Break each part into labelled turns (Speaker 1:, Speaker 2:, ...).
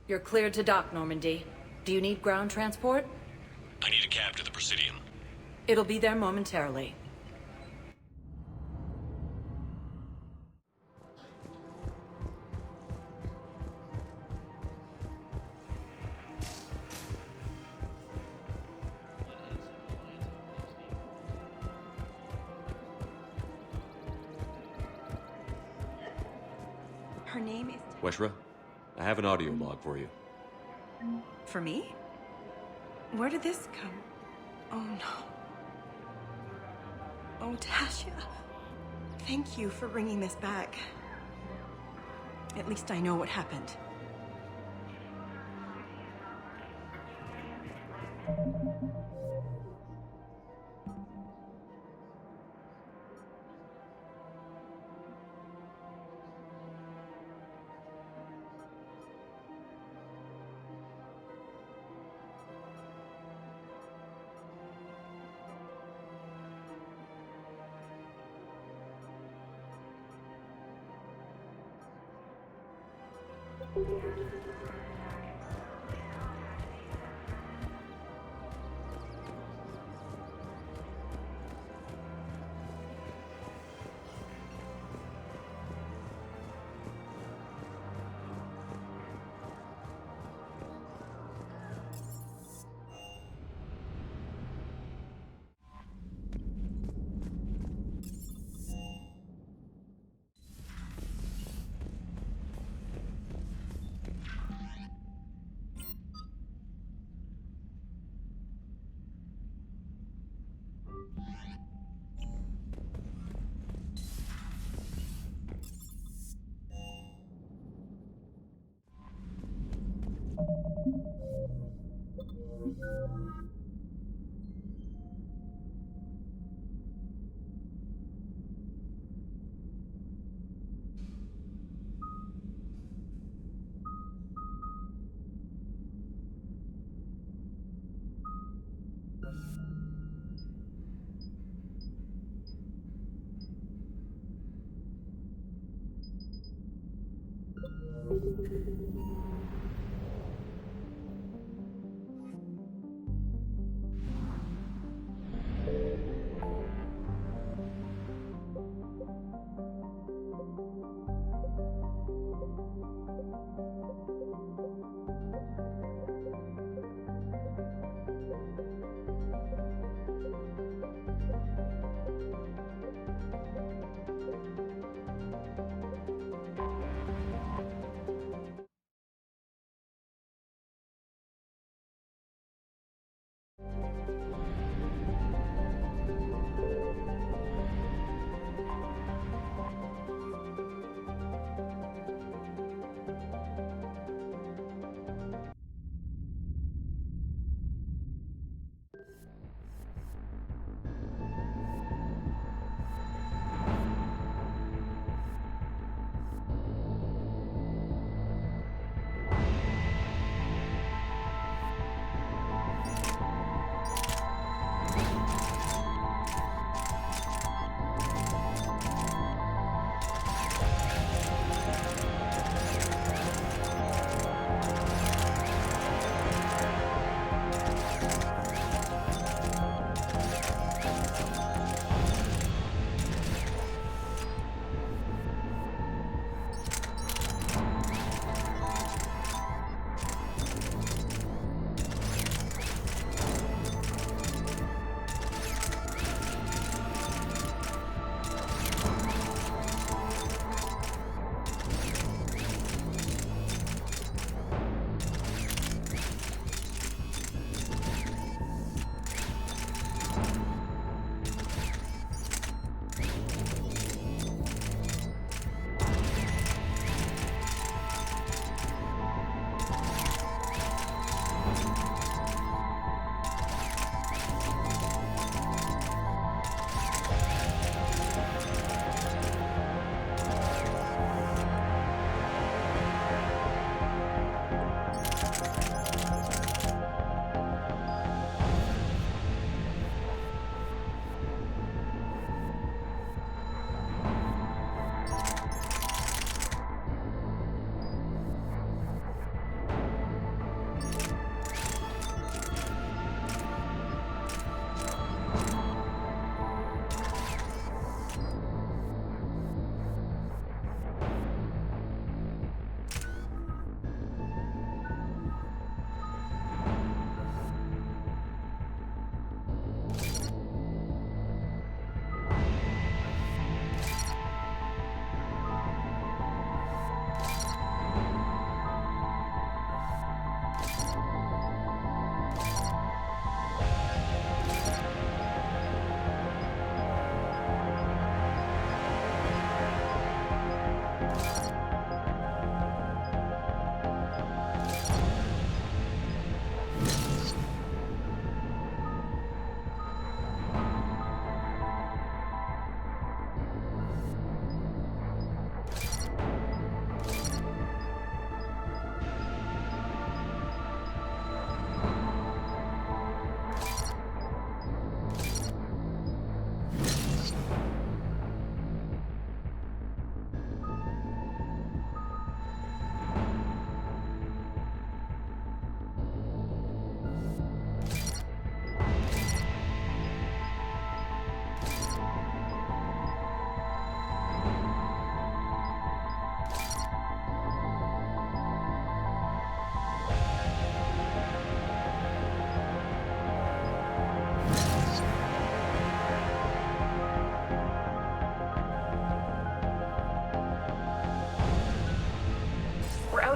Speaker 1: You're cleared to dock, Normandy. Do you need ground transport?
Speaker 2: I need a cab to the Presidium.
Speaker 1: It'll be there momentarily.
Speaker 3: Her name is...
Speaker 4: Weshra, I have an audio log for you.
Speaker 3: For me? Where did this come? Oh no. Oh, Tasha. Thank you for bringing this back. At least I know what happened.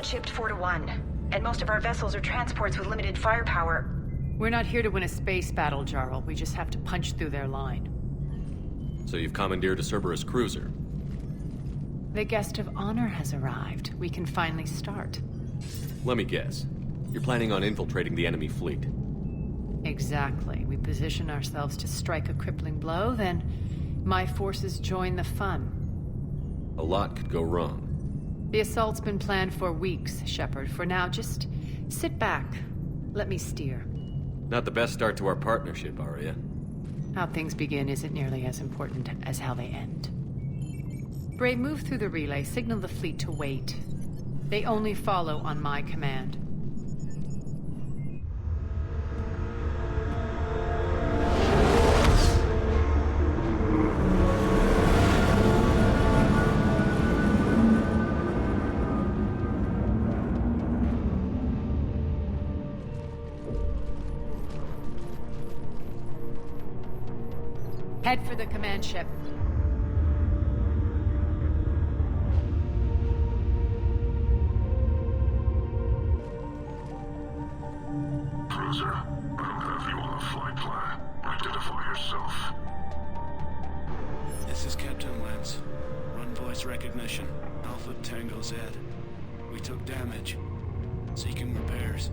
Speaker 5: shipped 4 to 1, and most of our vessels are transports with limited firepower.
Speaker 6: We're not here to win a space battle, Jarl. We just have to punch through their line.
Speaker 4: So you've commandeered a Cerberus cruiser.
Speaker 6: The guest of honor has arrived. We can finally start.
Speaker 4: Let me guess. You're planning on infiltrating the enemy fleet.
Speaker 6: Exactly. We position ourselves to strike a crippling blow, then my forces join the fun.
Speaker 4: A lot could go wrong.
Speaker 6: The assault's been planned for weeks, Shepard. For now, just sit back. Let me steer.
Speaker 4: Not the best start to our partnership, Arya.
Speaker 6: How things begin isn't nearly as important as how they end. Bray, move through the relay. Signal the fleet to wait. They only follow on my command. Head for the command ship.
Speaker 2: Cruiser, I don't have you on the flight plan. Identify yourself.
Speaker 7: This is Captain Lance. Run voice recognition. Alpha Tango Z. We took damage. Seeking repairs.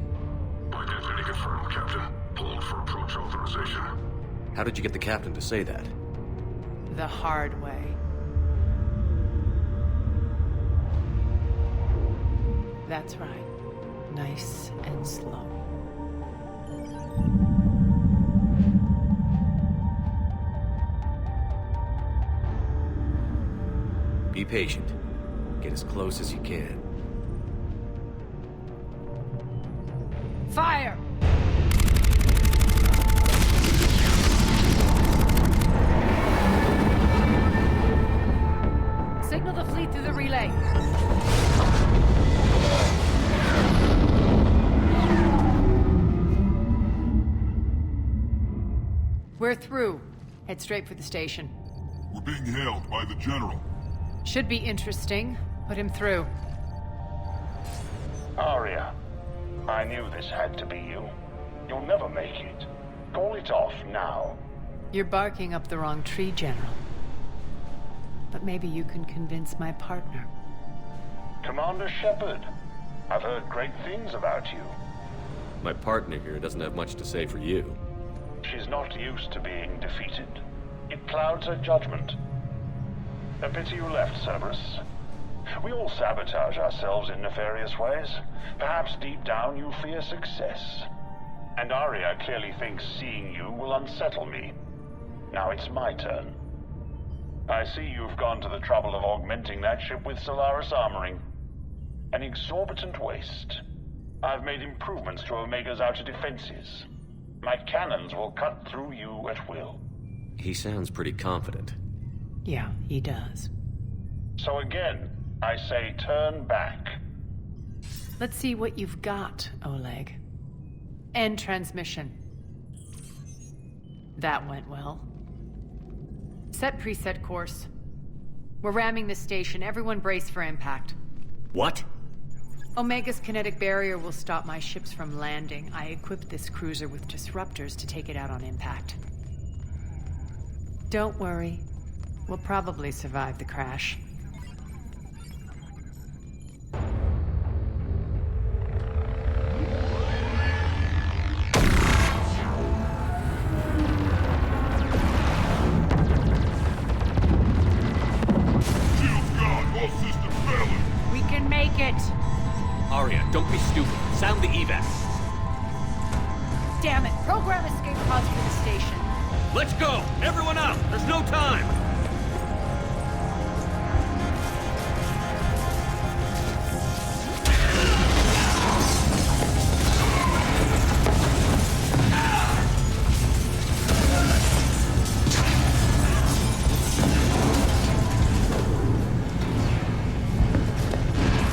Speaker 2: Identity confirmed, Captain. Hold for approach authorization.
Speaker 4: How did you get the captain to say that?
Speaker 6: The hard way. That's right. Nice and slow.
Speaker 4: Be patient. Get as close as you can.
Speaker 6: Fire! Signal the fleet through the relay. We're through. Head straight for the station.
Speaker 8: We're being hailed by the General.
Speaker 6: Should be interesting. Put him through.
Speaker 9: Arya, I knew this had to be you. You'll never make it. Call it off now.
Speaker 6: You're barking up the wrong tree, General. But maybe you can convince my partner.
Speaker 9: Commander Shepard, I've heard great things about you.
Speaker 4: My partner here doesn't have much to say for you.
Speaker 9: She's not used to being defeated. It clouds her judgment. A pity you left, Cerberus. We all sabotage ourselves in nefarious ways. Perhaps deep down you fear success. And Arya clearly thinks seeing you will unsettle me. Now it's my turn. I see you've gone to the trouble of augmenting that ship with Solaris armoring. An exorbitant waste. I've made improvements to Omega's outer defenses. My cannons will cut through you at will.
Speaker 4: He sounds pretty confident.
Speaker 6: Yeah, he does.
Speaker 9: So again, I say turn back.
Speaker 6: Let's see what you've got, Oleg. End transmission. That went well. Set preset course. We're ramming the station. Everyone brace for impact.
Speaker 4: What?
Speaker 6: Omega's kinetic barrier will stop my ships from landing. I equipped this cruiser with disruptors to take it out on impact. Don't worry. We'll probably survive the crash.
Speaker 8: Shields gone, all systems failing.
Speaker 6: We can make it!
Speaker 4: Arya, don't be stupid. Sound the evac.
Speaker 6: Damn it! Program escape pods for the station.
Speaker 4: Let's go! Everyone out! There's no time!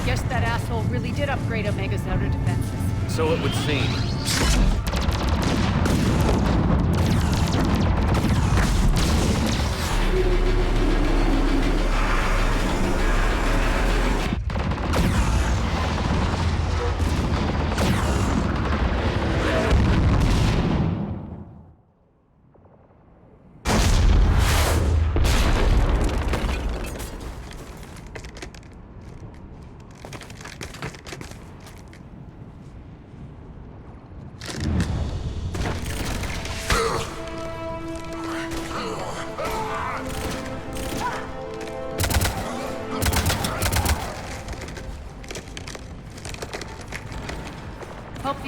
Speaker 6: Guess that asshole really did upgrade Omega's outer defenses.
Speaker 4: So it would seem.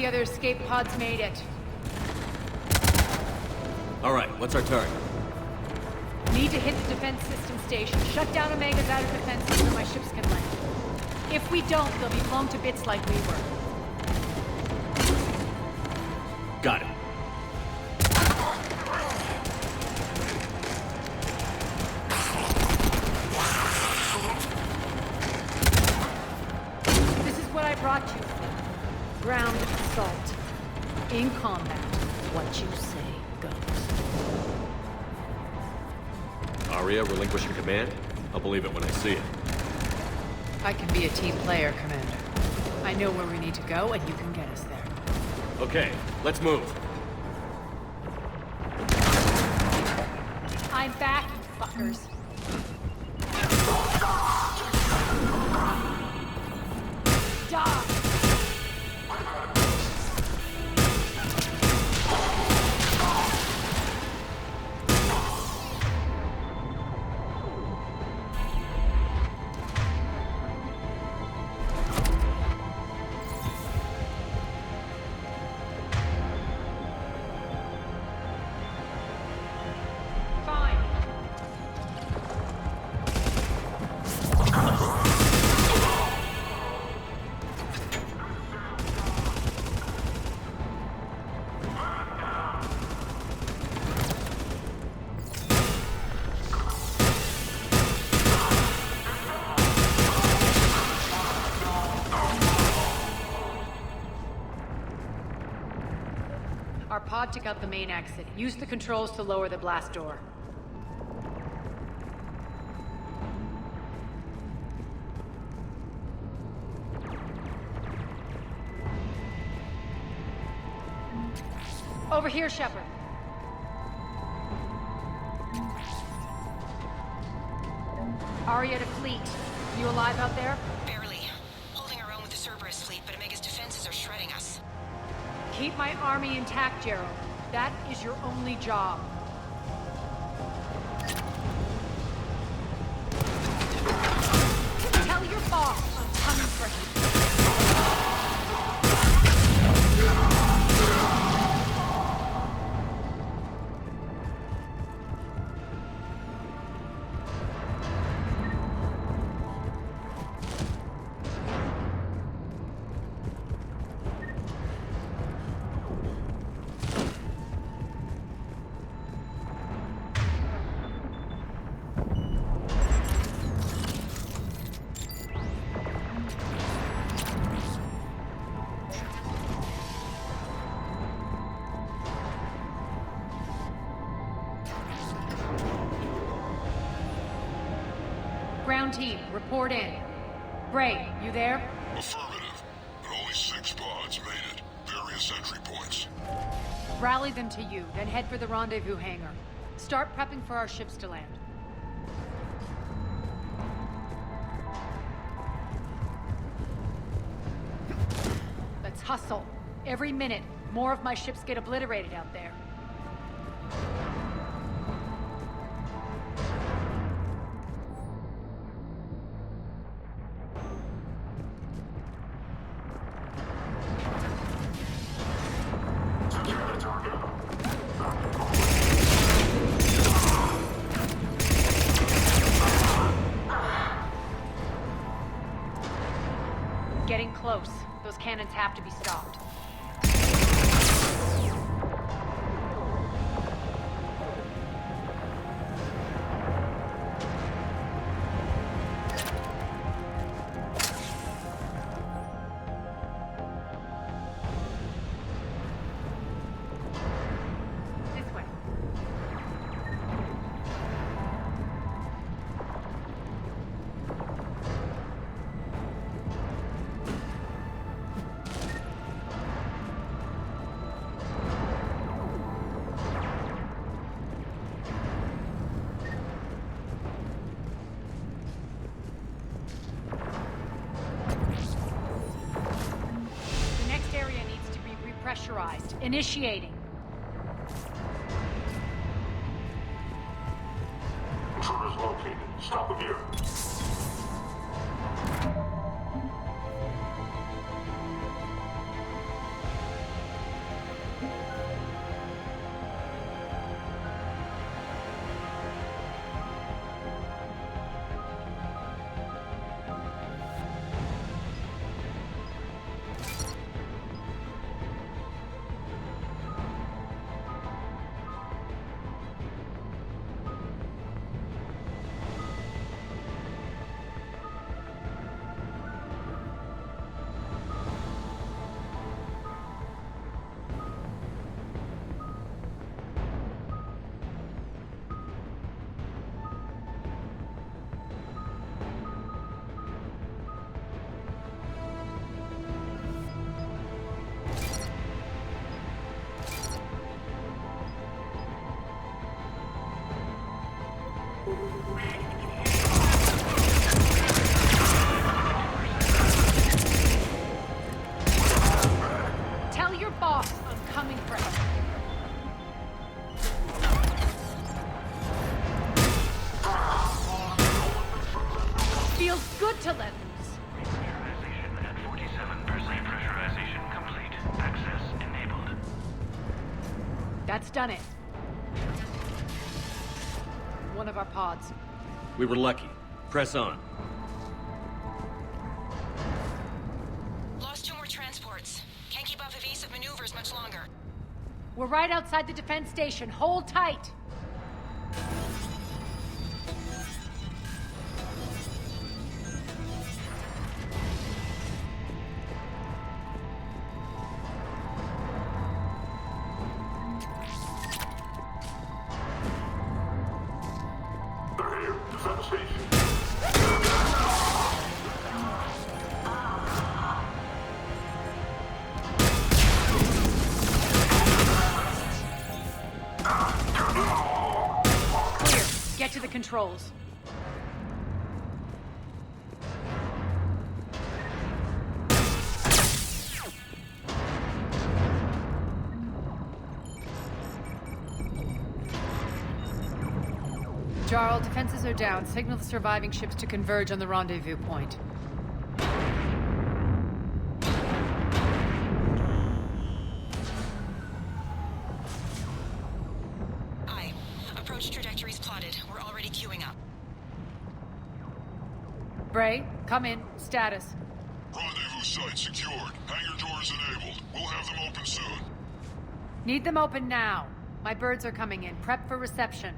Speaker 6: the other escape pods made it.
Speaker 4: Alright, what's our target?
Speaker 6: Need to hit the defense system station, shut down Omega's outer defenses so my ships can land. If we don't, they'll be blown to bits like we were.
Speaker 4: Got it.
Speaker 6: This is what I brought you for. Ground assault. In combat, what you say goes.
Speaker 4: Aria relinquishing command? I'll believe it when I see it.
Speaker 6: I can be a team player, Commander. I know where we need to go, and you can get us there.
Speaker 4: Okay, let's move.
Speaker 6: I'm back, you fuckers. Die! Fine. Our pod took out the main exit. Use the controls to lower the blast door. Over here, Shepard. Aria to fleet. You alive out there?
Speaker 5: Barely. Holding our own with the Cerberus fleet, but Omega's defenses are shredding us.
Speaker 6: Keep my army intact, Gerald. That is your only job. Tell your boss I'm coming for him. Ground team, report in. Bray, you there?
Speaker 8: Affirmative. But only 6 pods made it. Various entry points.
Speaker 6: Rally them to you, then head for the rendezvous hangar. Start prepping for our ships to land. Let's hustle. Every minute, more of my ships get obliterated out there. Getting close. Those cannons have to be stopped. This way. The next area needs to be repressurized. Initiating.
Speaker 2: Intruders located. Stop them here.
Speaker 6: Tell your boss I'm coming for him. Feels good to let loose.
Speaker 2: Pressurization at 47%. Pressurization complete. Access enabled.
Speaker 6: That's done it. One of our pods.
Speaker 4: We were lucky. Press on.
Speaker 5: Lost 2 more transports. Can't keep up evasive maneuvers much longer.
Speaker 6: We're right outside the defense station. Hold tight.
Speaker 2: They're here. Defense station.
Speaker 6: Clear. Get to the controls. Jarl, defenses are down. Signal the surviving ships to converge on the rendezvous point.
Speaker 5: Aye. Approach trajectories plotted. We're already queuing up.
Speaker 6: Bray, come in. Status.
Speaker 8: Rendezvous site secured. Hangar doors enabled. We'll have them open soon.
Speaker 6: Need them open now. My birds are coming in. Prep for reception.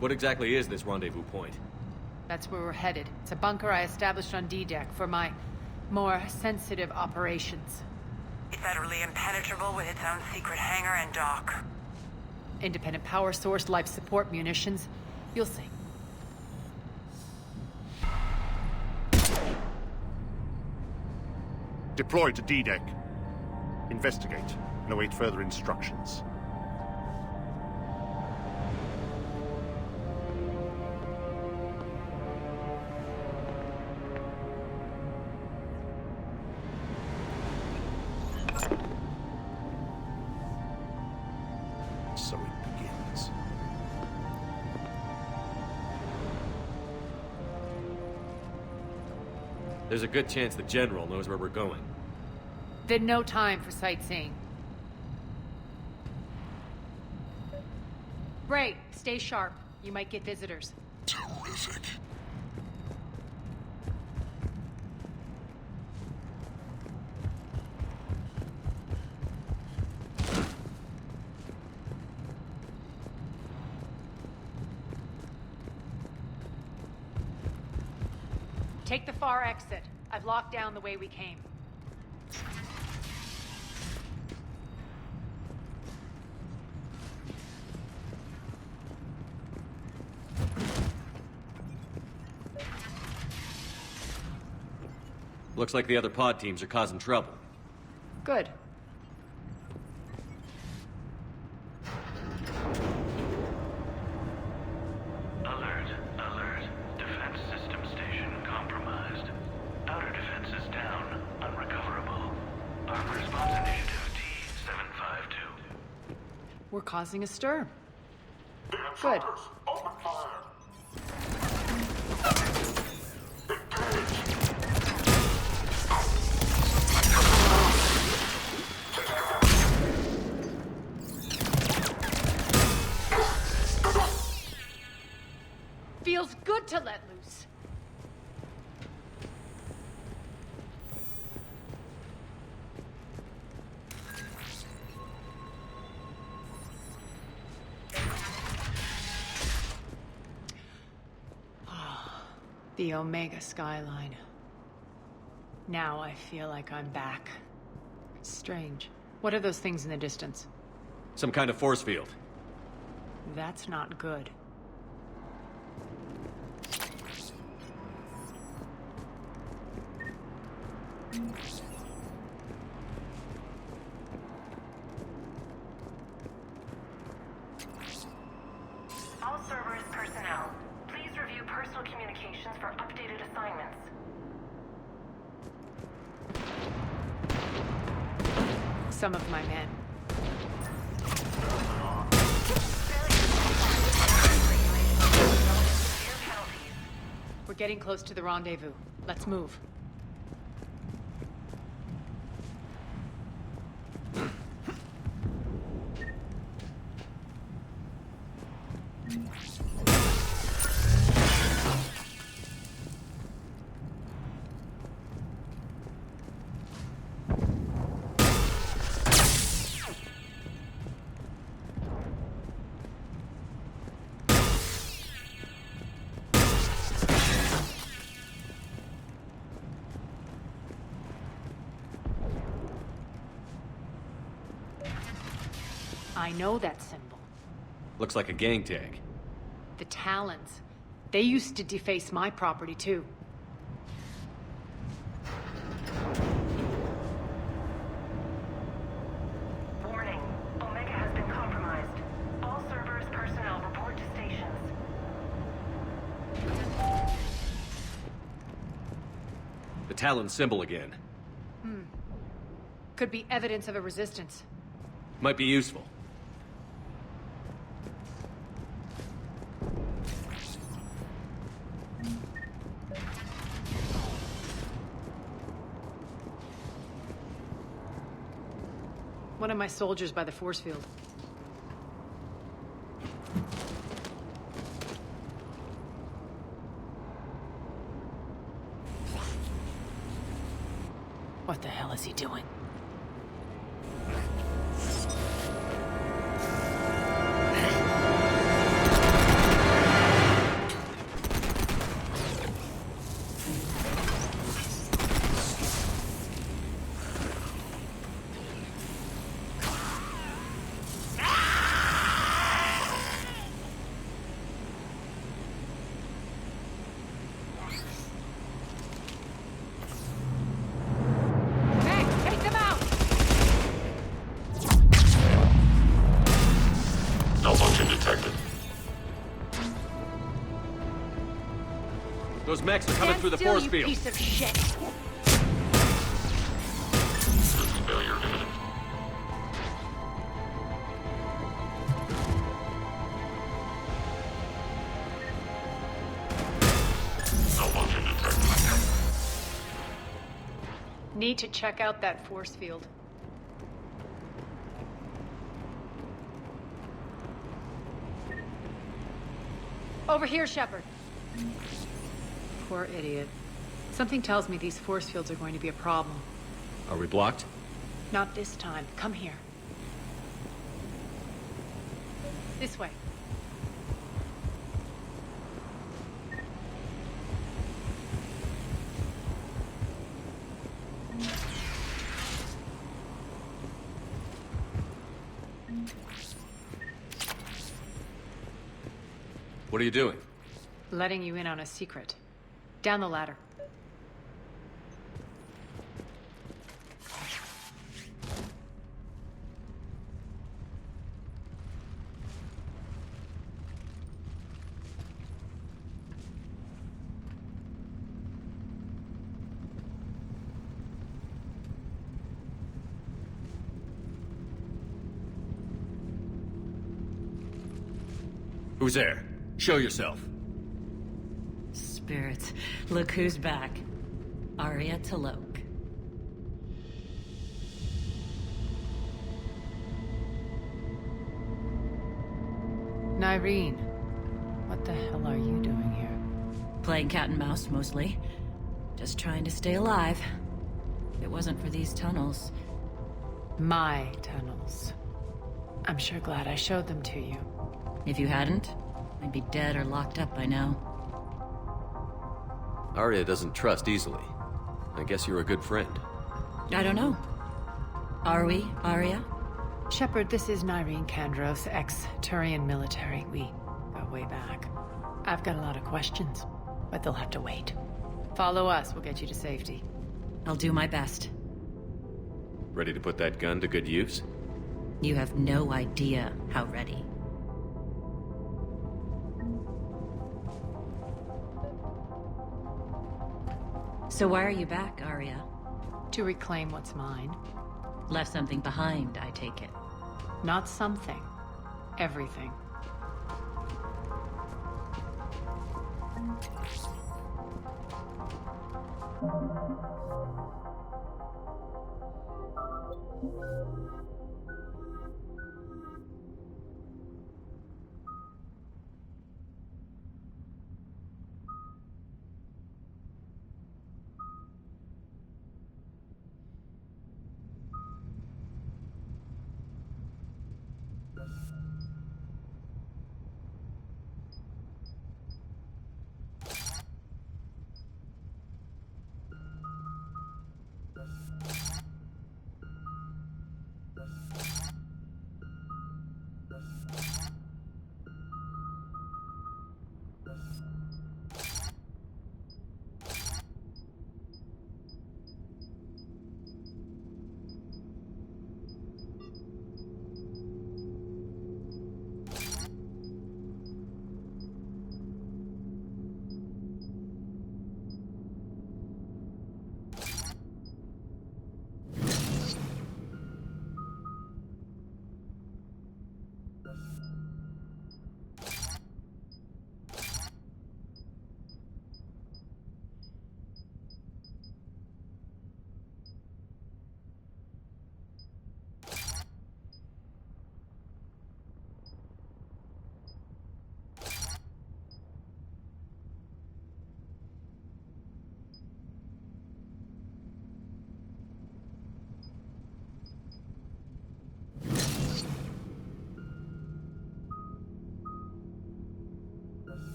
Speaker 4: What exactly is this rendezvous point?
Speaker 6: That's where we're headed. It's a bunker I established on D-Deck for my more sensitive operations.
Speaker 10: Federally impenetrable with its own secret hangar and dock.
Speaker 6: Independent power source, life support, munitions. You'll see.
Speaker 11: Deploy to D-Deck. Investigate and await further instructions. So it begins.
Speaker 4: There's a good chance the General knows where we're going.
Speaker 6: Then no time for sightseeing. Bray, stay sharp. You might get visitors.
Speaker 8: Terrific.
Speaker 6: Take the far exit. I've locked down the way we came.
Speaker 4: Looks like the other pod teams are causing trouble.
Speaker 6: Good.
Speaker 2: Alert, alert. Defense system station compromised. Outer defenses down, unrecoverable. Armed response initiative T-752.
Speaker 6: We're causing a stir.
Speaker 2: The
Speaker 6: Good.
Speaker 2: intruders, open fire.
Speaker 6: Feels good to let loose. The Omega skyline. Now I feel like I'm back. Strange. What are those things in the distance?
Speaker 4: Some kind of force field.
Speaker 6: That's not good.
Speaker 10: All Cerberus personnel,
Speaker 12: confidential communications for updated assignments.
Speaker 6: Some of my men. We're getting close to the rendezvous. Let's move. I know that symbol.
Speaker 4: Looks like a gang tag.
Speaker 6: The Talons. They used to deface my property, too.
Speaker 12: Warning. Omega has been compromised. All Cerberus personnel report to stations.
Speaker 4: The Talon symbol again.
Speaker 6: Could be evidence of a resistance.
Speaker 4: Might be useful.
Speaker 6: One of my soldiers by the force field. What the hell is he doing?
Speaker 4: Those mechs are coming through the force field.
Speaker 6: Piece of shit.
Speaker 2: Failure imminent. Malfunction detected.
Speaker 6: Need to check out that force field. Over here, Shepard. Poor idiot. Something tells me these force fields are going to be a problem.
Speaker 4: Are we blocked?
Speaker 6: Not this time. Come here. This way.
Speaker 4: What are you doing?
Speaker 6: Letting you in on a secret. Down the ladder.
Speaker 4: Who's there? Show yourself.
Speaker 1: Spirits, look who's back. Arya Talok.
Speaker 6: Nyreen, what the hell are you doing here?
Speaker 1: Playing cat and mouse, mostly. Just trying to stay alive. If it wasn't for these tunnels.
Speaker 6: My tunnels. I'm sure glad I showed them to you.
Speaker 1: If you hadn't, I'd be dead or locked up by now.
Speaker 4: Arya doesn't trust easily. I guess you're a good friend.
Speaker 1: I don't know. Are we, Arya?
Speaker 6: Shepard, this is Nyreen Kandros, ex-Turian military. We go way back. I've got a lot of questions, but they'll have to wait. Follow us, we'll get you to safety.
Speaker 1: I'll do my best.
Speaker 4: Ready to put that gun to good use?
Speaker 1: You have no idea how ready. So why are you back, Arya?
Speaker 6: To reclaim what's mine.
Speaker 1: Left something behind, I take it.
Speaker 6: Not something. Everything.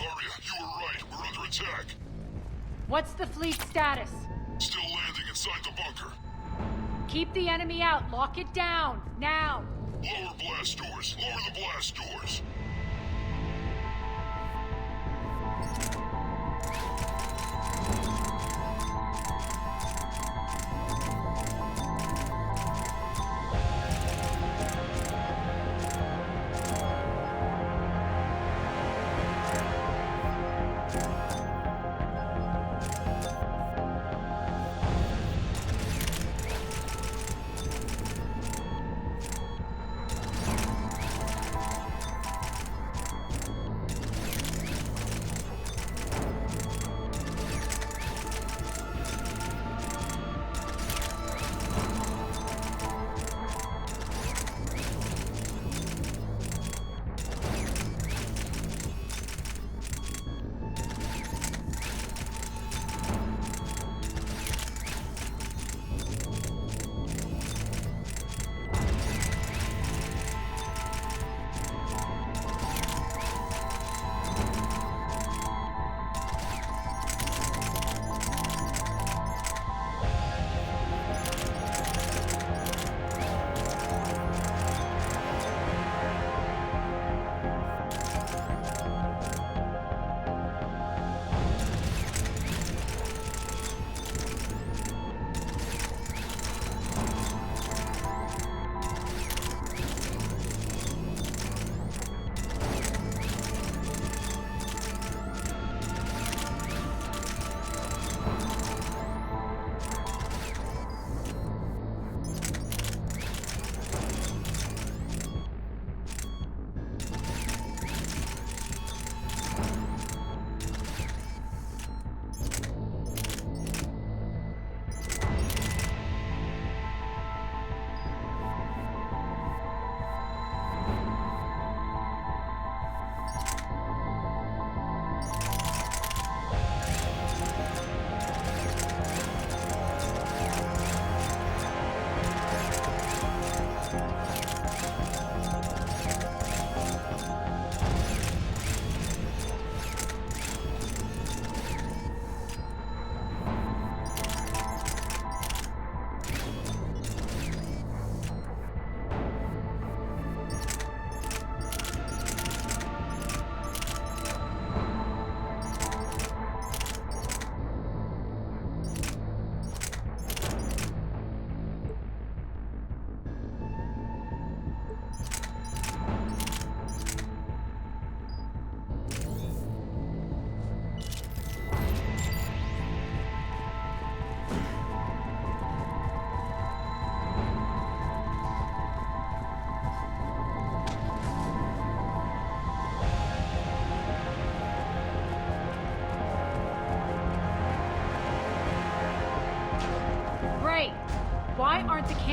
Speaker 8: Arya, you were right. We're under attack.
Speaker 6: What's the fleet status?
Speaker 8: Still landing inside the bunker.
Speaker 6: Keep the enemy out. Lock it down. Now.
Speaker 8: Lower blast doors. Lower the blast doors.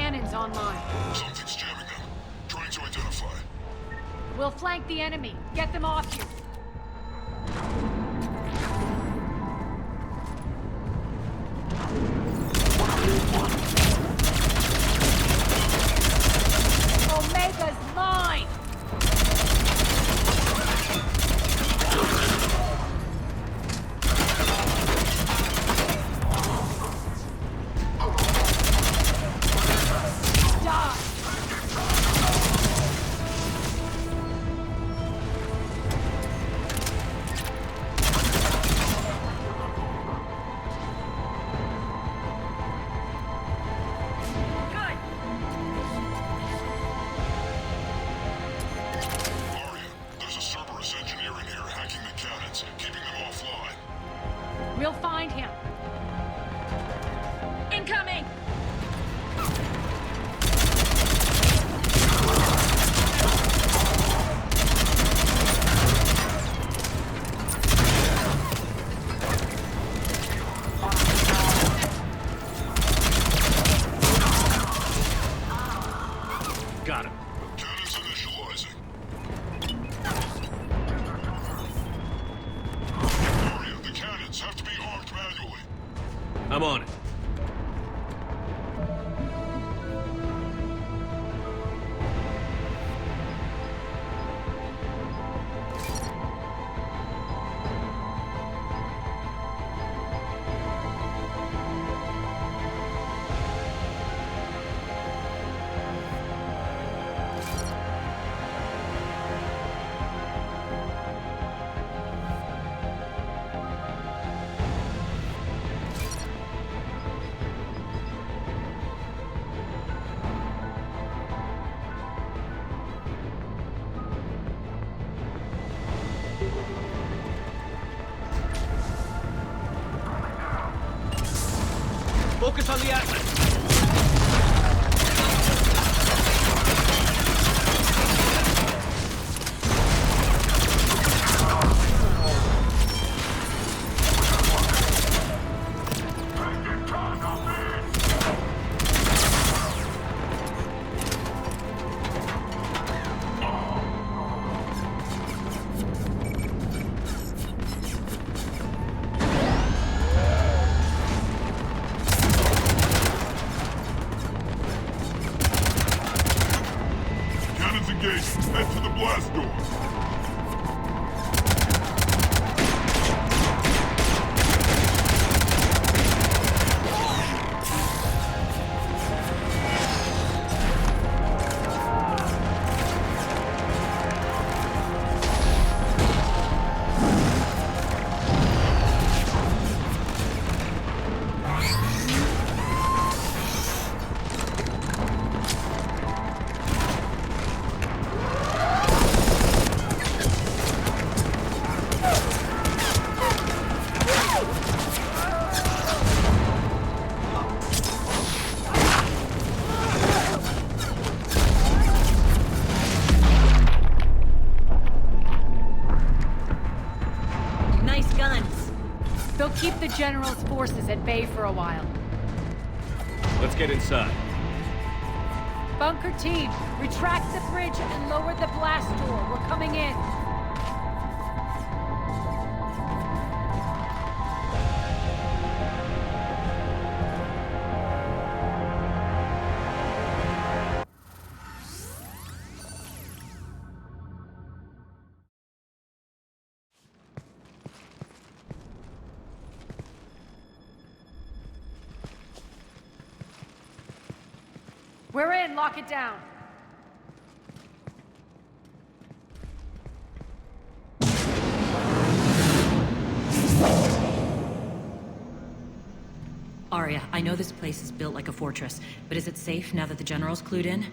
Speaker 6: cannons online.
Speaker 8: Something's jamming them. Trying to identify.
Speaker 6: We'll flank the enemy. Get them off you. Omega's mine! We'll find him. Incoming!
Speaker 4: Got him.
Speaker 8: Cannons initializing. Aria, the cannons have to be armed manually.
Speaker 4: I'm on it. Focus on the Atlas.
Speaker 8: Head to the blast door.
Speaker 6: They'll keep the General's forces at bay for a while.
Speaker 4: Let's get inside.
Speaker 6: Bunker team, retract the bridge and lower the blast door. We're coming in. We're in. Lock it down.
Speaker 1: Arya, I know this place is built like a fortress, but is it safe now that the General's clued in?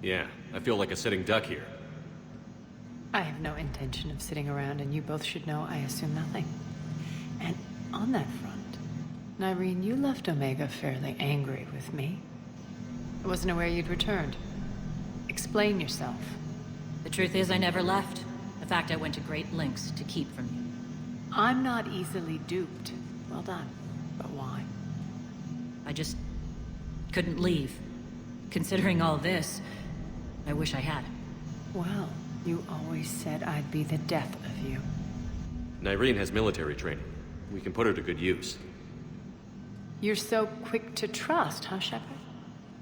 Speaker 4: Yeah, I feel like a sitting duck here.
Speaker 6: I have no intention of sitting around, and you both should know I assume nothing. And on that front, Nyreen, you left Omega fairly angry with me. I wasn't aware you'd returned. Explain yourself.
Speaker 1: The truth is, I never left. In fact, I went to great lengths to keep from you.
Speaker 6: I'm not easily duped. Well done. But why?
Speaker 1: I just Couldn't leave. Considering all this, I wish I had.
Speaker 6: Well, you always said I'd be the death of you.
Speaker 4: Nyreen has military training. We can put her to good use.
Speaker 6: You're so quick to trust, huh, Shepard?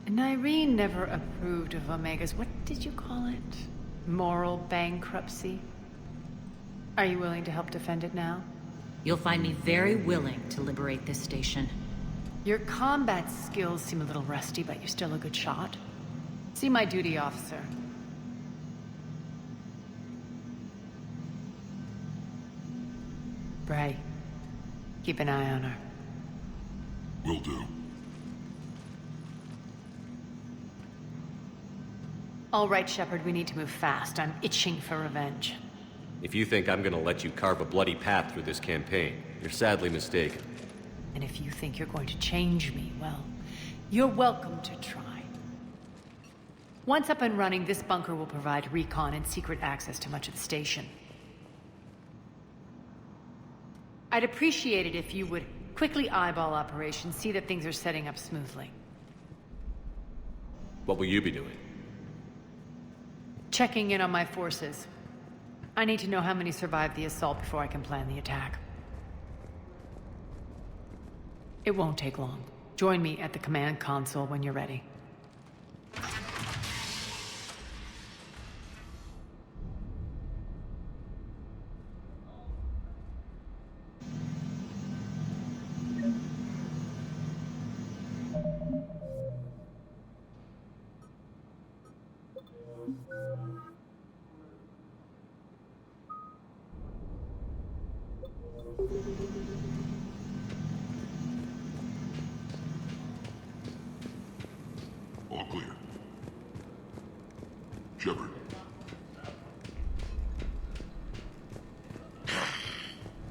Speaker 6: Nyreen never approved of Omega's, what did you call it? Moral bankruptcy? Are you willing to help defend it now?
Speaker 1: You'll find me very willing to liberate this station.
Speaker 6: Your combat skills seem a little rusty, but you're still a good shot. See my duty officer. Bray, keep an eye on her.
Speaker 8: Will do.
Speaker 6: All right, Shepard, we need to move fast. I'm itching for revenge.
Speaker 4: If you think I'm gonna let you carve a bloody path through this campaign, you're sadly mistaken.
Speaker 6: And if you think you're going to change me, well, you're welcome to try. Once up and running, this bunker will provide recon and secret access to much of the station. I'd appreciate it if you would quickly eyeball operations, see that things are setting up smoothly.
Speaker 4: What will you be doing?
Speaker 6: Checking in on my forces. I need to know how many survived the assault before I can plan the attack. It won't take long. Join me at the command console when you're ready.
Speaker 8: All clear. Shepard.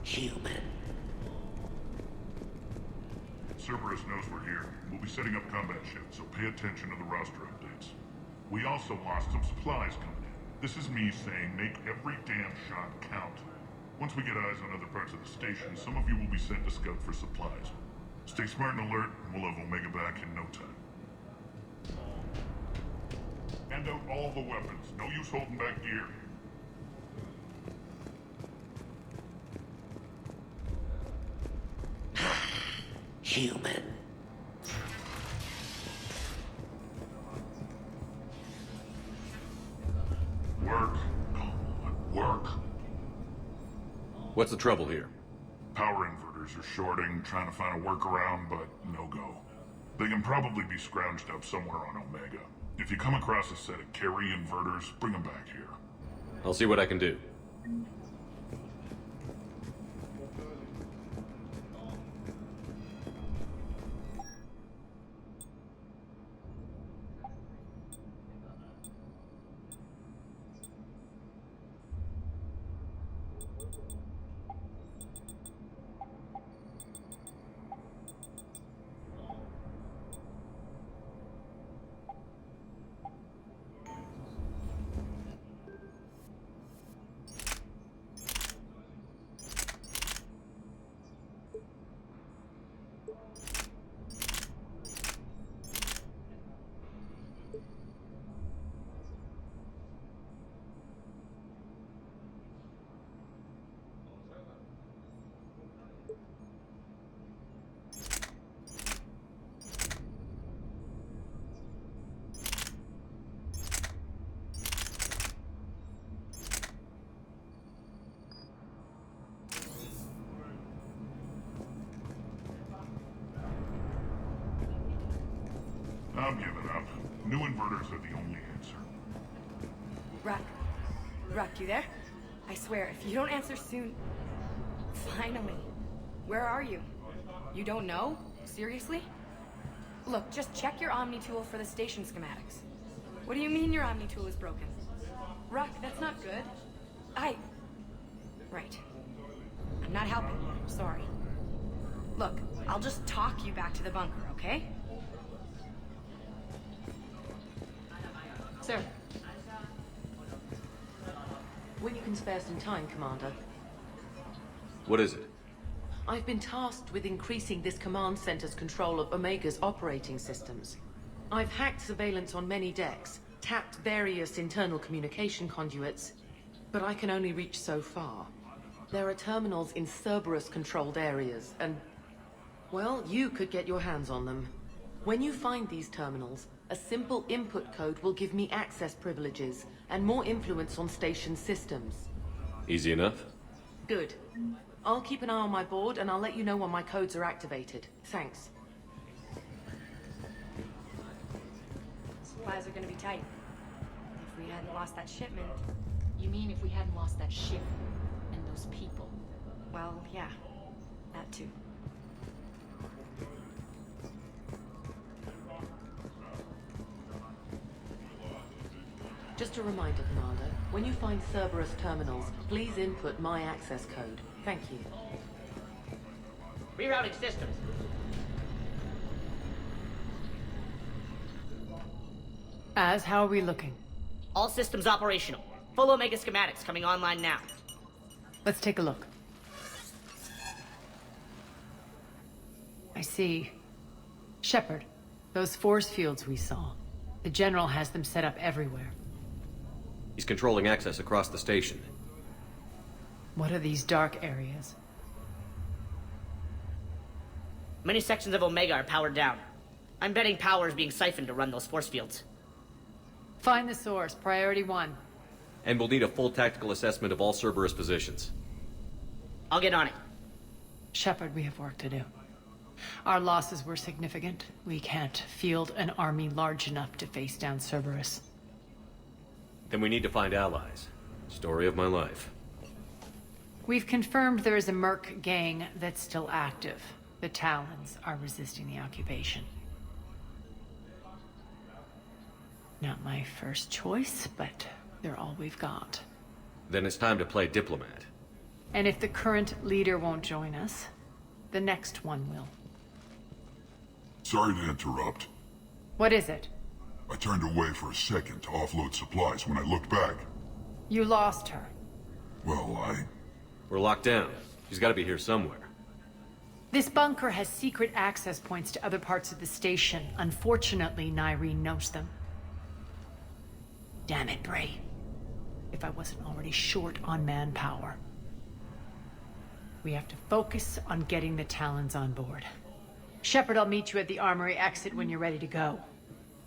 Speaker 2: Human.
Speaker 8: Cerberus knows we're here. We'll be setting up combat shifts, so pay attention to the roster updates. We also lost some supplies coming in. This is me saying make every damn shot count. Once we get eyes on other parts of the station, some of you will be sent to scout for supplies. Stay smart and alert, and we'll have Omega back in no time. Hand out all the weapons. No use holding back gear.
Speaker 2: Human.
Speaker 8: Work. Come on, work.
Speaker 4: What's the trouble here?
Speaker 8: Power inverters are shorting, trying to find a workaround, but no go. They can probably be scrounged up somewhere on Omega. If you come across a set of carry inverters, bring them back here.
Speaker 4: I'll see what I can do.
Speaker 8: I'm giving up. New inverters are the only answer.
Speaker 3: Ruck, you there? I swear, if you don't answer soon... Finally. Where are you? You don't know? Seriously? Look, just check your Omni tool for the station schematics. What do you mean your Omni tool is broken? Ruck, that's not good. Right. I'm not helping you, I'm sorry. Look, I'll just talk you back to the bunker, okay?
Speaker 13: Sir. When you can spare some time, Commander.
Speaker 4: What is it?
Speaker 13: I've been tasked with increasing this command center's control of Omega's operating systems. I've hacked surveillance on many decks, tapped various internal communication conduits, but I can only reach so far. There are terminals in Cerberus-controlled areas, and... well, you could get your hands on them. When you find these terminals, a simple input code will give me access privileges, and more influence on station systems.
Speaker 4: Easy enough?
Speaker 13: Good. I'll keep an eye on my board, and I'll let you know when my codes are activated. Thanks.
Speaker 3: Supplies are gonna be tight. If we hadn't lost that shipment...
Speaker 14: You mean if we hadn't lost that ship and those people?
Speaker 3: Well, yeah. That too.
Speaker 13: Just a reminder, Commander. When you find Cerberus terminals, please input my access code. Thank you.
Speaker 15: Rerouting systems.
Speaker 6: How are we looking?
Speaker 15: All systems operational. Full Omega schematics coming online now.
Speaker 6: Let's take a look. I see. Shepard, those force fields we saw. The General has them set up everywhere.
Speaker 4: He's controlling access across the station.
Speaker 6: What are these dark areas?
Speaker 15: Many sections of Omega are powered down. I'm betting power is being siphoned to run those force fields.
Speaker 6: Find the source, priority 1.
Speaker 4: And we'll need a full tactical assessment of all Cerberus positions.
Speaker 15: I'll get on it.
Speaker 6: Shepard, we have work to do. Our losses were significant. We can't field an army large enough to face down Cerberus.
Speaker 4: Then we need to find allies. Story of my life.
Speaker 6: We've confirmed there is a Merc gang that's still active. The Talons are resisting the occupation. Not my first choice, but they're all we've got.
Speaker 4: Then it's time to play diplomat.
Speaker 6: And if the current leader won't join us, the next one will.
Speaker 8: Sorry to interrupt.
Speaker 6: What is it?
Speaker 8: I turned away for a second to offload supplies. When I looked back...
Speaker 6: You lost her.
Speaker 8: Well,
Speaker 4: We're locked down. She's gotta be here somewhere.
Speaker 6: This bunker has secret access points to other parts of the station. Unfortunately, Nyreen knows them. Damn it, Bray. If I wasn't already short on manpower. We have to focus on getting the Talons on board. Shepard, I'll meet you at the armory exit when you're ready to go.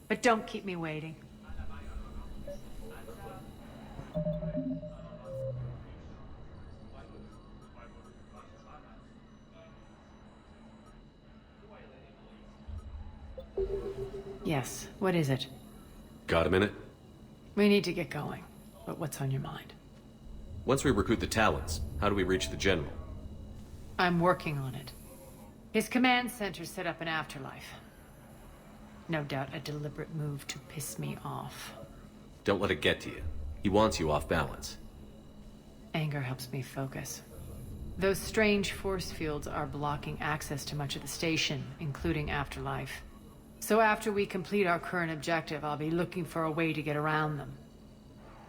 Speaker 6: But don't keep me waiting. Yes, what is it?
Speaker 4: Got a minute?
Speaker 6: We need to get going. But what's on your mind?
Speaker 4: Once we recruit the Talons, how do we reach the General?
Speaker 6: I'm working on it. His command center set up an afterlife. No doubt a deliberate move to piss me off.
Speaker 4: Don't let it get to you. He wants you off balance.
Speaker 6: Anger helps me focus. Those strange force fields are blocking access to much of the station, including afterlife. So after we complete our current objective, I'll be looking for a way to get around them.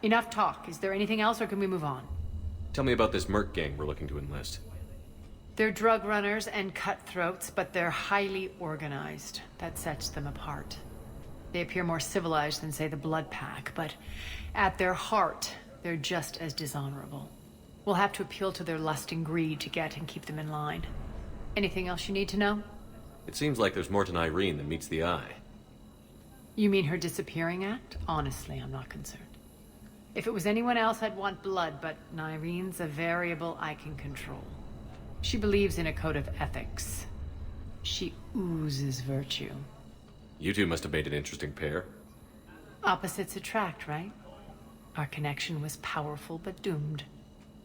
Speaker 6: Enough talk. Is there anything else, or can we move on?
Speaker 4: Tell me about this Merc gang we're looking to enlist.
Speaker 6: They're drug runners and cutthroats, but they're highly organized. That sets them apart. They appear more civilized than, say, the Blood Pack, but at their heart, they're just as dishonorable. We'll have to appeal to their lust and greed to get and keep them in line. Anything else you need to know?
Speaker 4: It seems like there's more to Nyreen than meets the eye.
Speaker 6: You mean her disappearing act? Honestly, I'm not concerned. If it was anyone else, I'd want blood, but Nyreen's a variable I can control. She believes in a code of ethics. She oozes virtue.
Speaker 4: You two must have made an interesting pair.
Speaker 6: Opposites attract, right? Our connection was powerful but doomed.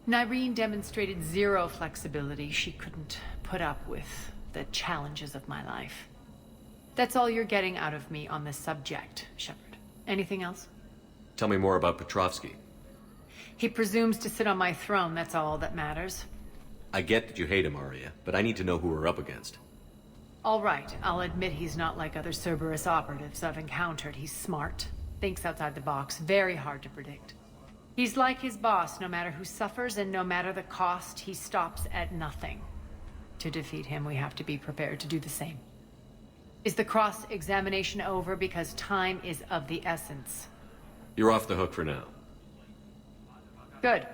Speaker 6: Nyreen demonstrated zero flexibility. She couldn't put up with the challenges of my life. That's all you're getting out of me on this subject, Shepard. Anything else?
Speaker 4: Tell me more about Petrovsky.
Speaker 6: He presumes to sit on my throne, that's all that matters.
Speaker 4: I get that you hate him, Arya, but I need to know who we're up against.
Speaker 6: All right, I'll admit he's not like other Cerberus operatives I've encountered. He's smart, thinks outside the box, very hard to predict. He's like his boss, no matter who suffers and no matter the cost, he stops at nothing. To defeat him, we have to be prepared to do the same. Is the cross-examination over? Because time is of the essence.
Speaker 4: You're off the hook for now.
Speaker 6: Good.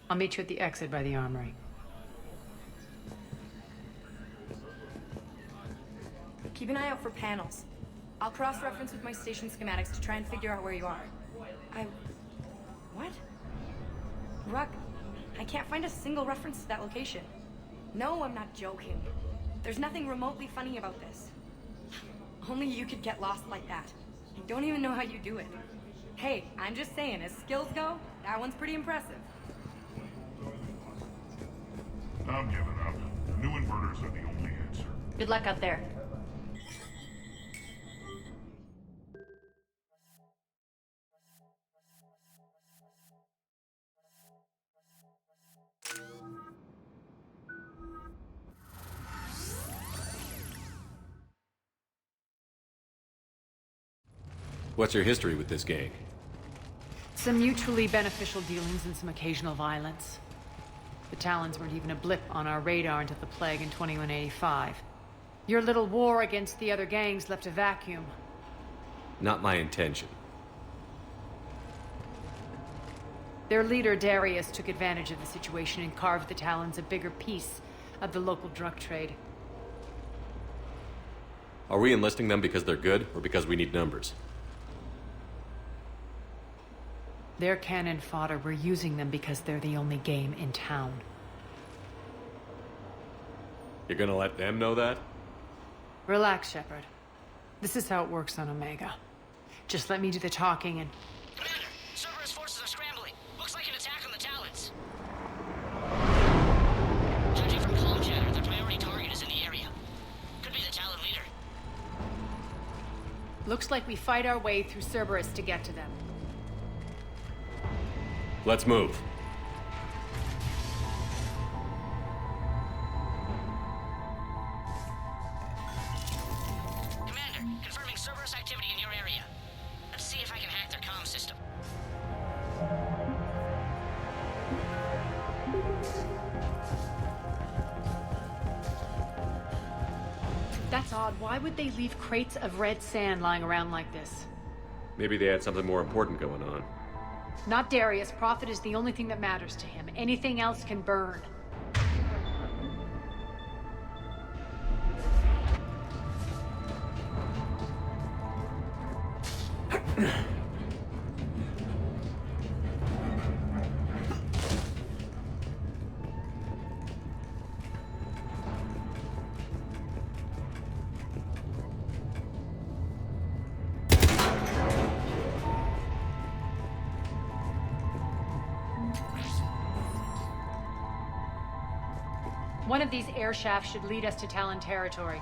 Speaker 6: I'll meet you at the exit by the armory.
Speaker 3: Keep an eye out for panels. I'll cross-reference with my station schematics to try and figure out where you are. What? Ruck, I can't find a single reference to that location. No, I'm not joking. There's nothing remotely funny about this. Only you could get lost like that. I don't even know how you do it. Hey, I'm just saying, as skills go, that one's pretty impressive.
Speaker 8: I'm giving up. New inverters are the only answer.
Speaker 3: Good luck out there.
Speaker 4: What's your history with this gang?
Speaker 6: Some mutually beneficial dealings and some occasional violence. The Talons weren't even a blip on our radar until the plague in 2185. Your little war against the other gangs left a vacuum.
Speaker 4: Not my intention.
Speaker 6: Their leader, Darius, took advantage of the situation and carved the Talons a bigger piece of the local drug trade.
Speaker 4: Are we enlisting them because they're good, or because we need numbers?
Speaker 6: They're cannon fodder. We're using them because they're the only game in town.
Speaker 4: You're gonna let them know that?
Speaker 6: Relax, Shepard. This is how it works on Omega. Just let me do the talking and...
Speaker 15: Commander, Cerberus forces are scrambling. Looks like an attack on the Talons. Judging from comm chatter, their priority target is in the area. Could be the Talon leader.
Speaker 6: Looks like we fight our way through Cerberus to get to them.
Speaker 4: Let's move.
Speaker 15: Commander, confirming Cerberus activity in your area. Let's see if I can hack their comm system.
Speaker 6: That's odd. Why would they leave crates of red sand lying around like this?
Speaker 4: Maybe they had something more important going on.
Speaker 6: Not Darius. Profit is the only thing that matters to him. Anything else can burn. One of these air shafts should lead us to Talon territory.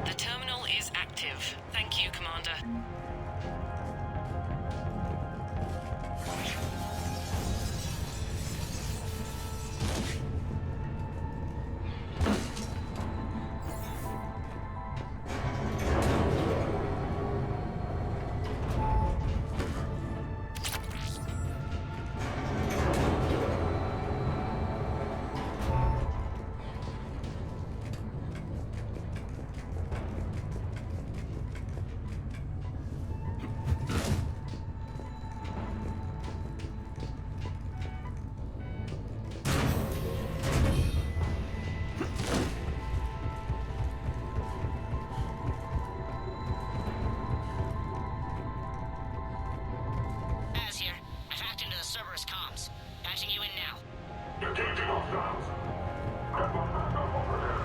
Speaker 16: The terminal is active. Thank you, Commander.
Speaker 15: Cerberus comms. Patching you in now.
Speaker 2: Engaging hostiles. Got one backup over there.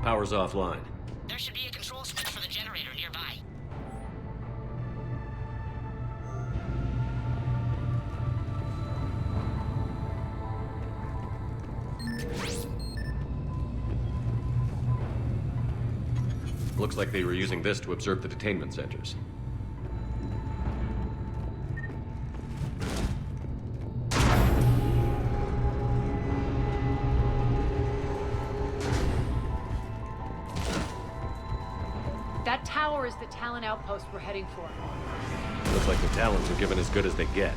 Speaker 4: Power's offline.
Speaker 15: There should be a control switch for the generator nearby.
Speaker 4: Looks like they were using this to observe the detainment centers.
Speaker 6: Talon outpost we're heading for.
Speaker 4: Looks like the Talons are giving as good as they get.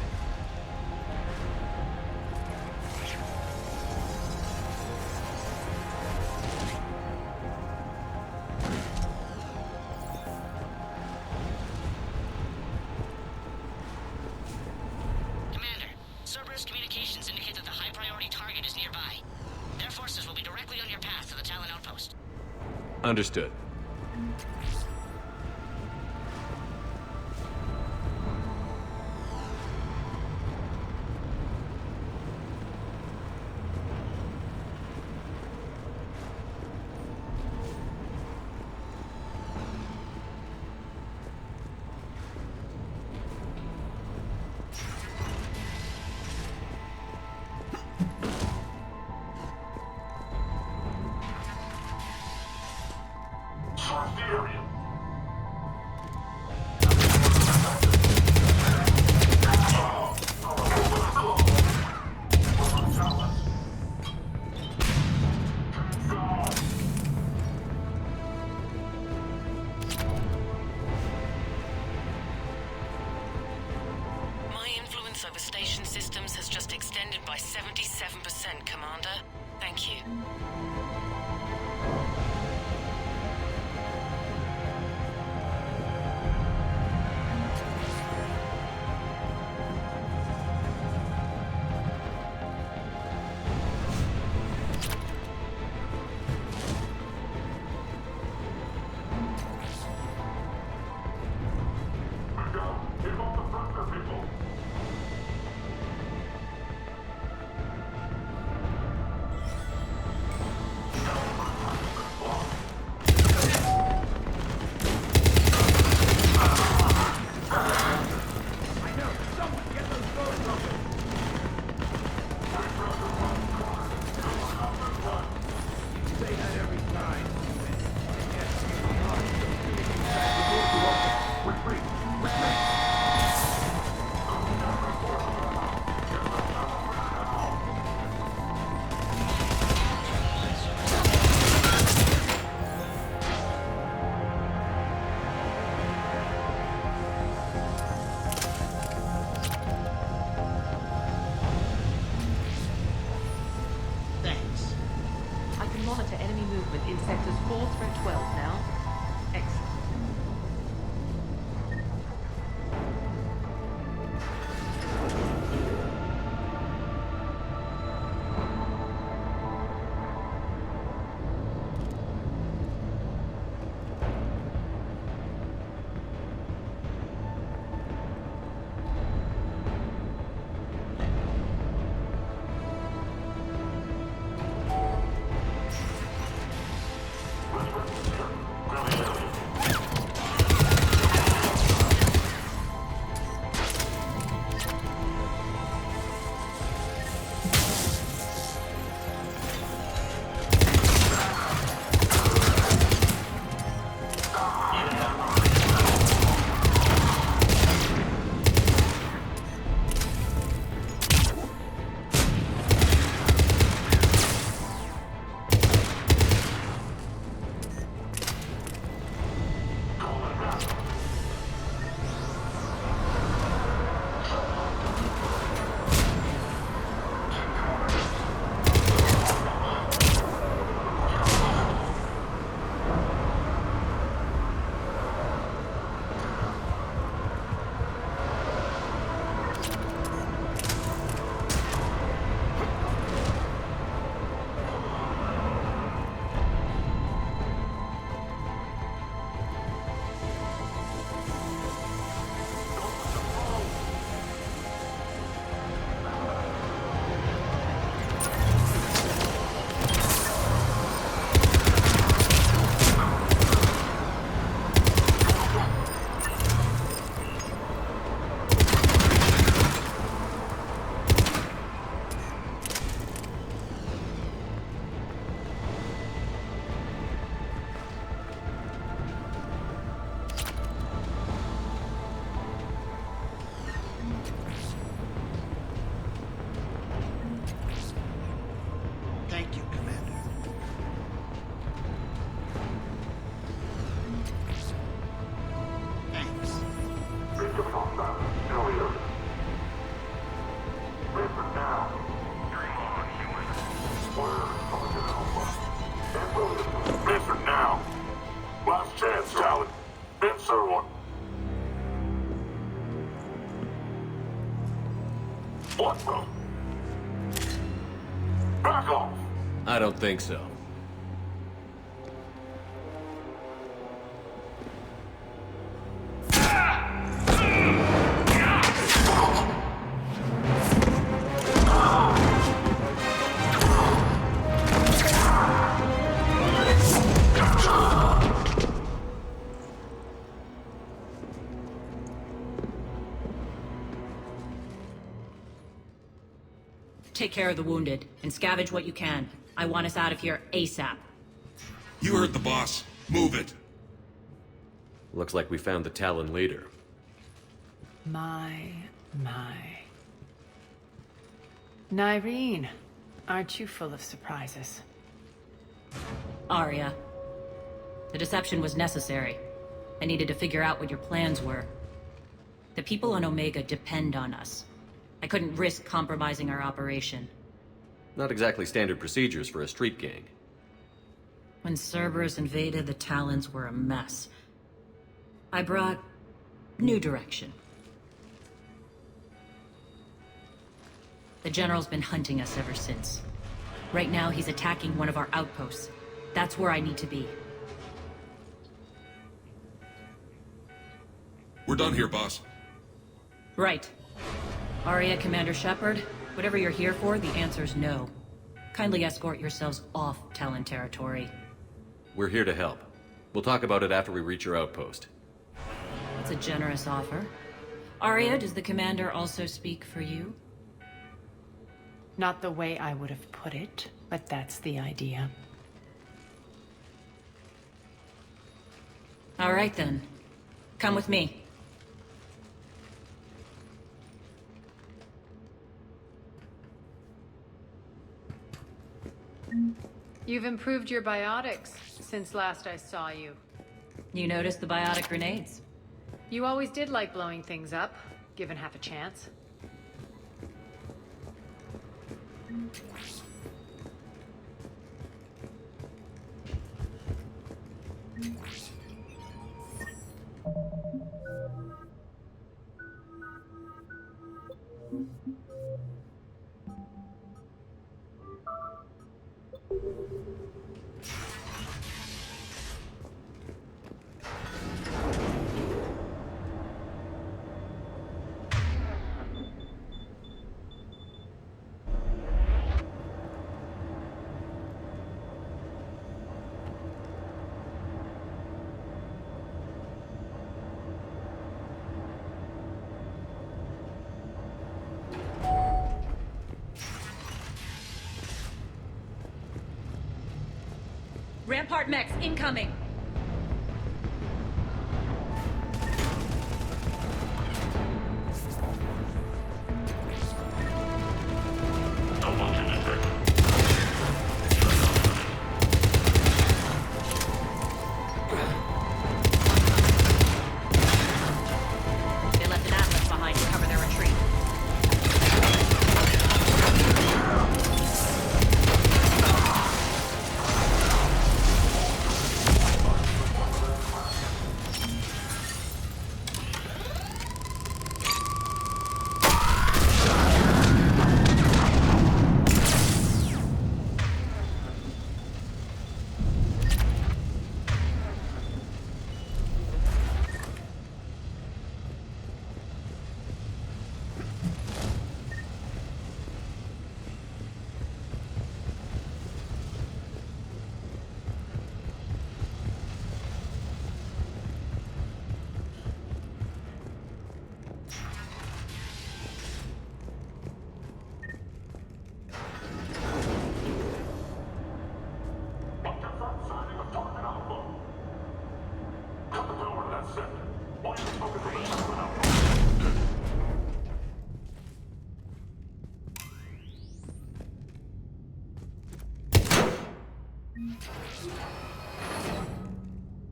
Speaker 15: Commander, Cerberus communications indicate that the high-priority target is nearby. Their forces will be directly on your path to the Talon outpost.
Speaker 4: Understood.
Speaker 16: My influence over station systems has just extended by 77%, Commander. Thank you.
Speaker 2: Systems hostile. Earlier. Listen now. Dream on, human. Where Sergeant Alpha? And Williams. Listen now. Last chance, Talon. Answer one. What the? Back off!
Speaker 4: I don't think so.
Speaker 1: Take care of the wounded, and scavenge what you can. I want us out of here ASAP.
Speaker 17: You heard the boss. Move it.
Speaker 4: Looks like we found the Talon leader.
Speaker 6: My. Nyreen, aren't you full of surprises?
Speaker 1: Arya. The deception was necessary. I needed to figure out what your plans were. The people on Omega depend on us. I couldn't risk compromising our operation.
Speaker 4: Not exactly standard procedures for a street gang.
Speaker 1: When Cerberus invaded, the Talons were a mess. I brought new direction. The General's been hunting us ever since. Right now, he's attacking one of our outposts. That's where I need to be.
Speaker 17: We're done here, boss.
Speaker 1: Right. Arya, Commander Shepard, whatever you're here for, the answer's no. Kindly escort yourselves off Talon territory.
Speaker 4: We're here to help. We'll talk about it after we reach your outpost.
Speaker 1: It's a generous offer. Arya, does the Commander also speak for you?
Speaker 6: Not the way I would have put it, but that's the idea.
Speaker 1: All right then. Come with me.
Speaker 6: You've improved your biotics since last I saw you.
Speaker 1: You noticed the biotic grenades?
Speaker 6: You always did like blowing things up, given half a chance.
Speaker 1: Rampart mechs incoming! They left an atlas behind to cover their retreat.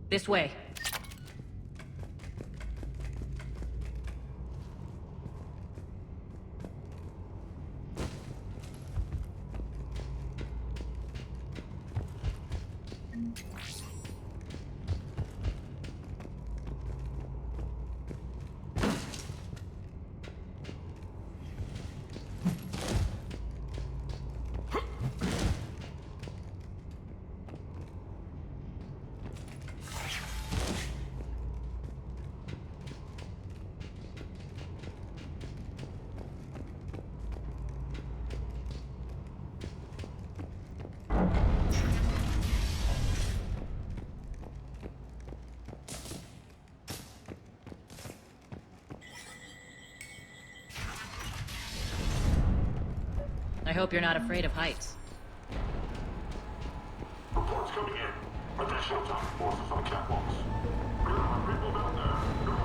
Speaker 1: This way. I hope you're not afraid of heights.
Speaker 2: Reports coming in. Additional task forces on catwalks. There are people down there. Go.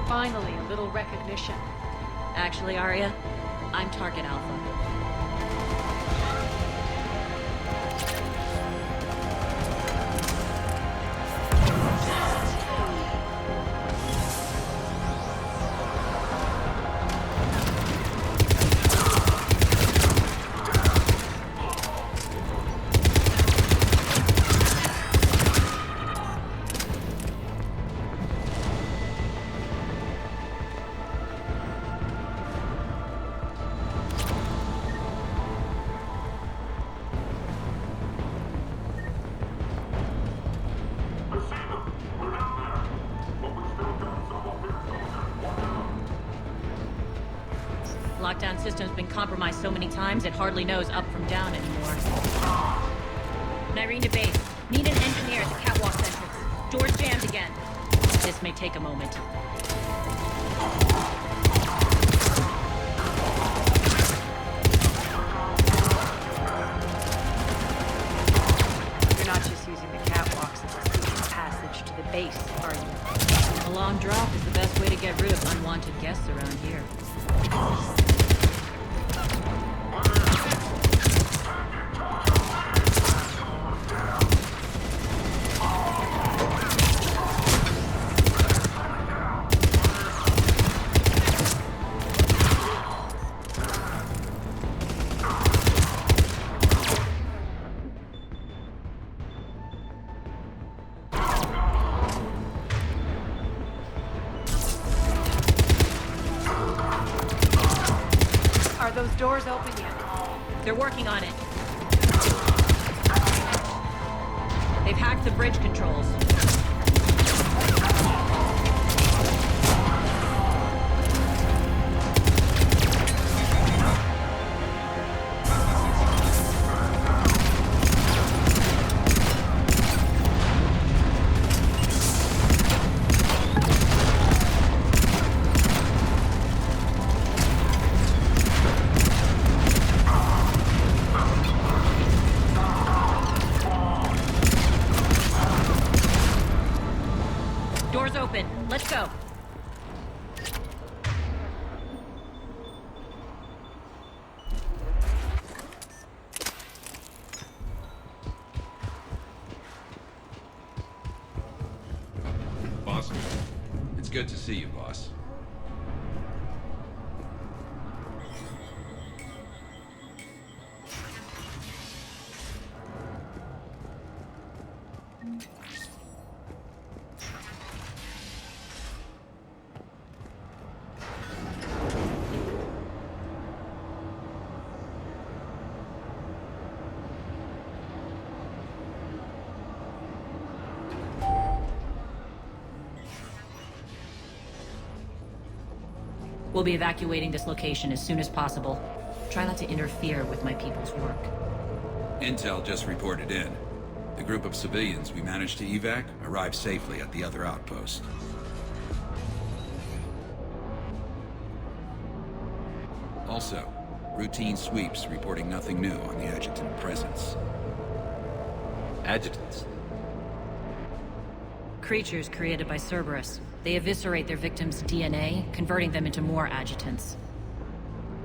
Speaker 6: Finally, a little recognition.
Speaker 1: Actually, Arya, I'm Target Alpha. Lockdown system's been compromised so many times, it hardly knows up from down anymore. Nyreen to base. Need an engineer at the catwalk entrance. Door's jammed again. This may take a moment.
Speaker 6: You're not just using the catwalks as a secret passage to the base, are you?
Speaker 1: A long drop is the best way to get rid of unwanted guests around here.
Speaker 6: Are those doors open yet?
Speaker 1: They're working on it. They've hacked the bridge controls. Doors open. Let's go.
Speaker 17: Boss, it's good to see you, boss.
Speaker 1: We'll be evacuating this location as soon as possible. Try not to interfere with my people's work.
Speaker 17: Intel just reported in. The group of civilians we managed to evac arrived safely at the other outpost. Also, routine sweeps reporting nothing new on the adjutant presence.
Speaker 4: Adjutants?
Speaker 1: Creatures created by Cerberus. They eviscerate their victims' DNA, converting them into more adjutants.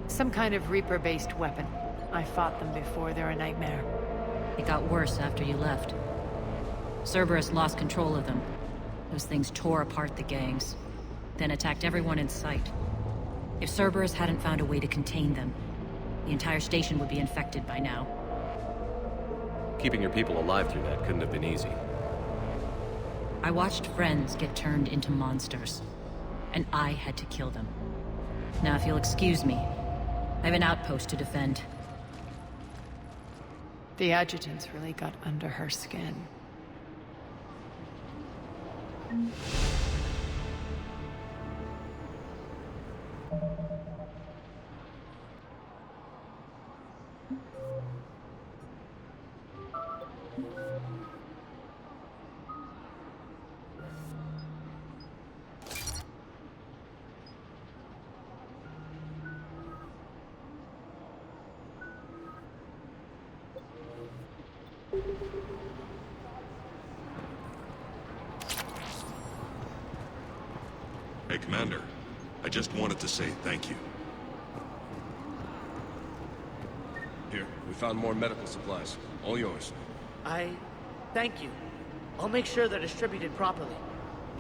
Speaker 6: Some kind of Reaper-based weapon. I fought them before, they're a nightmare.
Speaker 1: It got worse after you left. Cerberus lost control of them. Those things tore apart the gangs, then attacked everyone in sight. If Cerberus hadn't found a way to contain them, the entire station would be infected by now.
Speaker 4: Keeping your people alive through that couldn't have been easy.
Speaker 1: I watched friends get turned into monsters, and I had to kill them. Now, if you'll excuse me, I have an outpost to defend.
Speaker 6: The adjutants really got under her skin.
Speaker 18: Hey, Commander. I just wanted to say thank you.
Speaker 19: Here, we found more medical supplies. All yours.
Speaker 20: Thank you. I'll make sure they're distributed properly.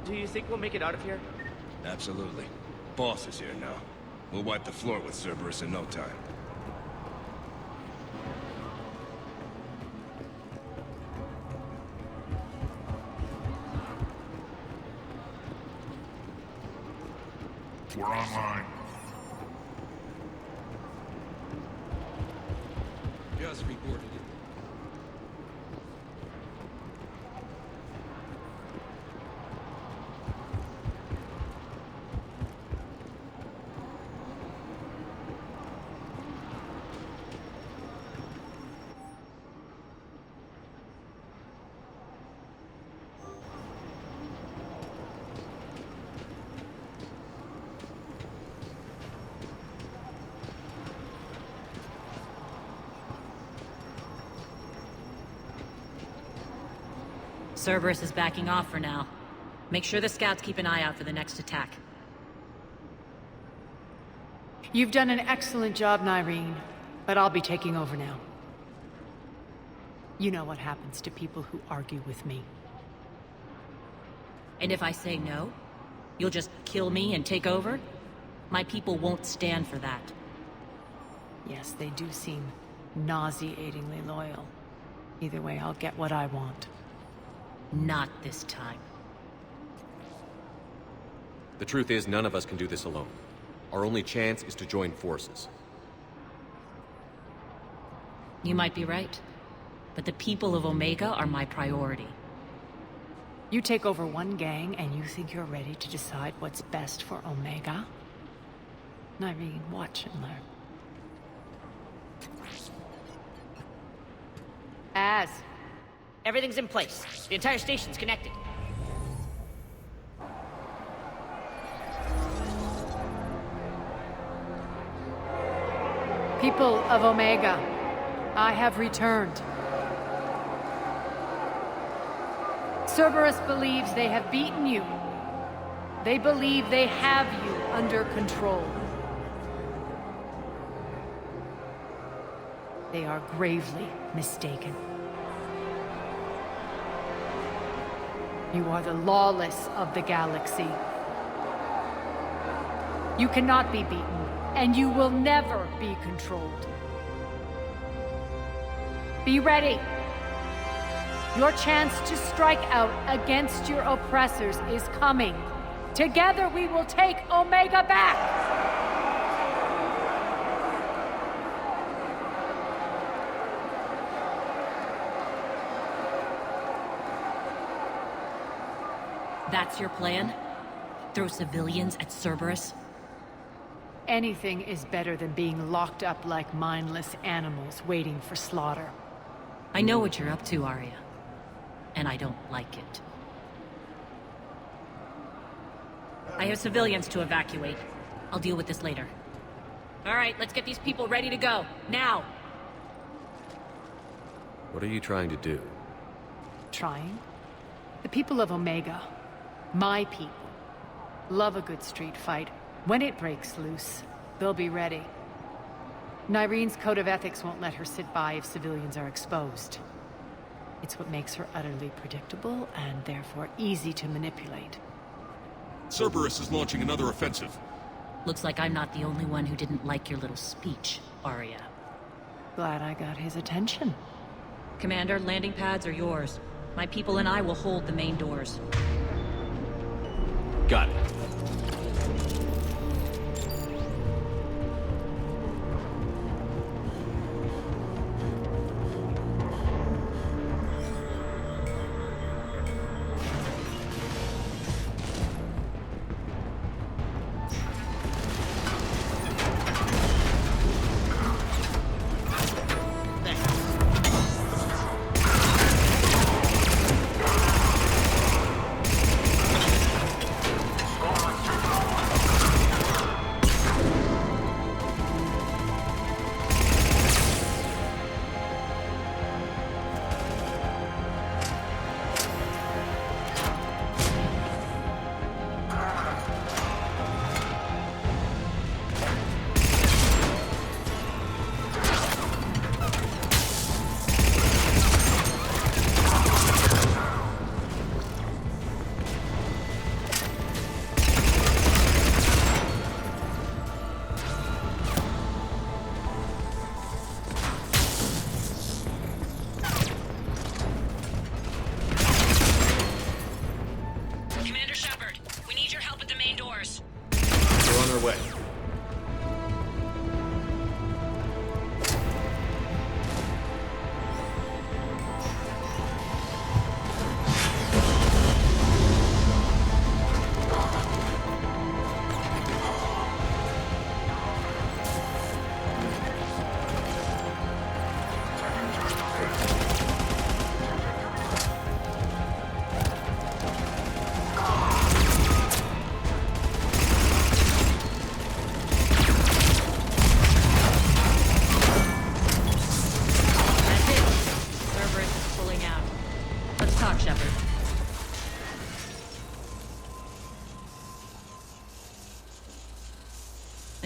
Speaker 20: Do you think we'll make it out of here?
Speaker 19: Absolutely. Boss is here now. We'll wipe the floor with Cerberus in no time.
Speaker 8: We're online.
Speaker 17: Just reported it.
Speaker 1: Cerberus is backing off for now. Make sure the scouts keep an eye out for the next attack.
Speaker 6: You've done an excellent job, Nyreen, but I'll be taking over now. You know what happens to people who argue with me.
Speaker 1: And if I say no, you'll just kill me and take over? My people won't stand for that.
Speaker 6: Yes, they do seem nauseatingly loyal. Either way, I'll get what I want.
Speaker 1: Not this time.
Speaker 4: The truth is, none of us can do this alone. Our only chance is to join forces.
Speaker 1: You might be right, but the people of Omega are my priority.
Speaker 6: You take over one gang and you think you're ready to decide what's best for Omega? Nyreen, watch and learn.
Speaker 20: Everything's in place. The entire station's connected.
Speaker 6: People of Omega, I have returned. Cerberus believes they have beaten you. They believe they have you under control. They are gravely mistaken. You are the lawless of the galaxy. You cannot be beaten, and you will never be controlled. Be ready. Your chance to strike out against your oppressors is coming. Together we will take Omega back!
Speaker 1: That's your plan? Throw civilians at Cerberus?
Speaker 6: Anything is better than being locked up like mindless animals waiting for slaughter.
Speaker 1: I know what you're up to, Arya. And I don't like it. I have civilians to evacuate. I'll deal with this later. All right, let's get these people ready to go. Now!
Speaker 4: What are you trying to do?
Speaker 6: Trying? The people of Omega, my people, love a good street fight. When it breaks loose, they'll be ready. Nyreen's code of ethics won't let her sit by if civilians are exposed. It's what makes her utterly predictable and therefore easy to manipulate.
Speaker 18: Cerberus is launching another offensive.
Speaker 1: Looks like I'm not the only one who didn't like your little speech, Arya.
Speaker 6: Glad I got his attention.
Speaker 1: Commander, landing pads are yours. My people and I will hold the main doors.
Speaker 4: Got it.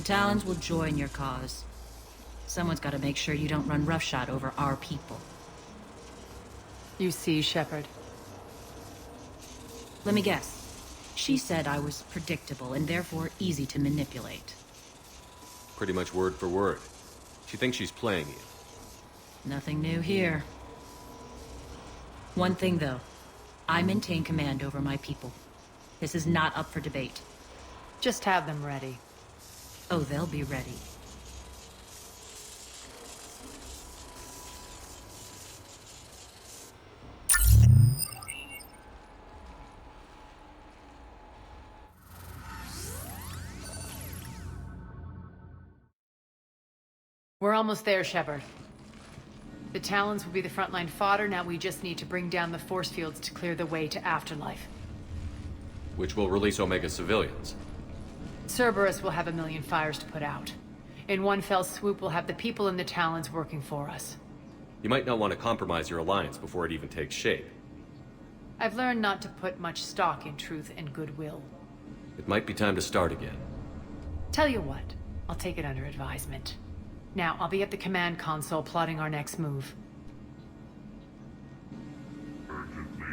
Speaker 1: The Talons will join your cause. Someone's got to make sure you don't run roughshod over our people.
Speaker 6: You see, Shepard.
Speaker 1: Let me guess. She said I was predictable and therefore easy to manipulate.
Speaker 4: Pretty much word for word. She thinks she's playing you.
Speaker 1: Nothing new here. One thing, though. I maintain command over my people. This is not up for debate.
Speaker 6: Just have them ready.
Speaker 1: Oh, they'll be ready.
Speaker 6: We're almost there, Shepard. The Talons will be the frontline fodder, now we just need to bring down the force fields to clear the way to Afterlife.
Speaker 4: Which will release Omega civilians.
Speaker 6: Cerberus will have a million fires to put out. In one fell swoop, we'll have the people in the Talons working for us.
Speaker 4: You might not want to compromise your alliance before it even takes shape.
Speaker 6: I've learned not to put much stock in truth and goodwill.
Speaker 4: It might be time to start again.
Speaker 6: Tell you what, I'll take it under advisement. Now, I'll be at the command console plotting our next move.
Speaker 8: Urgently,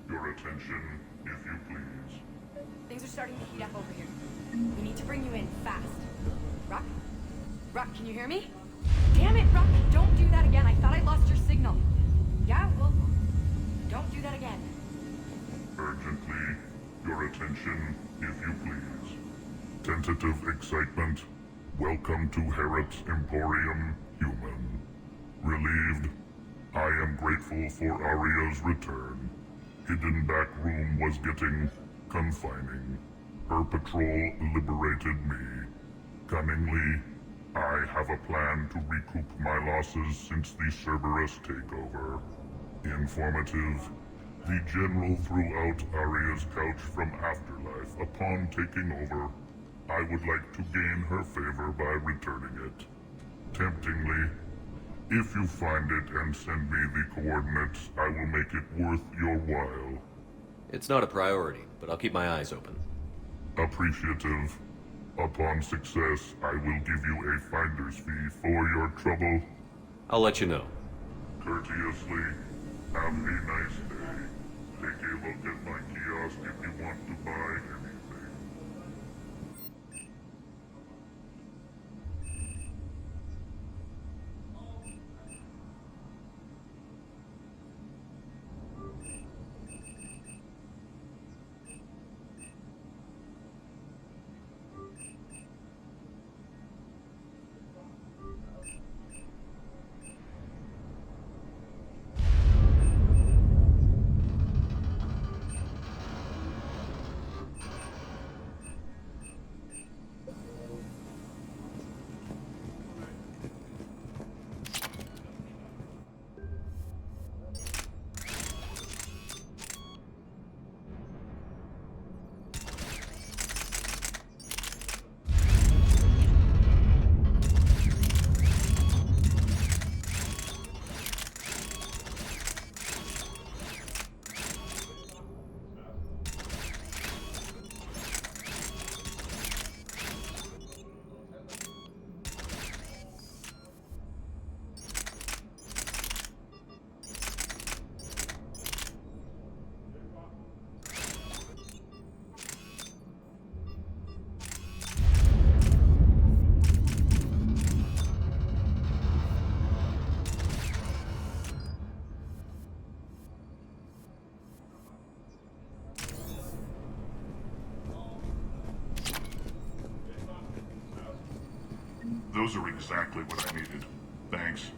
Speaker 8: your attention, if you please.
Speaker 3: Things are starting to heat up over here. We need to bring you in fast. Rock? Rock, can you hear me? Damn it, Rock! Don't do that again. I thought I lost your signal. Yeah, well, don't do that again.
Speaker 8: Urgently, your attention, if you please. Tentative excitement. Welcome to Harrot's Emporium, human. Relieved. I am grateful for Aria's return. Hidden back room was getting confining. Her patrol liberated me. Cunningly, I have a plan to recoup my losses since the Cerberus takeover. Informative. The General threw out Aria's couch from Afterlife upon taking over. I would like to gain her favor by returning it. Temptingly, if you find it and send me the coordinates, I will make it worth your while.
Speaker 4: It's not a priority, but I'll keep my eyes open.
Speaker 8: Appreciative. Upon success, I will give you a finder's fee for your trouble.
Speaker 4: I'll let you know.
Speaker 8: Courteously, have a nice day. Take a look at my kiosk if you want to buy anything. Those are exactly what I needed. Thanks.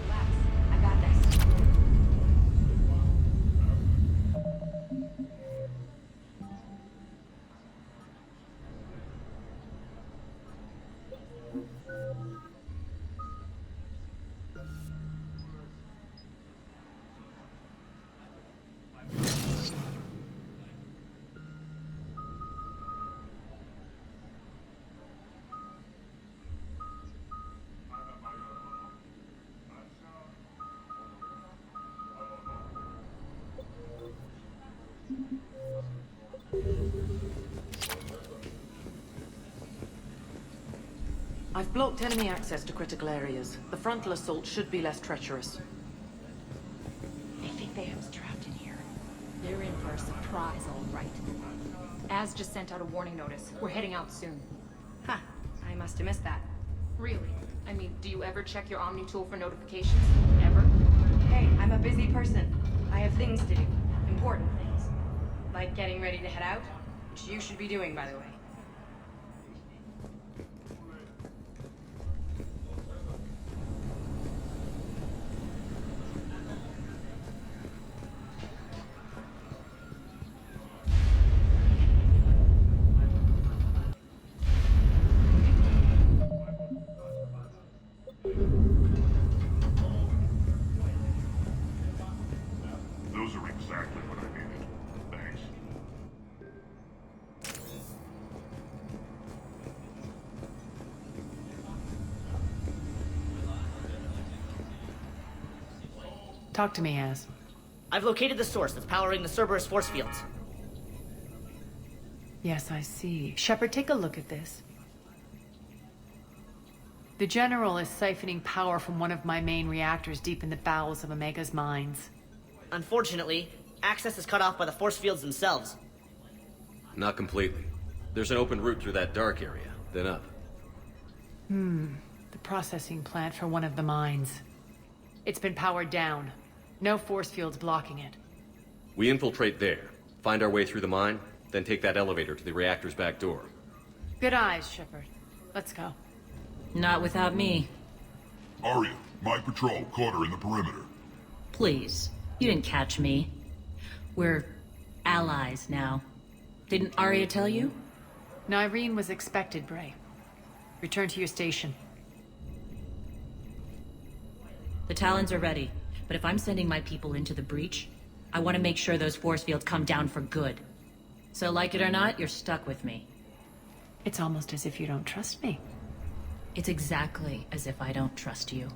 Speaker 3: Relax. I got this.
Speaker 13: I've blocked enemy access to critical areas. The frontal assault should be less treacherous.
Speaker 14: I think they have us trapped in here. They're in for a surprise, all right. Az just sent out a warning notice. We're heading out soon.
Speaker 3: Huh. I must have missed that.
Speaker 14: Really? I mean, do you ever check your Omni tool for notifications? Ever?
Speaker 3: Hey, I'm a busy person. I have things to do. Important things. Like getting ready to head out, which you should be doing, by the way.
Speaker 8: Those are exactly what I needed. Thanks.
Speaker 6: Talk to me, Az.
Speaker 20: I've located the source that's powering the Cerberus force fields.
Speaker 6: Yes, I see. Shepard, take a look at this. The General is siphoning power from one of my main reactors deep in the bowels of Omega's mines.
Speaker 20: Unfortunately, access is cut off by the force fields themselves.
Speaker 4: Not completely. There's an open route through that dark area, then up.
Speaker 6: The processing plant for one of the mines. It's been powered down. No force fields blocking it.
Speaker 4: We infiltrate there, find our way through the mine, then take that elevator to the reactor's back door.
Speaker 6: Good eyes, Shepard. Let's go.
Speaker 1: Not without me.
Speaker 8: Arya, my patrol caught her in the perimeter.
Speaker 1: Please. You didn't catch me. We're allies now. Didn't Arya tell you?
Speaker 6: Nyreen was expected, Bray. Return to your station.
Speaker 1: The Talons are ready, but if I'm sending my people into the breach, I want to make sure those force fields come down for good. So like it or not, you're stuck with me.
Speaker 6: It's almost as if you don't trust me.
Speaker 1: It's exactly as if I don't trust you.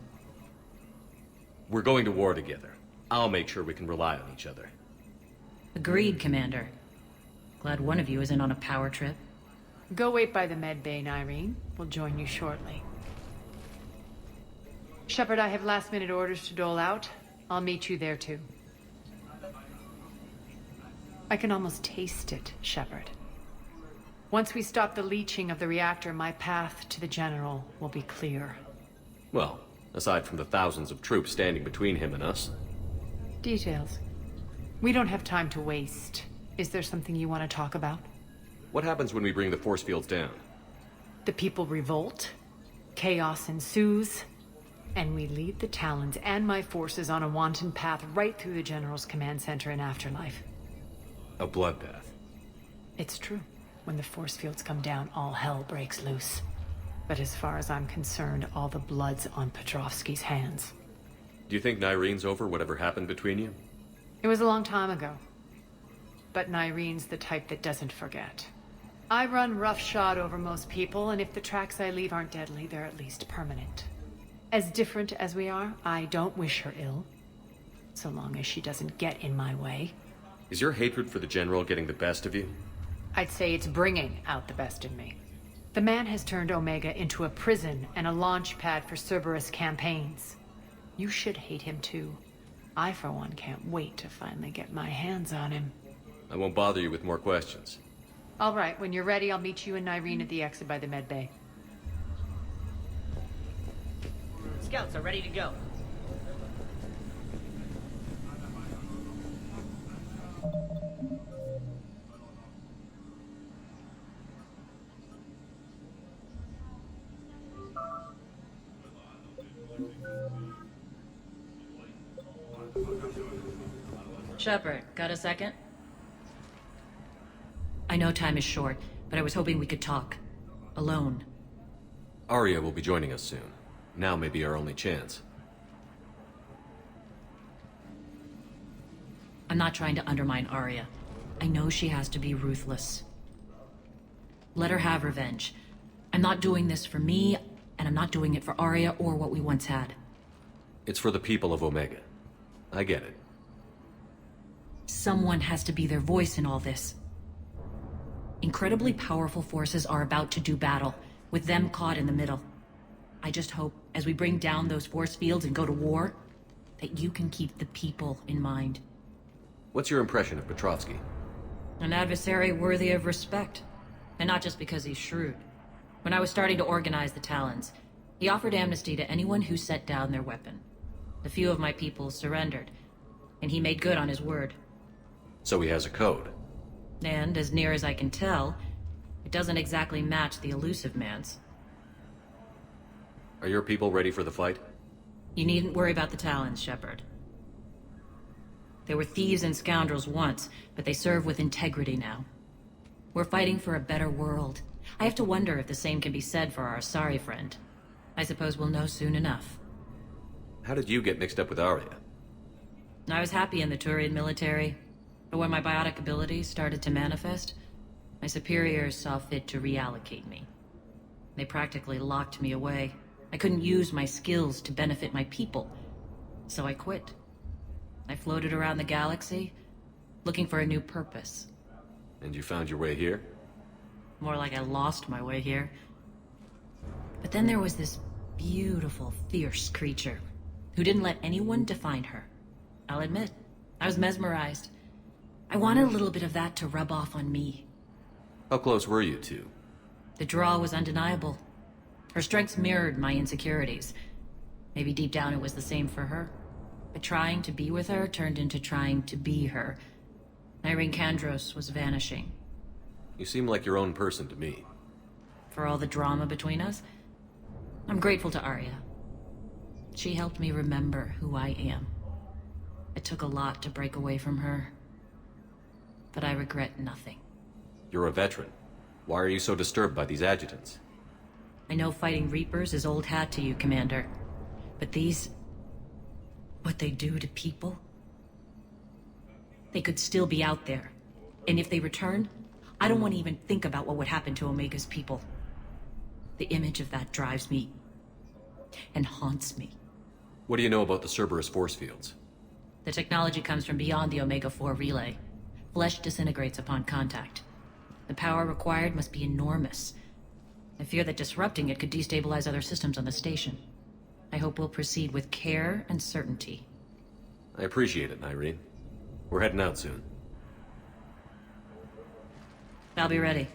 Speaker 4: We're going to war together. I'll make sure we can rely on each other.
Speaker 1: Agreed, Commander. Glad one of you isn't on a power trip.
Speaker 6: Go wait by the med bay, Nyreen. We'll join you shortly. Shepard, I have last-minute orders to dole out. I'll meet you there, too. I can almost taste it, Shepard. Once we stop the leaching of the reactor, my path to the General will be clear.
Speaker 4: Well, aside from the thousands of troops standing between him and us.
Speaker 6: Details. We don't have time to waste. Is there something you want to talk about?
Speaker 4: What happens when we bring the force fields down?
Speaker 6: The people revolt, chaos ensues, and we lead the Talons and my forces on a wanton path right through the General's command center and afterlife.
Speaker 4: A bloodbath.
Speaker 6: It's true. When the force fields come down, all hell breaks loose. But as far as I'm concerned, all the blood's on Petrovsky's hands.
Speaker 4: Do you think Nyreen's over whatever happened between you?
Speaker 6: It was a long time ago. But Nyreen's the type that doesn't forget. I run roughshod over most people, and if the tracks I leave aren't deadly, they're at least permanent. As different as we are, I don't wish her ill. So long as she doesn't get in my way.
Speaker 4: Is your hatred for the General getting the best of you?
Speaker 6: I'd say it's bringing out the best in me. The man has turned Omega into a prison and a launch pad for Cerberus campaigns. You should hate him too. I, for one, can't wait to finally get my hands on him.
Speaker 4: I won't bother you with more questions.
Speaker 6: All right, when you're ready, I'll meet you and Nyreen at the exit by the med bay.
Speaker 20: Scouts are ready to go.
Speaker 1: Shepard, got a second? I know time is short, but I was hoping we could talk. Alone.
Speaker 4: Arya will be joining us soon. Now may be our only chance.
Speaker 1: I'm not trying to undermine Arya. I know she has to be ruthless. Let her have revenge. I'm not doing this for me, and I'm not doing it for Arya or what we once had.
Speaker 4: It's for the people of Omega. I get it.
Speaker 1: Someone has to be their voice in all this. Incredibly powerful forces are about to do battle, with them caught in the middle. I just hope, as we bring down those force fields and go to war, that you can keep the people in mind.
Speaker 4: What's your impression of Petrovsky?
Speaker 1: An adversary worthy of respect. And not just because he's shrewd. When I was starting to organize the Talons, he offered amnesty to anyone who set down their weapon. A few of my people surrendered, and he made good on his word.
Speaker 4: So he has a code.
Speaker 1: And, as near as I can tell, it doesn't exactly match the elusive man's.
Speaker 4: Are your people ready for the fight?
Speaker 1: You needn't worry about the Talons, Shepard. They were thieves and scoundrels once, but they serve with integrity now. We're fighting for a better world. I have to wonder if the same can be said for our Asari friend. I suppose we'll know soon enough.
Speaker 4: How did you get mixed up with Arya?
Speaker 1: I was happy in the Turian military, but when my biotic abilities started to manifest, my superiors saw fit to reallocate me. They practically locked me away. I couldn't use my skills to benefit my people, so I quit. I floated around the galaxy, looking for a new purpose.
Speaker 4: And you found your way here?
Speaker 1: More like I lost my way here. But then there was this beautiful, fierce creature who didn't let anyone define her. I'll admit, I was mesmerized. I wanted a little bit of that to rub off on me.
Speaker 4: How close were you two?
Speaker 1: The draw was undeniable. Her strengths mirrored my insecurities. Maybe deep down it was the same for her. But trying to be with her turned into trying to be her. Irene Kandros was vanishing.
Speaker 4: You seem like your own person to me.
Speaker 1: For all the drama between us, I'm grateful to Arya. She helped me remember who I am. It took a lot to break away from her, but I regret nothing.
Speaker 4: You're a veteran. Why are you so disturbed by these adjutants?
Speaker 1: I know fighting Reapers is old hat to you, Commander. But these... what they do to people? They could still be out there. And if they return, I don't want to even think about what would happen to Omega's people. The image of that drives me... and haunts me.
Speaker 4: What do you know about the Cerberus force fields?
Speaker 1: The technology comes from beyond the Omega-4 relay. Flesh disintegrates upon contact. The power required must be enormous. I fear that disrupting it could destabilize other systems on the station. I hope we'll proceed with care and certainty.
Speaker 4: I appreciate it, Irene. We're heading out soon.
Speaker 1: I'll be ready.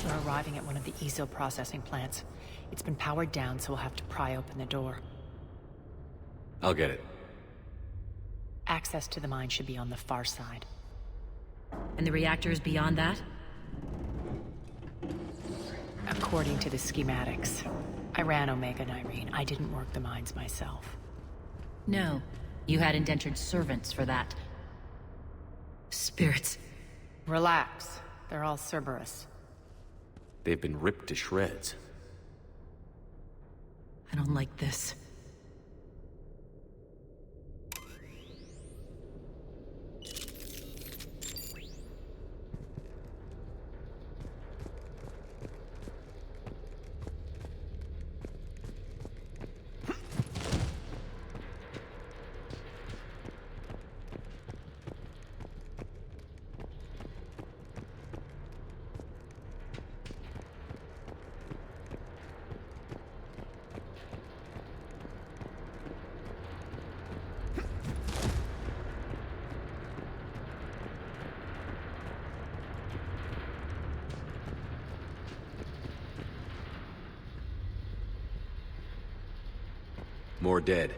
Speaker 6: We're arriving at one of the ESO processing plants. It's been powered down, so we'll have to pry open the door.
Speaker 4: I'll get it.
Speaker 6: Access to the mine should be on the far side.
Speaker 1: And the reactors beyond that?
Speaker 6: According to the schematics. I ran Omega and Irene. I didn't work the mines myself.
Speaker 1: No. You had indentured servants for that. Spirits.
Speaker 6: Relax. They're all Cerberus.
Speaker 4: They've been ripped to shreds.
Speaker 1: I don't like this.
Speaker 4: More dead.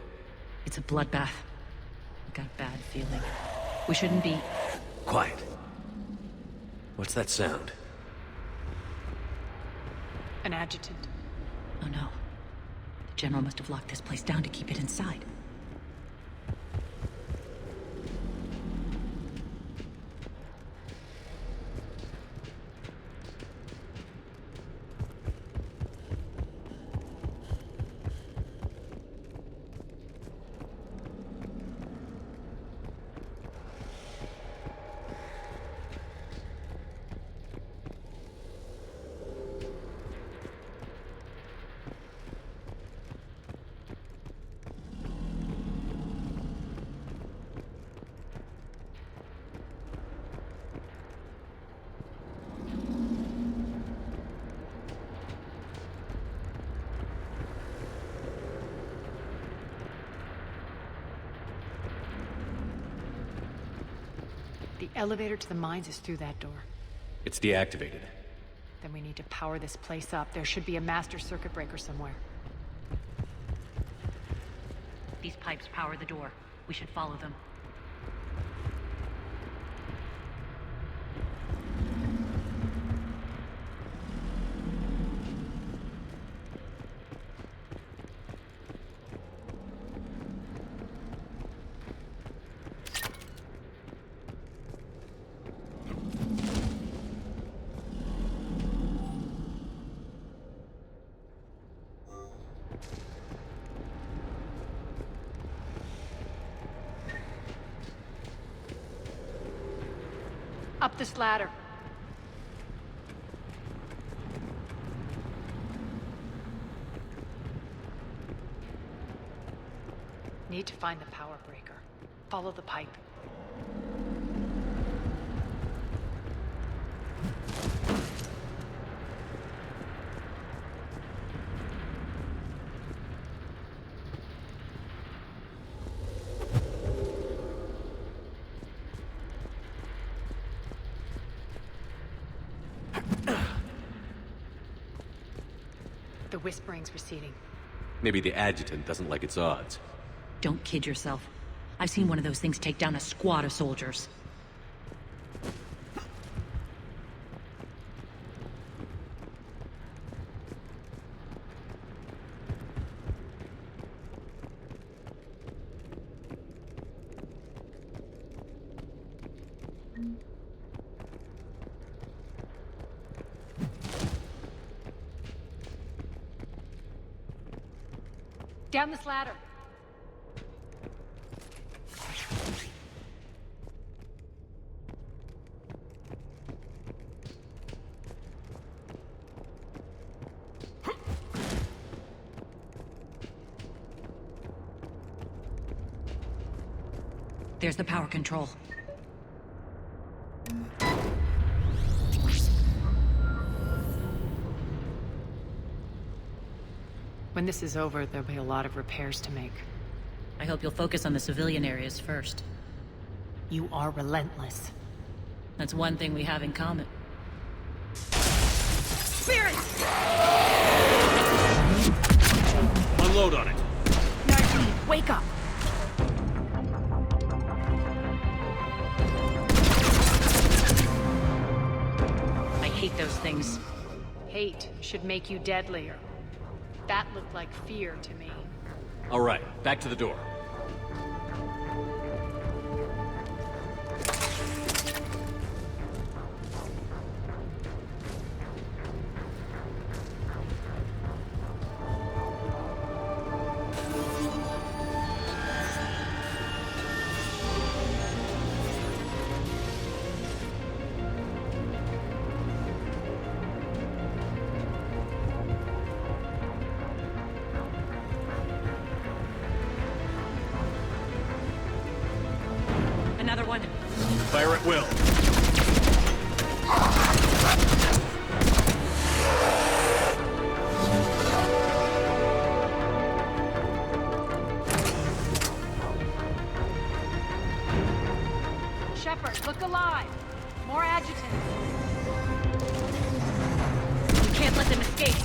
Speaker 1: It's a bloodbath. I got a bad feeling. We shouldn't be...
Speaker 4: Quiet. What's that sound?
Speaker 6: An adjutant.
Speaker 1: Oh no. The General must have locked this place down to keep it inside.
Speaker 6: The elevator to the mines is through that door.
Speaker 4: It's deactivated.
Speaker 6: Then we need to power this place up. There should be a master circuit breaker somewhere.
Speaker 1: These pipes power the door. We should follow them.
Speaker 6: Up this ladder. Need to find the power breaker. Follow the pipe. The whispering's receding.
Speaker 4: Maybe the adjutant doesn't like its odds.
Speaker 1: Don't kid yourself. I've seen one of those things take down a squad of soldiers.
Speaker 6: Down this ladder.
Speaker 1: There's the power control.
Speaker 6: When this is over, there'll be a lot of repairs to make.
Speaker 1: I hope you'll focus on the civilian areas first.
Speaker 6: You are relentless.
Speaker 1: That's one thing we have in common. Spirit!
Speaker 18: Unload on it.
Speaker 1: Nardi, wake up! I hate those things.
Speaker 6: Hate should make you deadlier. That looked like fear to me.
Speaker 4: All right, back to the door.
Speaker 1: Another one.
Speaker 18: Fire at will.
Speaker 6: Shepard, look alive! More adjutants.
Speaker 1: You can't let them escape.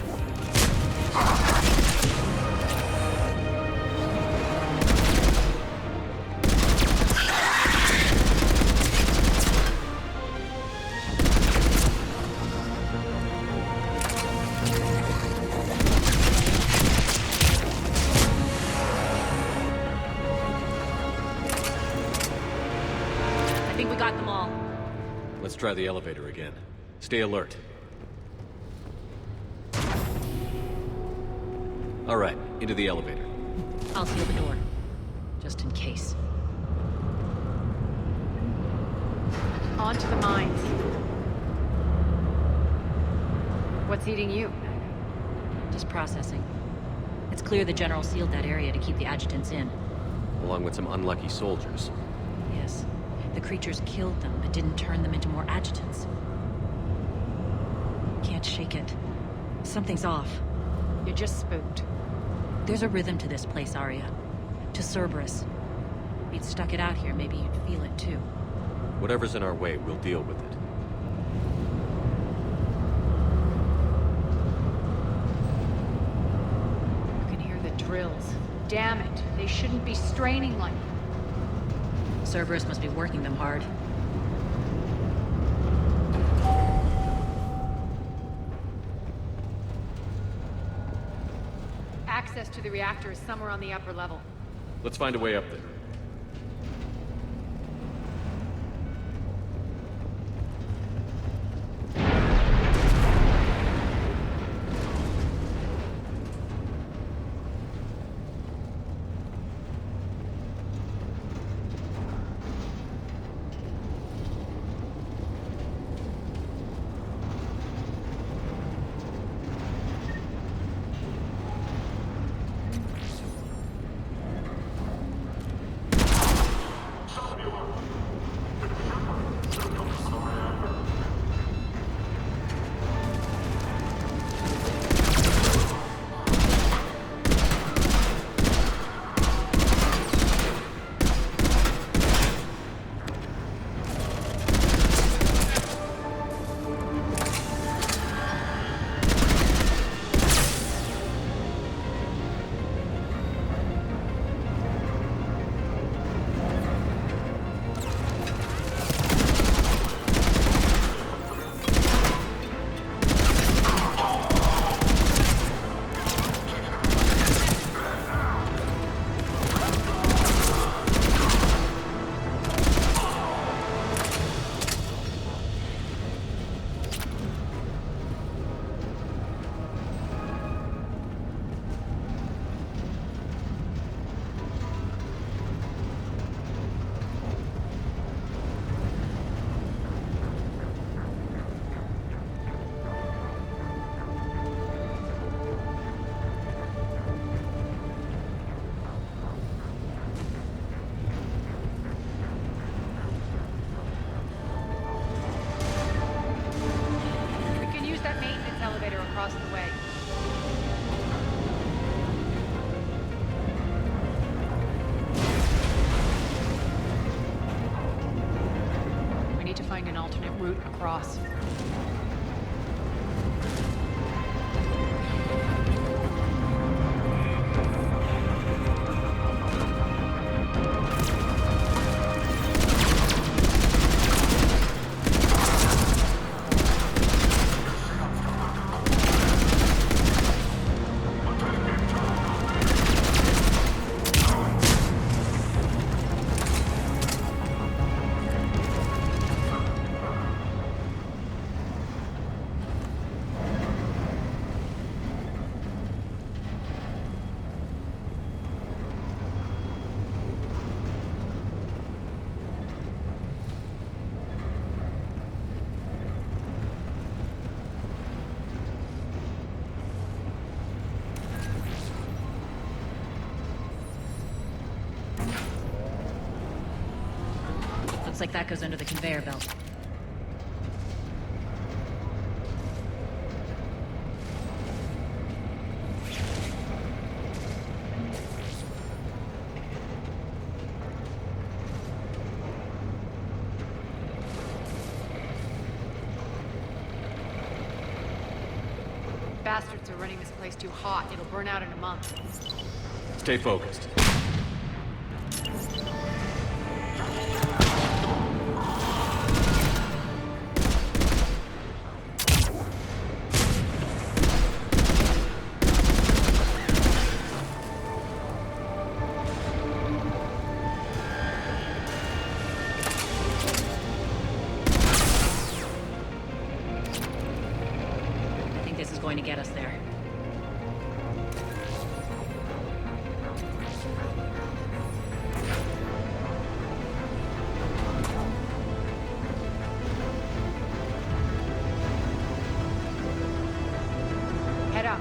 Speaker 1: I think we got them all.
Speaker 4: Let's try the elevator again. Stay alert. All right, into the elevator.
Speaker 1: I'll seal the door. Just in case.
Speaker 6: On to the mines. What's eating you?
Speaker 1: Just processing. It's clear the General sealed that area to keep the adjutants in.
Speaker 4: Along with some unlucky soldiers.
Speaker 1: Yes. The creatures killed them, but didn't turn them into more adjutants. Can't shake it. Something's off.
Speaker 6: You're just spooked.
Speaker 1: There's a rhythm to this place, Arya. To Cerberus. If you'd stuck it out here, maybe you'd feel it too.
Speaker 4: Whatever's in our way, we'll deal with it.
Speaker 6: You can hear the drills. Damn it. They shouldn't be straining like...
Speaker 1: Cerberus must be working them hard.
Speaker 6: Access to the reactor is somewhere on the upper level.
Speaker 4: Let's find a way up there.
Speaker 6: across the way. We need to find an alternate route across.
Speaker 1: Looks like that goes under the conveyor belt.
Speaker 6: Bastards are running this place too hot. It'll burn out in a month.
Speaker 4: Stay focused.
Speaker 1: going to get us there.
Speaker 6: Head up.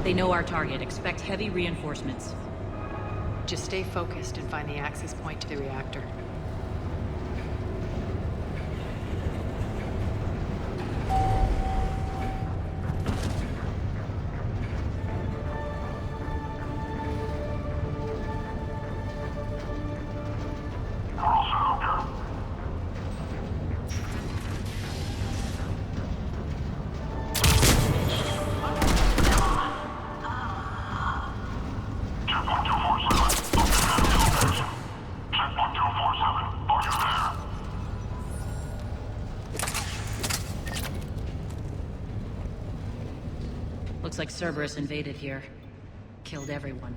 Speaker 1: They know our target. Expect heavy reinforcements.
Speaker 6: Just stay focused and find the access point to the reactor.
Speaker 1: Looks like Cerberus invaded here. Killed everyone.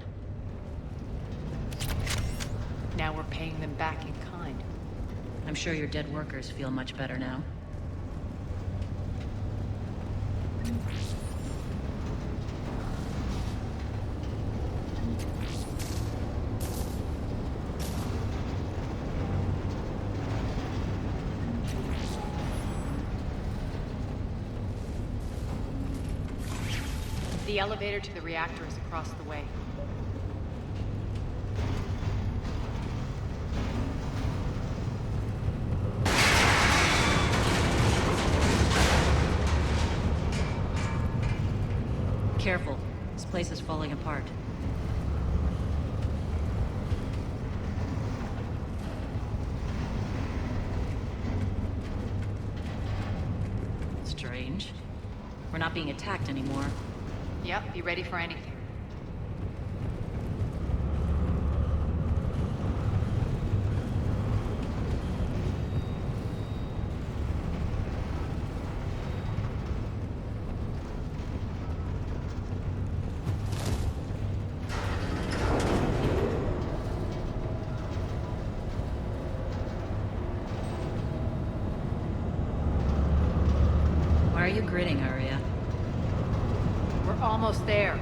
Speaker 6: Now we're paying them back in kind.
Speaker 1: I'm sure your dead workers feel much better now.
Speaker 6: The elevator to the reactor is across the way.
Speaker 1: Careful. This place is falling apart. Strange. We're not being attacked anymore.
Speaker 6: Yep, be ready for anything.
Speaker 1: Why are you grinning, Aria?
Speaker 6: We're almost there.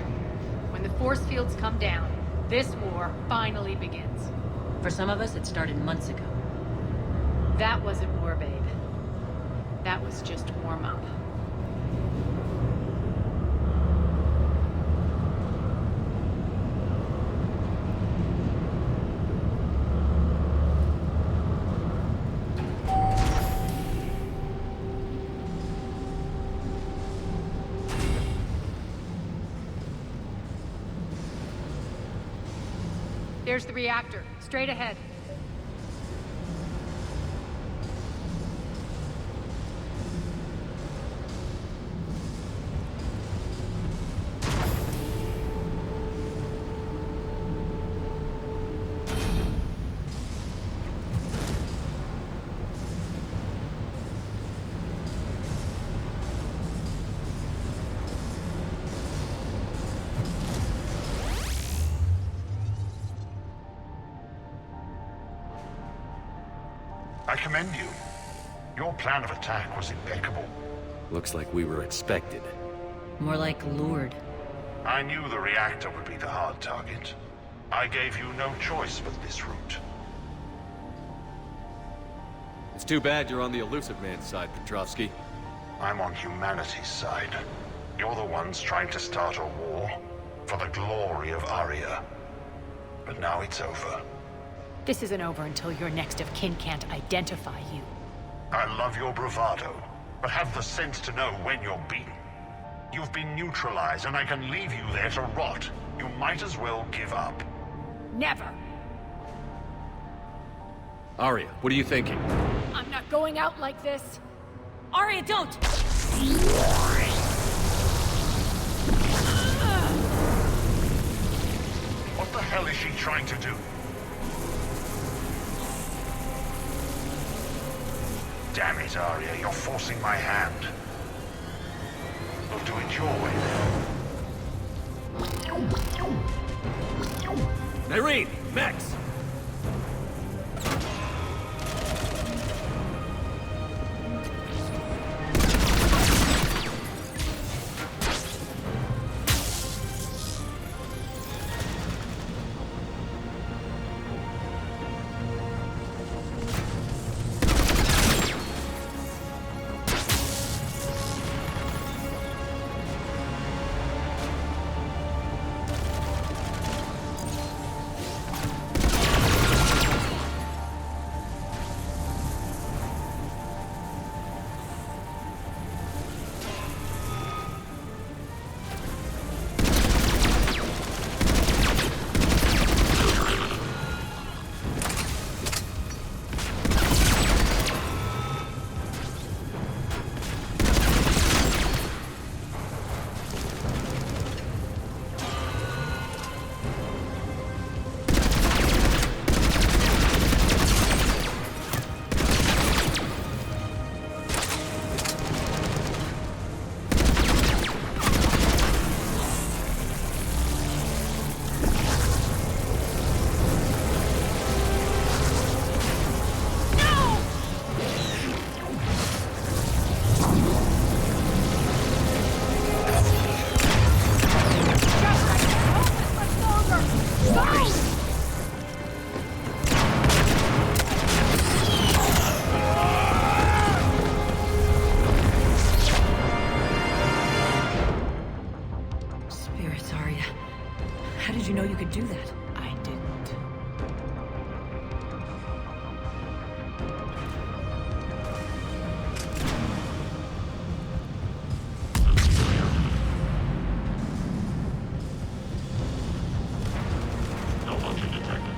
Speaker 6: When the force fields come down, this war finally begins.
Speaker 1: For some of us, it started months ago.
Speaker 6: That wasn't war, babe. That was just warm-up.
Speaker 14: There's the reactor. Straight ahead.
Speaker 21: I commend you. Your plan of attack was impeccable.
Speaker 4: Looks like we were expected.
Speaker 1: More like lured.
Speaker 21: I knew the reactor would be the hard target. I gave you no choice but this route.
Speaker 4: It's too bad you're on the Elusive Man's side, Petrovsky.
Speaker 21: I'm on humanity's side. You're the ones trying to start a war for the glory of Aria. But now it's over.
Speaker 1: This isn't over until your next of kin can't identify you.
Speaker 21: I love your bravado, but have the sense to know when you're beaten. You've been neutralized, and I can leave you there to rot. You might as well give up.
Speaker 14: Never!
Speaker 4: Aria, what are you thinking?
Speaker 14: I'm not going out like this! Aria, don't!
Speaker 21: What the hell is she trying to do? Damn it, Aria, you're forcing my hand. We'll do it your way, then.
Speaker 4: Irene! Max!
Speaker 1: Do that.
Speaker 6: I didn't.
Speaker 2: No launching detected.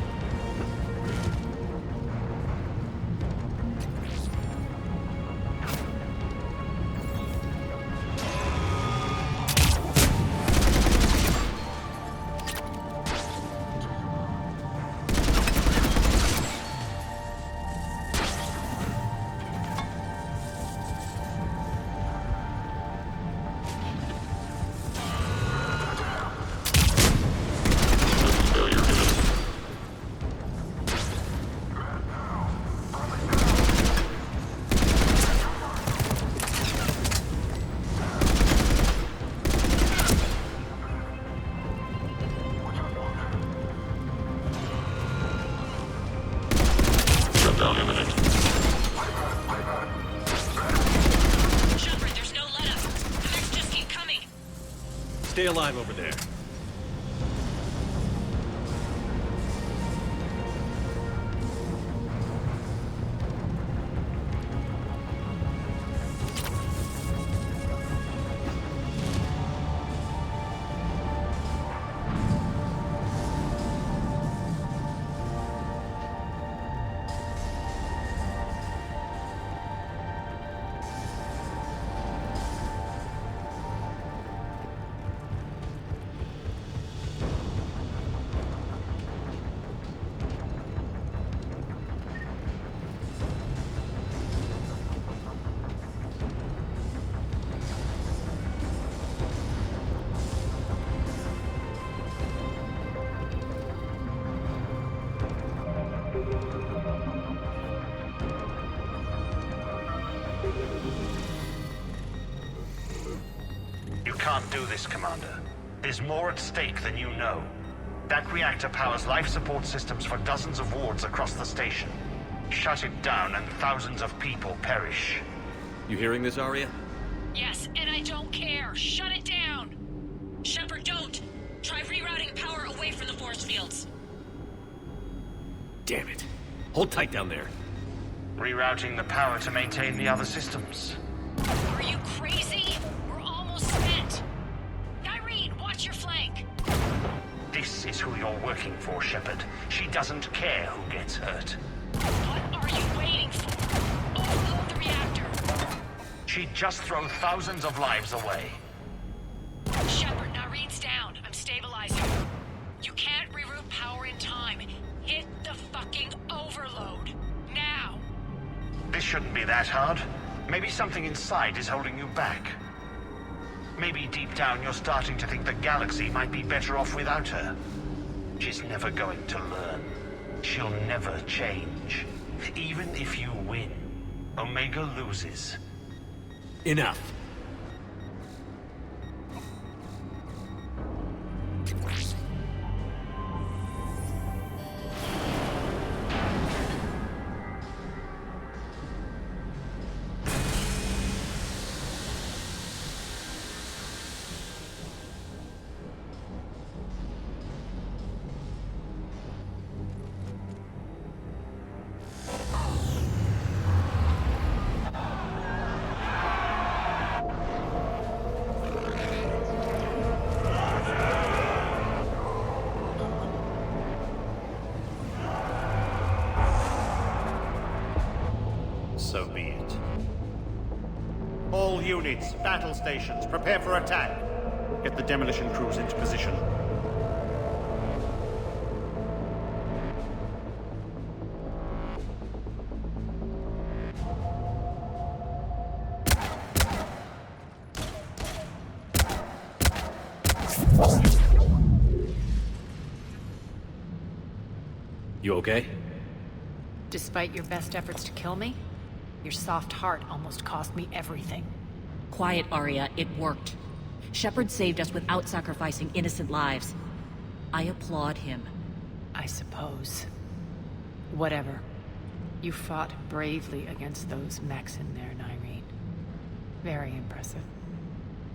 Speaker 4: Stay alive over there.
Speaker 21: You can't do this, Commander. There's more at stake than you know. That reactor powers life support systems for dozens of wards across the station. Shut it down and thousands of people perish.
Speaker 4: You hearing this, Arya?
Speaker 16: Yes, and I don't care. Shut it down! Shepard, don't! Try rerouting power away from the force fields.
Speaker 4: Damn it. Hold tight down there.
Speaker 21: Rerouting the power to maintain the other systems.
Speaker 16: Are you crazy? We're almost spent. Irene, watch your flank.
Speaker 21: This is who you're working for, Shepard. She doesn't care who gets hurt.
Speaker 16: What are you waiting for? Overload the reactor.
Speaker 21: She'd just throw thousands of lives away.
Speaker 16: Shepard, Irene's down. I'm stabilizing. You can't reroute power in time. Hit the fucking overload. Now!
Speaker 21: This shouldn't be that hard. Maybe something inside is holding you back. Maybe deep down you're starting to think the galaxy might be better off without her. She's never going to learn. She'll never change. Even if you win, Omega loses.
Speaker 4: Enough.
Speaker 11: So be it. All units, battle stations, prepare for attack. Get the demolition crews into position.
Speaker 4: You okay?
Speaker 1: Despite your best efforts to kill me, your soft heart almost cost me everything. Quiet, Arya. It worked. Shepard saved us without sacrificing innocent lives. I applaud him.
Speaker 6: I suppose. Whatever. You fought bravely against those mechs in there, Irene. Very impressive.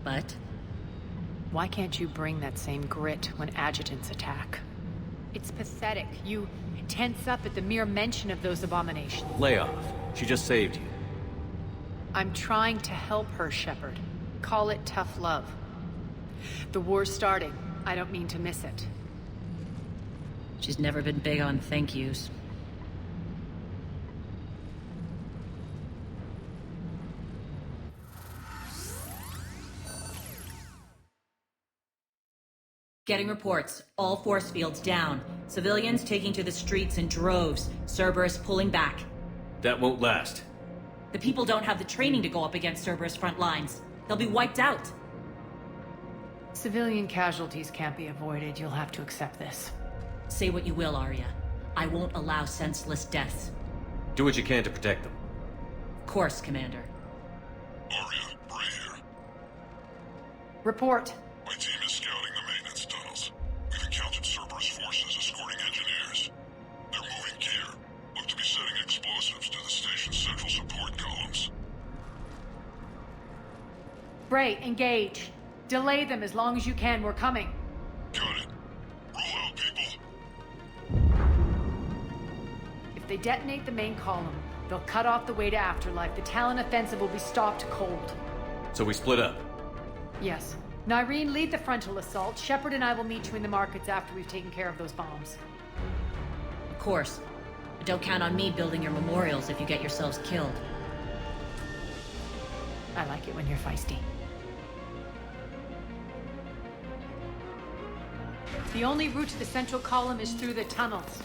Speaker 1: But?
Speaker 6: Why can't you bring that same grit when adjutants attack? It's pathetic. You tense up at the mere mention of those abominations.
Speaker 4: Lay off. She just saved you.
Speaker 6: I'm trying to help her, Shepard. Call it tough love. The war's starting. I don't mean to miss it.
Speaker 1: She's never been big on thank yous. Getting reports. All force fields down. Civilians taking to the streets in droves. Cerberus pulling back.
Speaker 4: That won't last.
Speaker 1: The people don't have the training to go up against Cerberus front lines. They'll be wiped out.
Speaker 6: Civilian casualties can't be avoided. You'll have to accept this.
Speaker 1: Say what you will, Arya. I won't allow senseless deaths.
Speaker 4: Do what you can to protect them.
Speaker 1: Of course, Commander.
Speaker 8: Arya, Bray here.
Speaker 6: Report.
Speaker 8: My team is scouting the maintenance tunnels. We've encountered Cerberus forces escorting engineers. They're moving gear. Look to be setting explosives to the station's central support columns.
Speaker 6: Bray, engage. Delay them as long as you can. We're coming.
Speaker 8: Got it. Roll out, people.
Speaker 6: If they detonate the main column, they'll cut off the way to Afterlife. The Talon offensive will be stopped cold.
Speaker 4: So we split up.
Speaker 6: Yes. Irene, lead the frontal assault. Shepard and I will meet you in the markets after we've taken care of those bombs.
Speaker 1: Of course. But don't count on me building your memorials if you get yourselves killed.
Speaker 6: I like it when you're feisty. The only route to the central column is through the tunnels.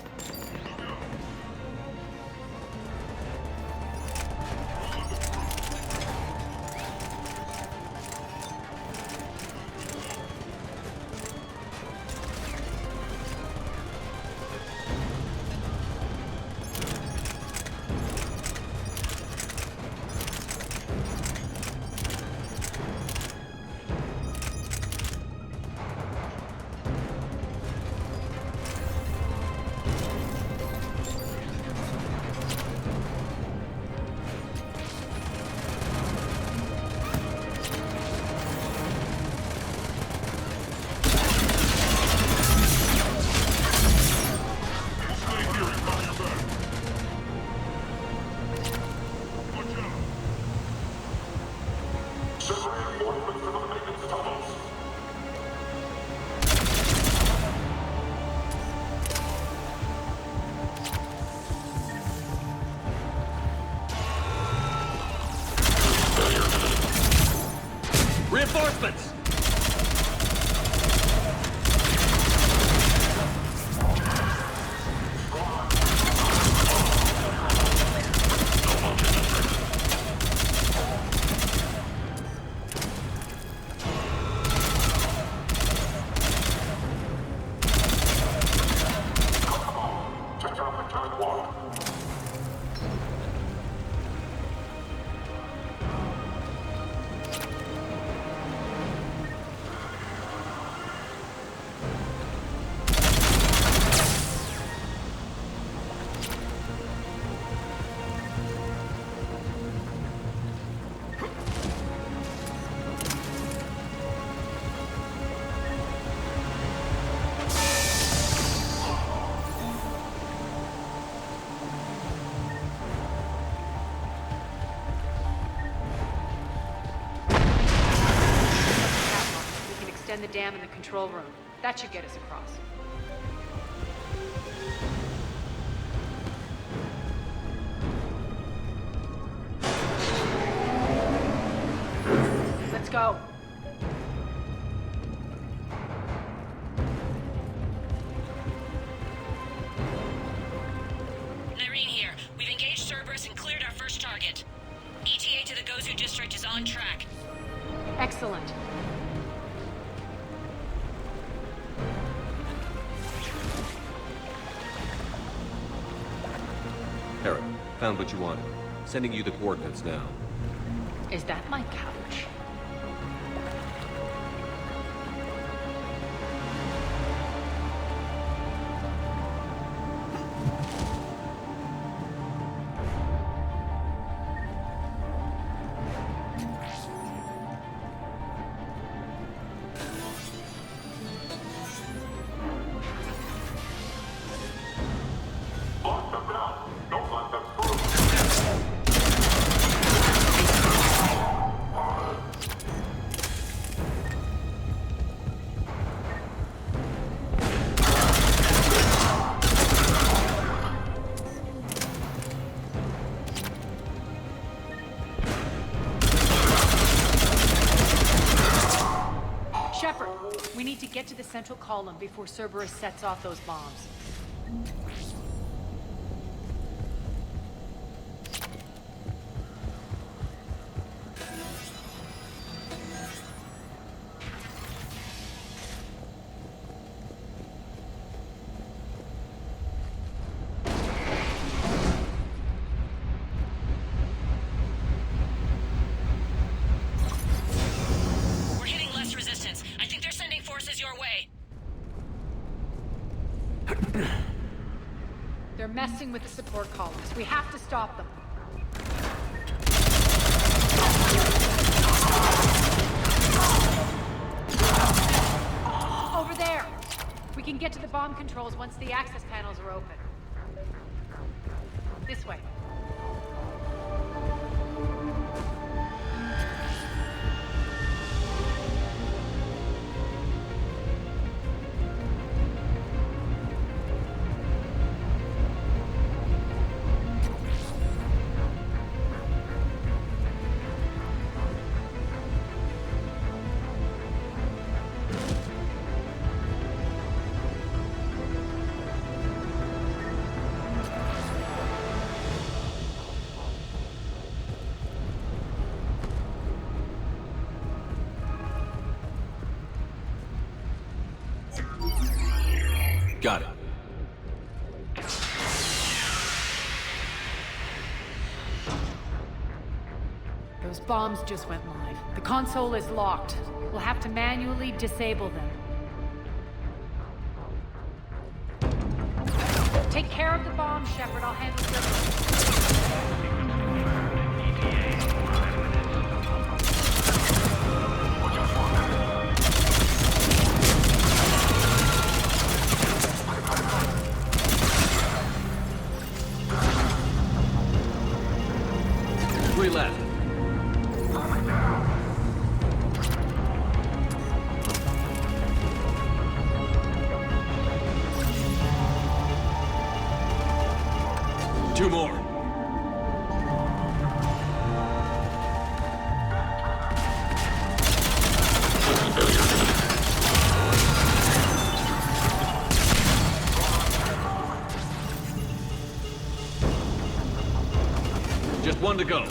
Speaker 2: want.
Speaker 6: Extend the dam in the control room. That should get us across. Let's go.
Speaker 16: Nyreen here. We've engaged Cerberus and cleared our first target. ETA to the Gozu district is on track.
Speaker 6: Excellent.
Speaker 4: Harry, found what you wanted. Sending you the coordinates now.
Speaker 6: Is that my couch?
Speaker 2: Lock them down. Don't let them through.
Speaker 6: Shepard, we need to get to the central column before Cerberus sets off those bombs.
Speaker 16: We're hitting less resistance. I think they're sending forces your way.
Speaker 6: They're messing with the support columns. We have to stop them. Over there! We can get to the bomb controls once the access panels are open. This way.
Speaker 4: Got it.
Speaker 6: Those bombs just went live. The console is locked. We'll have to manually disable them. Take care of the bombs, Shepard. I'll handle Cerberus.
Speaker 4: Three left. Two more. Just one to go.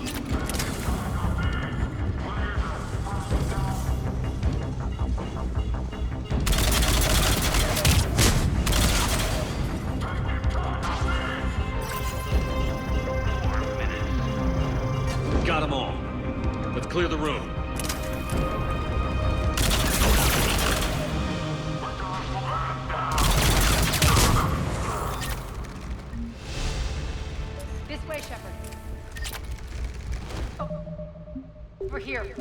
Speaker 18: clear the room.
Speaker 14: This way, Shepard. Oh. Over here.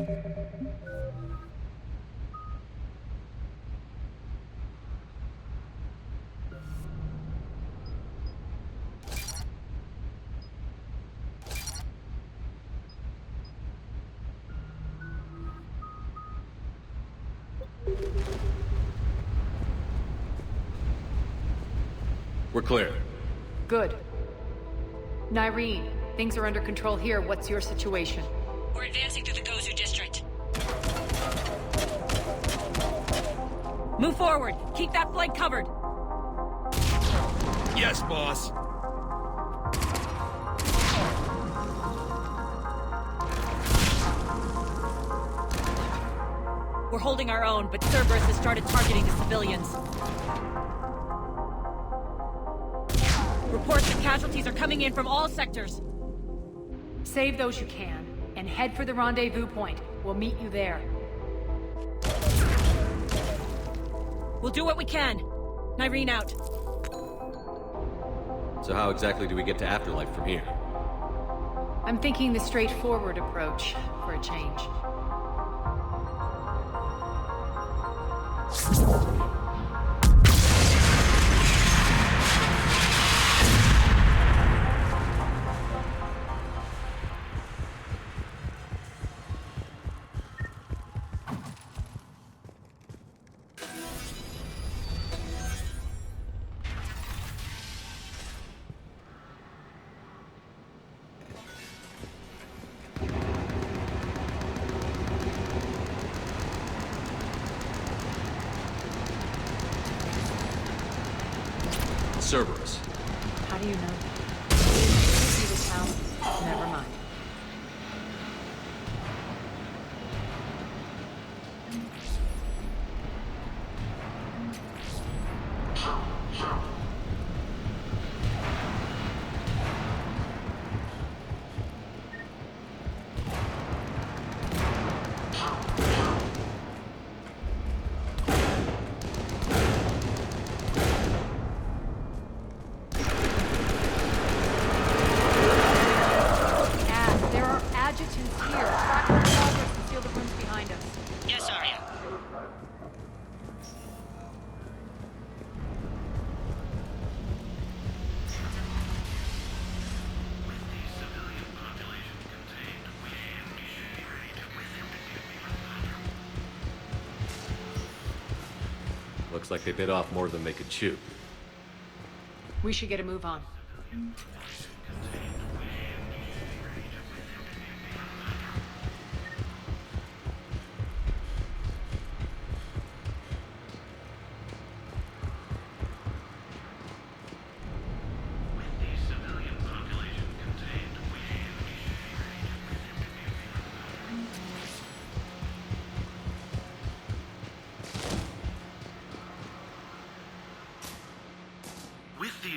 Speaker 4: We're clear.
Speaker 6: Good. Nyreen, things are under control here. What's your situation?
Speaker 16: We're advancing through the Gozu district.
Speaker 1: Move forward. Keep that flank covered.
Speaker 19: Yes, boss.
Speaker 1: We're holding our own, but Cerberus has started targeting the civilians. Reports that casualties are coming in from all sectors.
Speaker 6: Save those you can, and head for the rendezvous point. We'll meet you there.
Speaker 1: We'll do what we can. Nyreen out.
Speaker 4: So how exactly do we get to Afterlife from here?
Speaker 6: I'm thinking the straightforward approach, for a change.
Speaker 4: Cerberus.
Speaker 6: How do you know that? See the town? Never mind.
Speaker 16: Yes, Arya.
Speaker 4: Looks like they bit off more than they could chew.
Speaker 6: We should get a move on.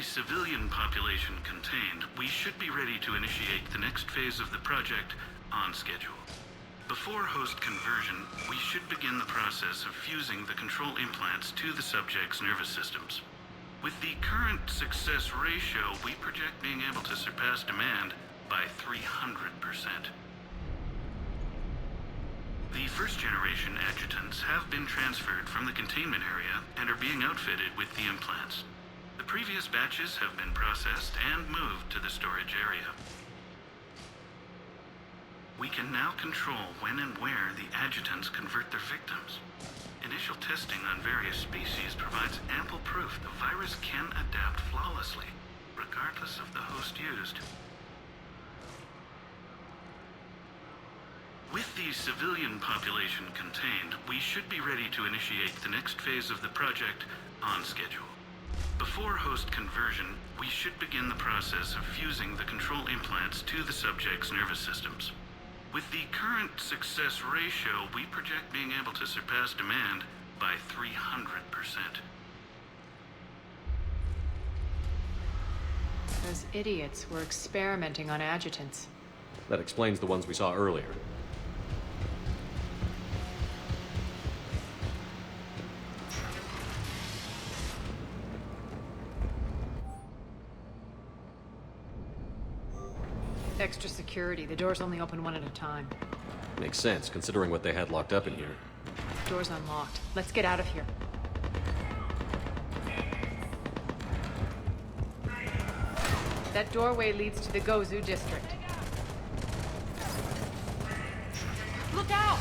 Speaker 7: Civilian population contained, we should be ready to initiate the next phase of the project on schedule. Before host conversion, we should begin the process of fusing the control implants to the subject's nervous systems. With the current success ratio, we project being able to surpass demand by 300%. The first-generation adjutants have been transferred from the containment area and are being outfitted with the implants. The previous batches have been processed and moved to the storage area. We can now control when and where the adjutants convert their victims. Initial testing on various species provides ample proof the virus can adapt flawlessly, regardless of the host used. With the civilian population contained, we should be ready to initiate the next phase of the project on schedule. Before host conversion, we should begin the process of fusing the control implants to the subject's nervous systems. With the current success ratio, we project being able to surpass demand by 300%.
Speaker 6: Those idiots were experimenting on adjutants.
Speaker 4: That explains the ones we saw earlier.
Speaker 6: Extra security. The doors only open one at a time.
Speaker 4: Makes sense, considering what they had locked up in here.
Speaker 6: Door's unlocked. Let's get out of here. That doorway leads to the Gozu district. Look out!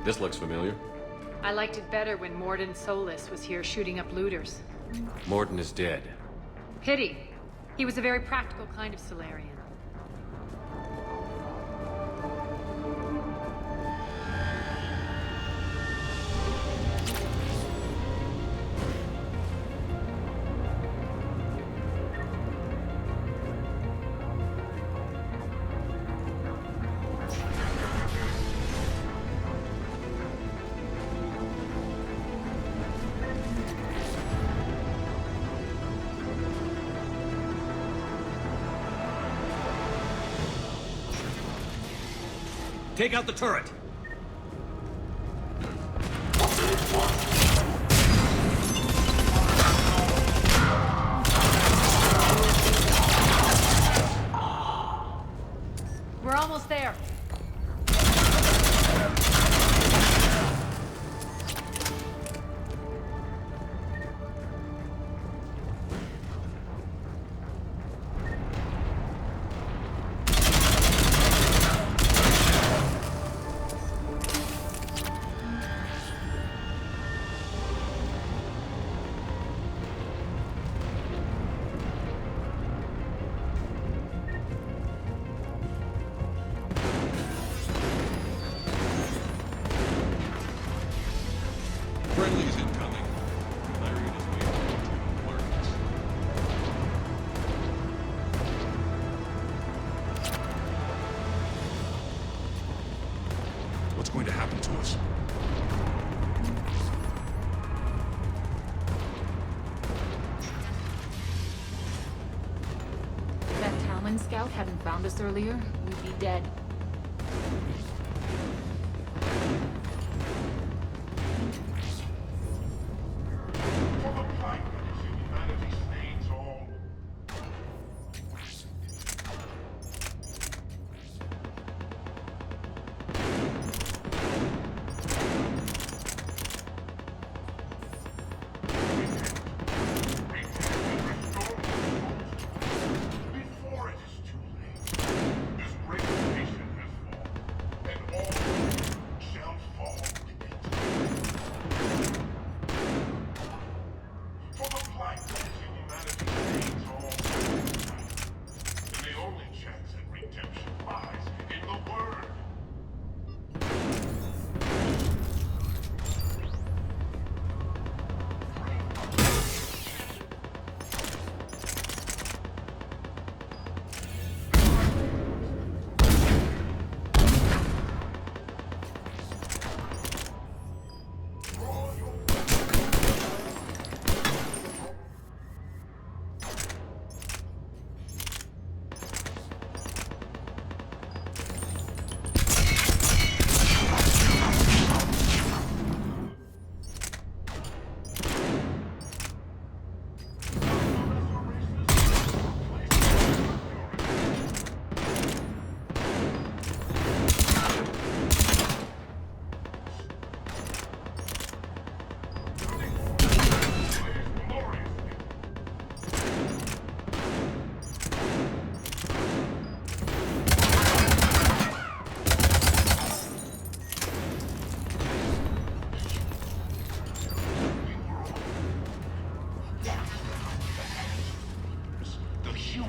Speaker 4: This looks familiar.
Speaker 6: I liked it better when Morden Solis was here shooting up looters.
Speaker 4: Morden is dead.
Speaker 6: Pity. He was a very practical kind of Solarian.
Speaker 18: Take out the turret!
Speaker 6: We're almost there.
Speaker 18: Friendly's incoming. Larry is waiting to markets.
Speaker 11: What's going to happen to us?
Speaker 14: If that Talon scout hadn't found us earlier, we'd be dead.
Speaker 8: Before it is too late, this great nation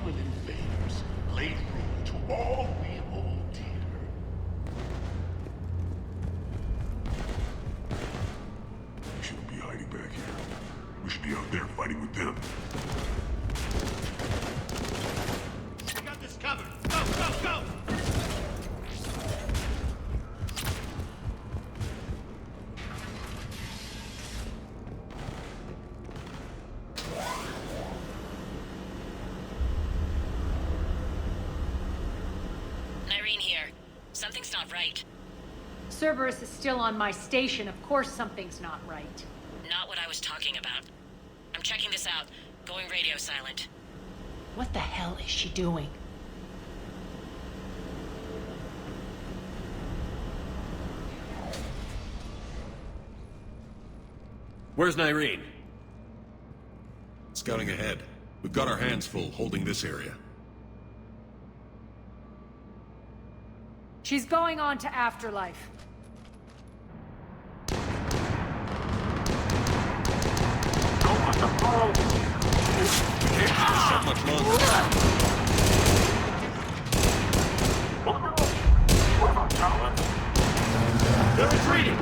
Speaker 8: with invaders, laid rule to all we hold dear. We shouldn't be hiding back here. We should be out there fighting with them.
Speaker 19: We got this covered. Go, go, go!
Speaker 15: Irene here. Something's not right.
Speaker 14: Cerberus is still on my station. Of course something's not right.
Speaker 15: Not what I was talking about. I'm checking this out. Going radio silent.
Speaker 14: What the hell is she doing?
Speaker 4: Where's Nyreen?
Speaker 9: Scouting ahead. We've got our hands full holding this area.
Speaker 14: She's going on to Afterlife.
Speaker 9: Not much longer.
Speaker 2: They're retreating!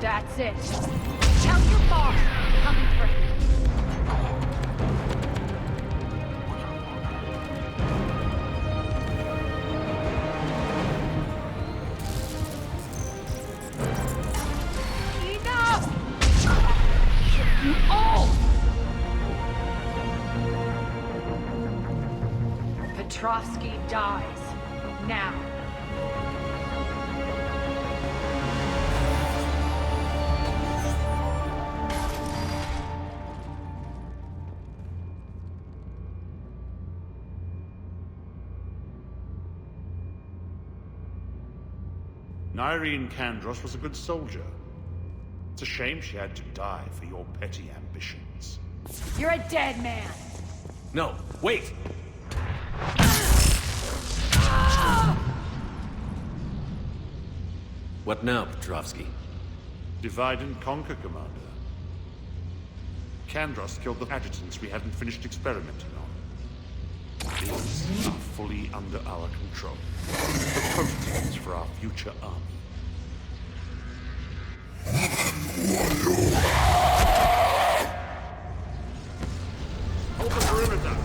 Speaker 14: That's it. Tell your boss I'm coming for him. Enough! You all! Petrovsky dies. Now.
Speaker 11: Nyreen Kandros was a good soldier. It's a shame she had to die for your petty ambitions.
Speaker 14: You're a dead man.
Speaker 4: No, wait! What now, Petrovsky?
Speaker 11: Divide and conquer, Commander. Kandros killed the adjutants we hadn't finished experimenting on. These are fully under our control. The prototypes for our future army.
Speaker 19: Hold the perimeter!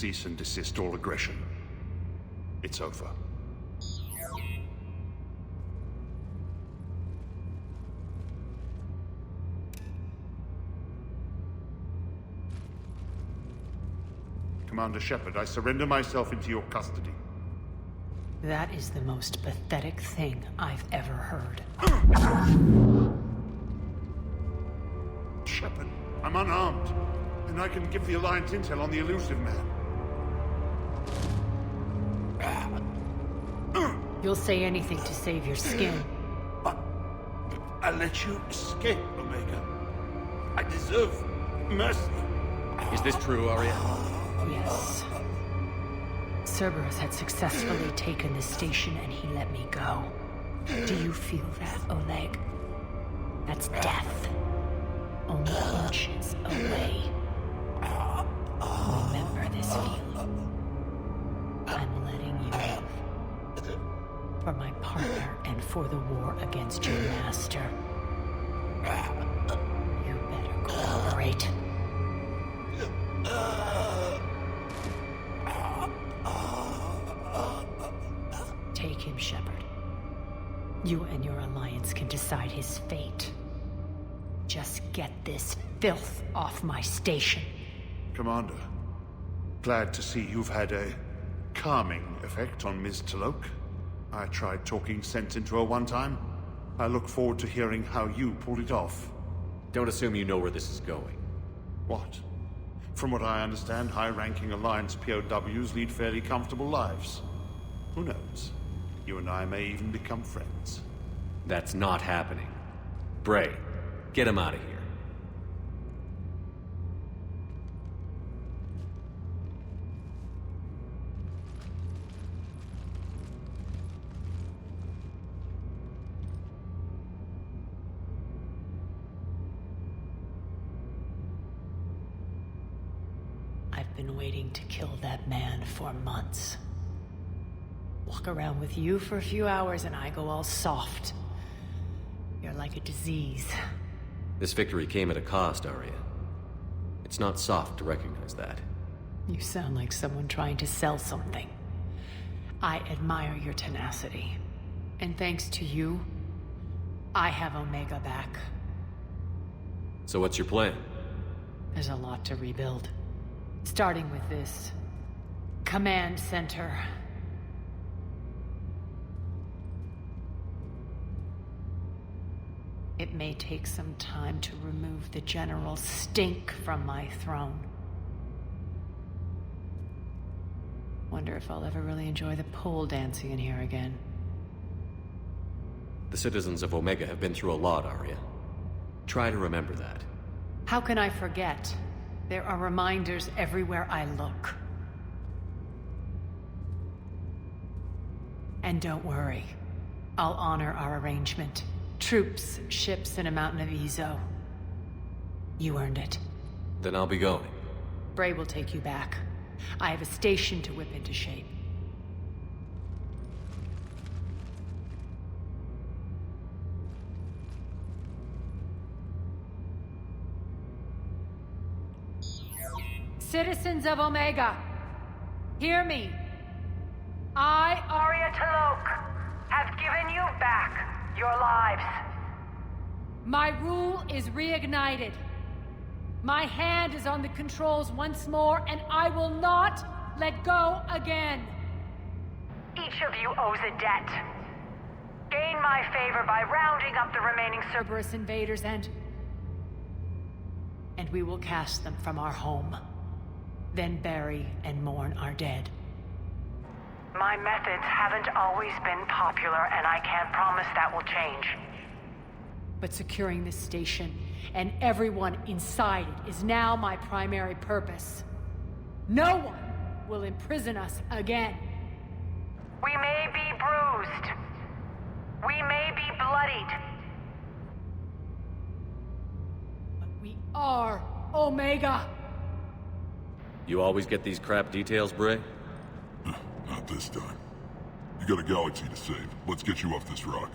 Speaker 11: cease and desist all aggression. It's over. Commander Shepard, I surrender myself into your custody.
Speaker 6: That is the most pathetic thing I've ever heard.
Speaker 11: Shepard, I'm unarmed, and I can give the Alliance intel on the elusive man.
Speaker 6: You'll say anything to save your skin.
Speaker 11: I let you escape, Omega. I deserve mercy.
Speaker 4: Is this true, Arya?
Speaker 6: Yes. Cerberus had successfully taken the station and he let me go. Do you feel that, Oleg? That's death. Only inches away. Remember this feeling. I'm letting you live. For my partner and for the war against your master. You better cooperate. Take him, Shepard. You and your Alliance can decide his fate. Just get this filth off my station.
Speaker 11: Commander, glad to see you've had a calming effect on Ms. Talok. I tried talking sense into her one time. I look forward to hearing how you pulled it off.
Speaker 4: Don't assume you know where this is going.
Speaker 11: What? From what I understand, high-ranking Alliance POWs lead fairly comfortable lives. Who knows? You and I may even become friends.
Speaker 4: That's not happening. Bray, get him out of here.
Speaker 6: I've been waiting to kill that man for months. Walk around with you for a few hours and I go all soft. You're like a disease.
Speaker 4: This victory came at a cost, Arya. It's not soft to recognize that.
Speaker 6: You sound like someone trying to sell something. I admire your tenacity. And thanks to you, I have Omega back.
Speaker 4: So what's your plan?
Speaker 6: There's a lot to rebuild. Starting with this command center. It may take some time to remove the general stink from my throne. Wonder if I'll ever really enjoy the pole dancing in here again.
Speaker 4: The citizens of Omega have been through a lot, Arya. Try to remember that.
Speaker 6: How can I forget? There are reminders everywhere I look. And don't worry. I'll honor our arrangement. Troops, ships, and a mountain of Ezo. You earned it.
Speaker 4: Then I'll be going.
Speaker 6: Bray will take you back. I have a station to whip into shape. Citizens of Omega, hear me. I,
Speaker 16: Arya Talok, have given you back your lives.
Speaker 6: My rule is reignited. My hand is on the controls once more, and I will not let go again.
Speaker 16: Each of you owes a debt. Gain my favor by rounding up the remaining
Speaker 6: Cerberus invaders and we will cast them from our home. Then bury and mourn our dead.
Speaker 16: My methods haven't always been popular, and I can't promise that will change.
Speaker 6: But securing this station and everyone inside it is now my primary purpose. No one will imprison us again.
Speaker 16: We may be bruised. We may be bloodied.
Speaker 6: But we are Omega.
Speaker 4: You always get these crap details, Bray?
Speaker 2: Not this time. You got a galaxy to save. Let's get you off this rock.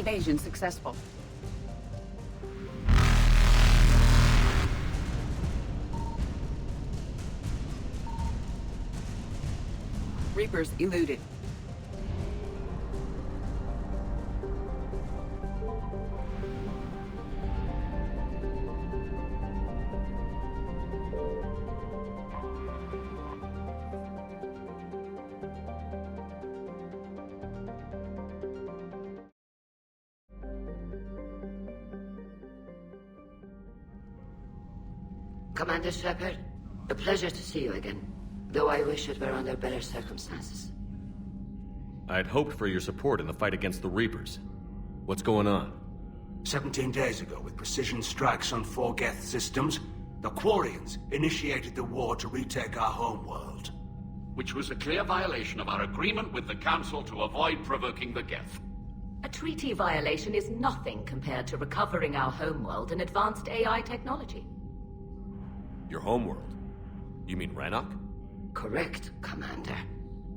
Speaker 5: Evasion successful. Reapers eluded.
Speaker 22: Commander Shepard, a pleasure to see you again, though I wish it were under better circumstances.
Speaker 4: I had hoped for your support in the fight against the Reapers. What's going on?
Speaker 23: 17 days ago, with precision strikes on 4 Geth systems, the Quarians initiated the war to retake our homeworld.
Speaker 24: Which was a clear violation of our agreement with the Council to avoid provoking the Geth.
Speaker 22: A treaty violation is nothing compared to recovering our homeworld and advanced AI technology.
Speaker 4: Your homeworld? You mean Rannoch?
Speaker 22: Correct, Commander.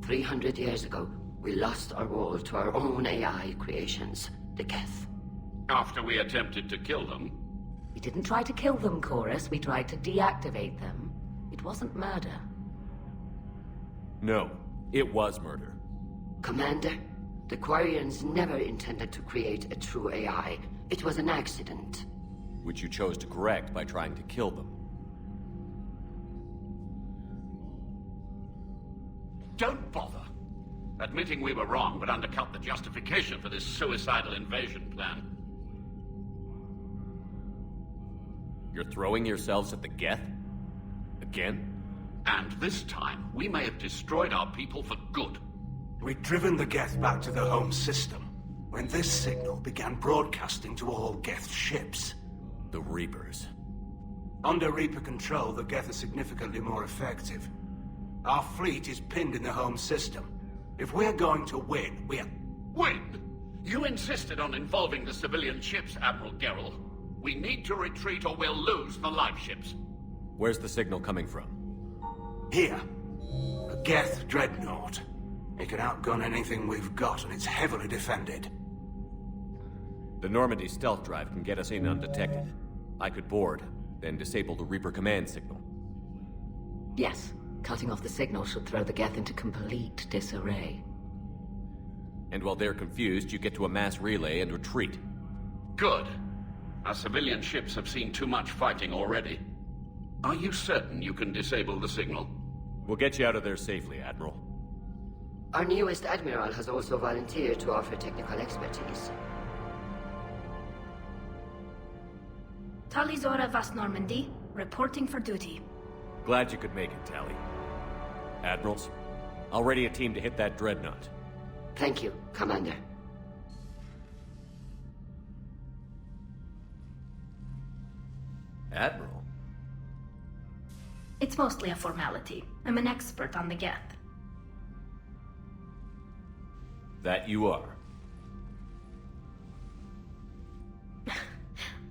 Speaker 22: 300 years ago, we lost our world to our own AI creations, the Geth.
Speaker 24: After we attempted to kill them?
Speaker 22: We didn't try to kill them, Chorus. We tried to deactivate them. It wasn't murder.
Speaker 4: No, it was murder.
Speaker 22: Commander, the Quarians never intended to create a true AI. It was an accident.
Speaker 4: Which you chose to correct by trying to kill them.
Speaker 24: Don't bother. Admitting we were wrong would undercut the justification for this suicidal invasion plan.
Speaker 4: You're throwing yourselves at the Geth? Again?
Speaker 24: And this time, we may have destroyed our people for good.
Speaker 23: We'd driven the Geth back to the home system, when this signal began broadcasting to all Geth ships.
Speaker 4: The Reapers.
Speaker 23: Under Reaper control, the Geth are significantly more effective. Our fleet is pinned in the home system. If we're going to win, we're...
Speaker 24: Win? You insisted on involving the civilian ships, Admiral Gerrel. We need to retreat or we'll lose the live ships.
Speaker 4: Where's the signal coming from?
Speaker 23: Here. A Geth dreadnought. It can outgun anything we've got, and it's heavily defended.
Speaker 4: The Normandy stealth drive can get us in undetected. I could board, then disable the Reaper command signal.
Speaker 22: Yes. Cutting off the signal should throw the Geth into complete disarray.
Speaker 4: And while they're confused, you get to a mass relay and retreat.
Speaker 24: Good. Our civilian ships have seen too much fighting already. Are you certain you can disable the signal?
Speaker 4: We'll get you out of there safely, Admiral.
Speaker 22: Our newest Admiral has also volunteered to offer technical expertise.
Speaker 25: Talizora Vas Normandy, reporting for duty.
Speaker 4: Glad you could make it, Tally. Admirals, I'll ready a team to hit that dreadnought.
Speaker 22: Thank you, Commander.
Speaker 4: Admiral?
Speaker 25: It's mostly a formality. I'm an expert on the Geth.
Speaker 4: That you are.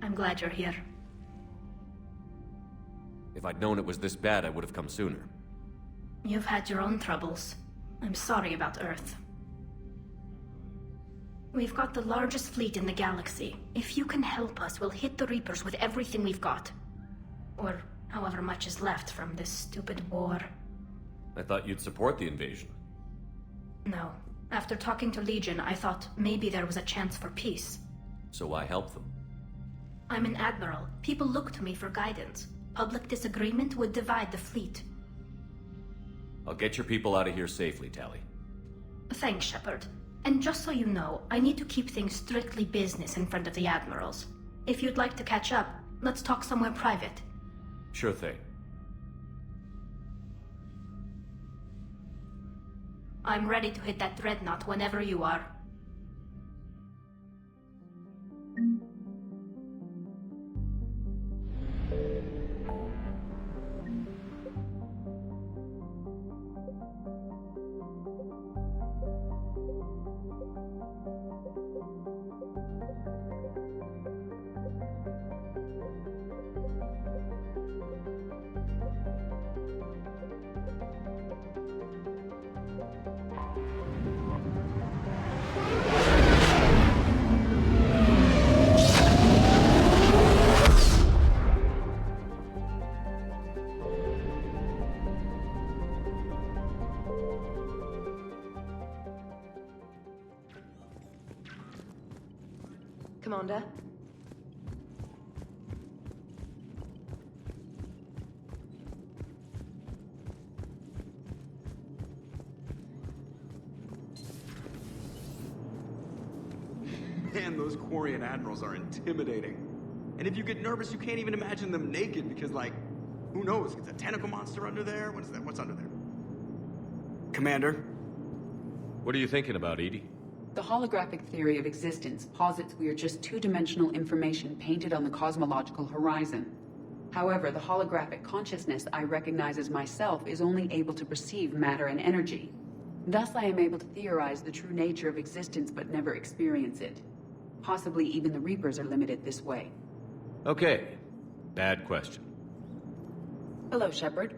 Speaker 25: I'm glad you're here.
Speaker 4: If I'd known it was this bad, I would have come sooner.
Speaker 25: You've had your own troubles. I'm sorry about Earth. We've got the largest fleet in the galaxy. If you can help us, we'll hit the Reapers with everything we've got. Or however much is left from this stupid war.
Speaker 4: I thought you'd support the invasion.
Speaker 25: No. After talking to Legion, I thought maybe there was a chance for peace.
Speaker 4: So why help them?
Speaker 25: I'm an admiral. People look to me for guidance. Public disagreement would divide the fleet.
Speaker 4: I'll get your people out of here safely, Tally.
Speaker 25: Thanks, Shepard. And just so you know, I need to keep things strictly business in front of the admirals. If you'd like to catch up, let's talk somewhere private.
Speaker 4: Sure thing.
Speaker 25: I'm ready to hit that dreadnought whenever you are.
Speaker 5: Commander.
Speaker 3: Man, those Quarian admirals are intimidating. And if you get nervous, you can't even imagine them naked because, like, who knows? It's a tentacle monster under there? What is that? What's under there?
Speaker 10: Commander?
Speaker 4: What are you thinking about, Edie?
Speaker 5: The holographic theory of existence posits we are just two-dimensional information painted on the cosmological horizon. However, the holographic consciousness I recognize as myself is only able to perceive matter and energy. Thus, I am able to theorize the true nature of existence but never experience it. Possibly even the Reapers are limited this way.
Speaker 4: Okay. Bad question.
Speaker 5: Hello, Shepard.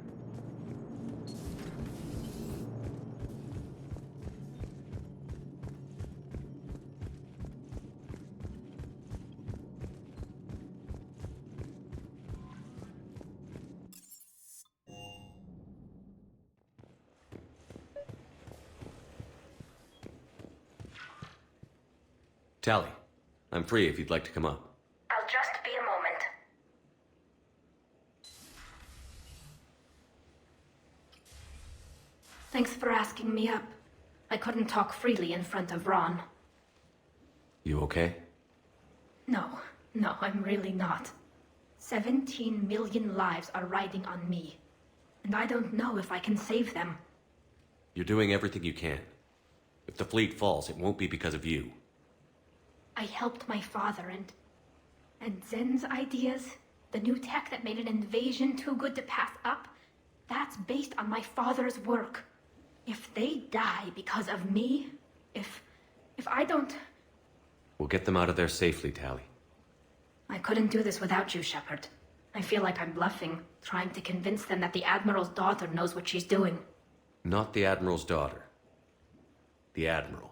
Speaker 4: Tally, I'm free if you'd like to come up.
Speaker 25: I'll just be a moment. Thanks for asking me up. I couldn't talk freely in front of Ron.
Speaker 4: You okay?
Speaker 25: No, I'm really not. 17 million lives are riding on me. And I don't know if I can save them.
Speaker 4: You're doing everything you can. If the fleet falls, it won't be because of you.
Speaker 25: I helped my father and Zen's ideas, the new tech that made an invasion too good to pass up, that's based on my father's work. If they die because of me, if I don't...
Speaker 4: We'll get them out of there safely, Tally.
Speaker 25: I couldn't do this without you, Shepard. I feel like I'm bluffing, trying to convince them that the Admiral's daughter knows what she's doing.
Speaker 4: Not the Admiral's daughter. The Admiral.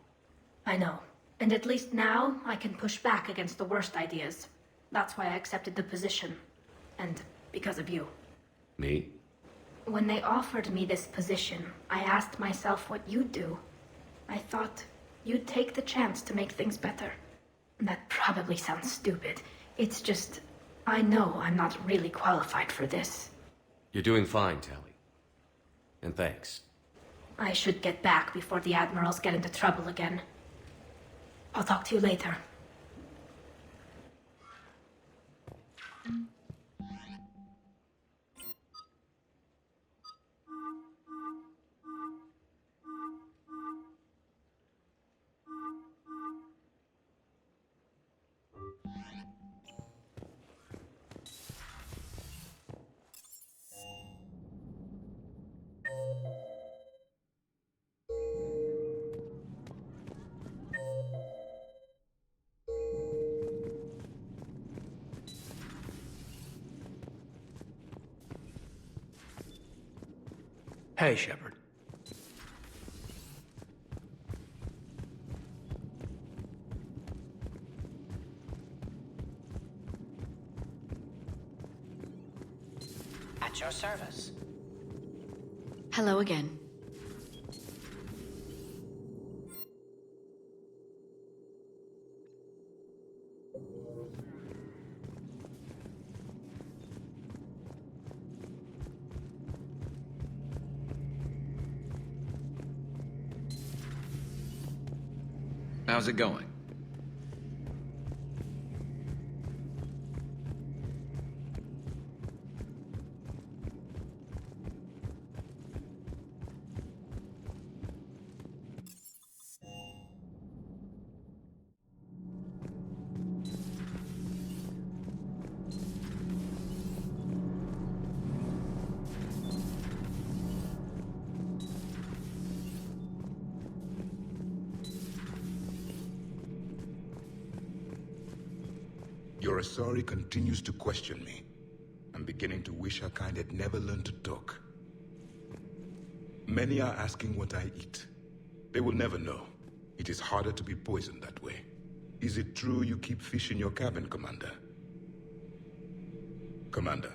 Speaker 25: I know. And at least now, I can push back against the worst ideas. That's why I accepted the position. And because of you.
Speaker 4: Me?
Speaker 25: When they offered me this position, I asked myself what you'd do. I thought you'd take the chance to make things better. That probably sounds stupid. It's just, I know I'm not really qualified for this.
Speaker 4: You're doing fine, Tally. And thanks.
Speaker 25: I should get back before the Admirals get into trouble again. I'll talk to you later.
Speaker 10: Hey, Shepard.
Speaker 16: At your service.
Speaker 12: Hello again.
Speaker 13: How's it going?
Speaker 17: Your Asari continues to question me. I'm beginning to wish her kind had never learned to talk. Many are asking what I eat. They will never know. It is harder to be poisoned that way. Is it true you keep fish in your cabin, Commander? Commander.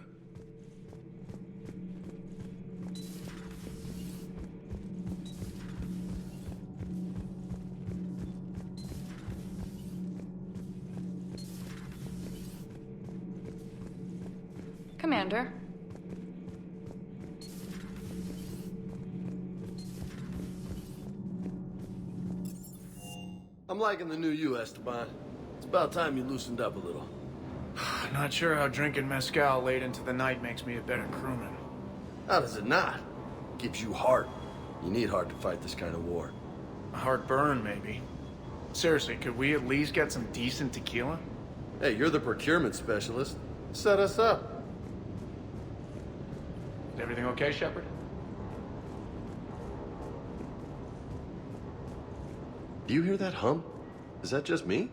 Speaker 14: Commander.
Speaker 1: I'm liking the new you, Esteban. It's about time you loosened up a little.
Speaker 10: Not sure how drinking mezcal late into the night makes me a better crewman.
Speaker 1: How does it not? Gives you heart. You need heart to fight this kind of war.
Speaker 10: A heartburn, maybe. Seriously, could we at least get some decent tequila?
Speaker 1: Hey, you're the procurement specialist. Set us up.
Speaker 10: Is everything okay, Shepard?
Speaker 1: Do you hear that hum? Is that just me?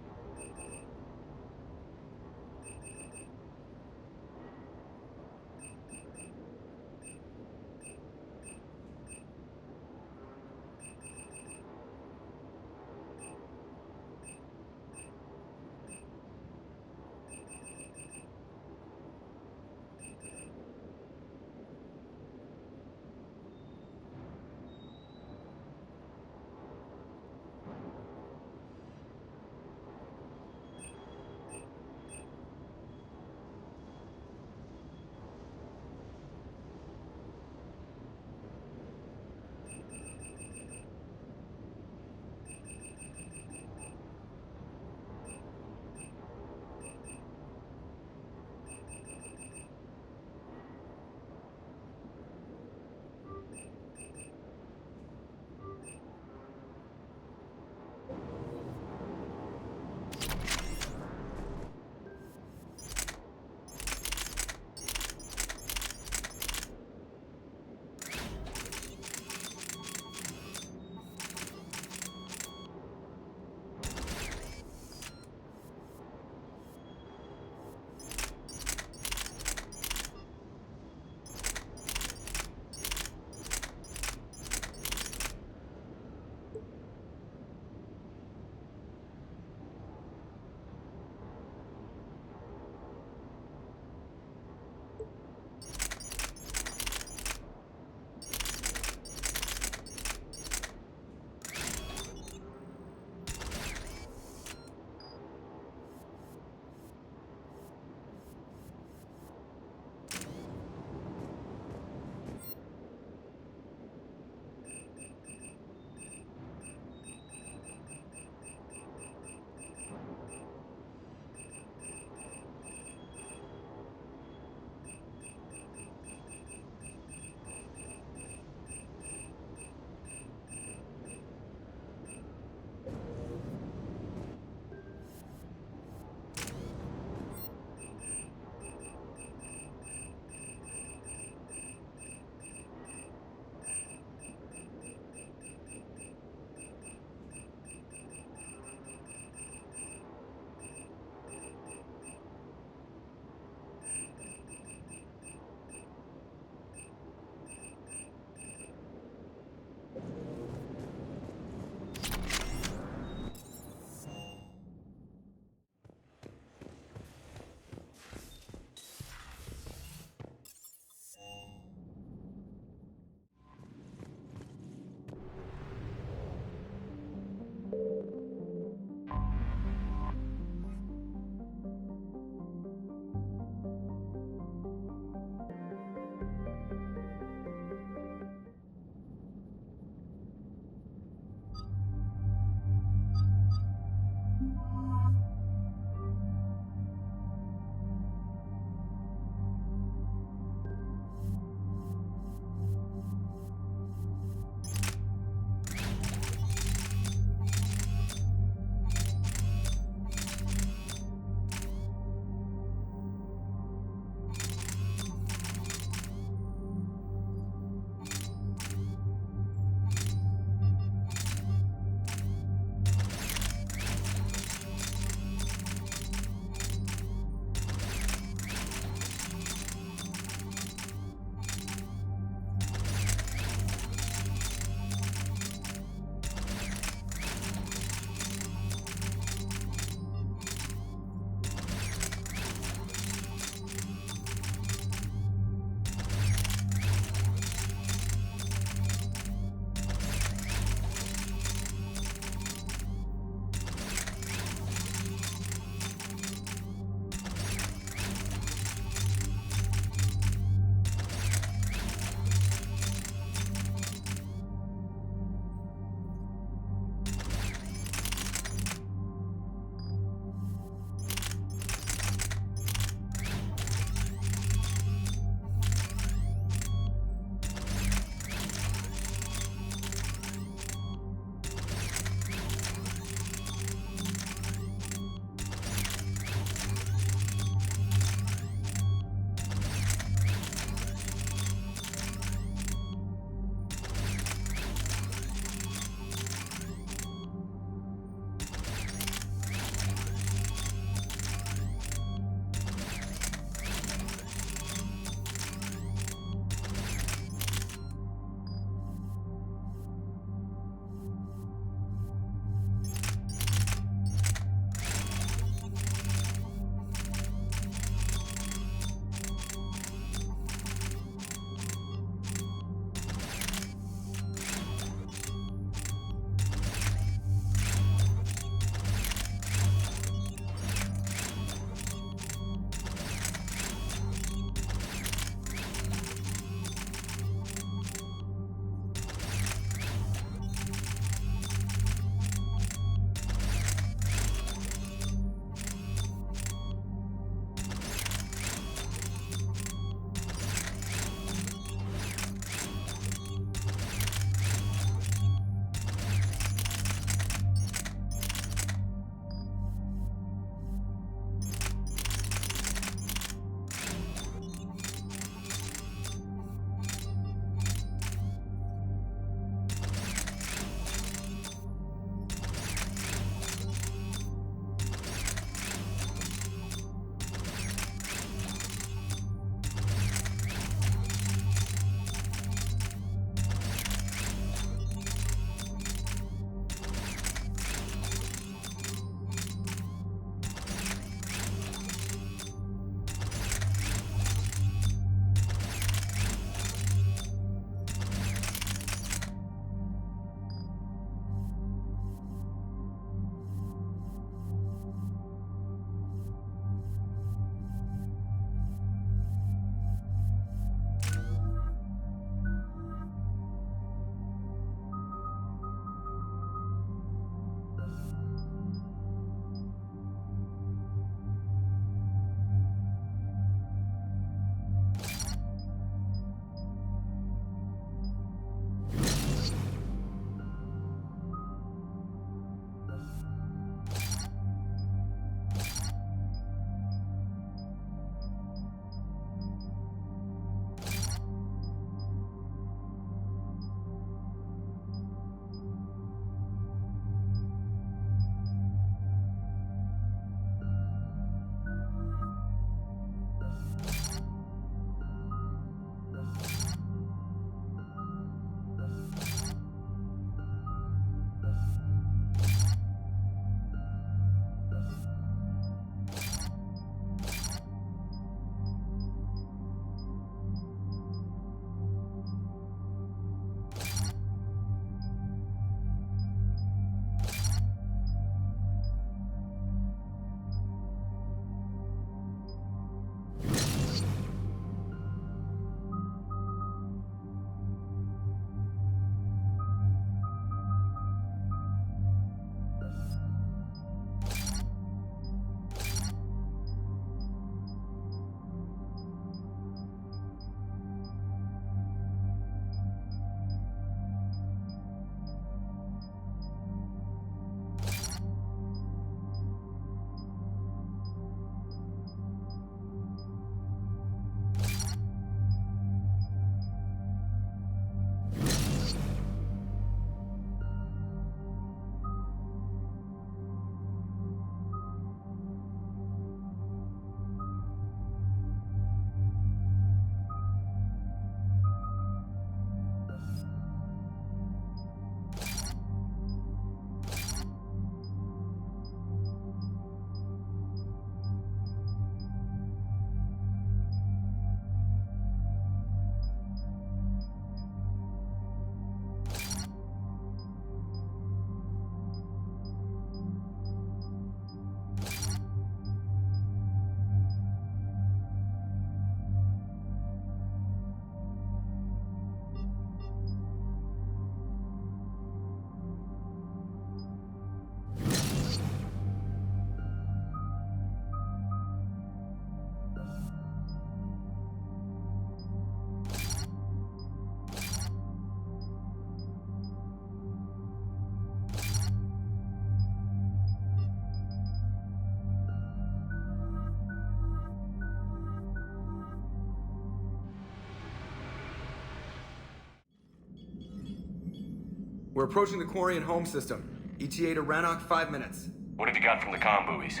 Speaker 3: We're approaching the Quarian home system. ETA to Rannoch, 5 minutes.
Speaker 4: What have you got from the comm buoys?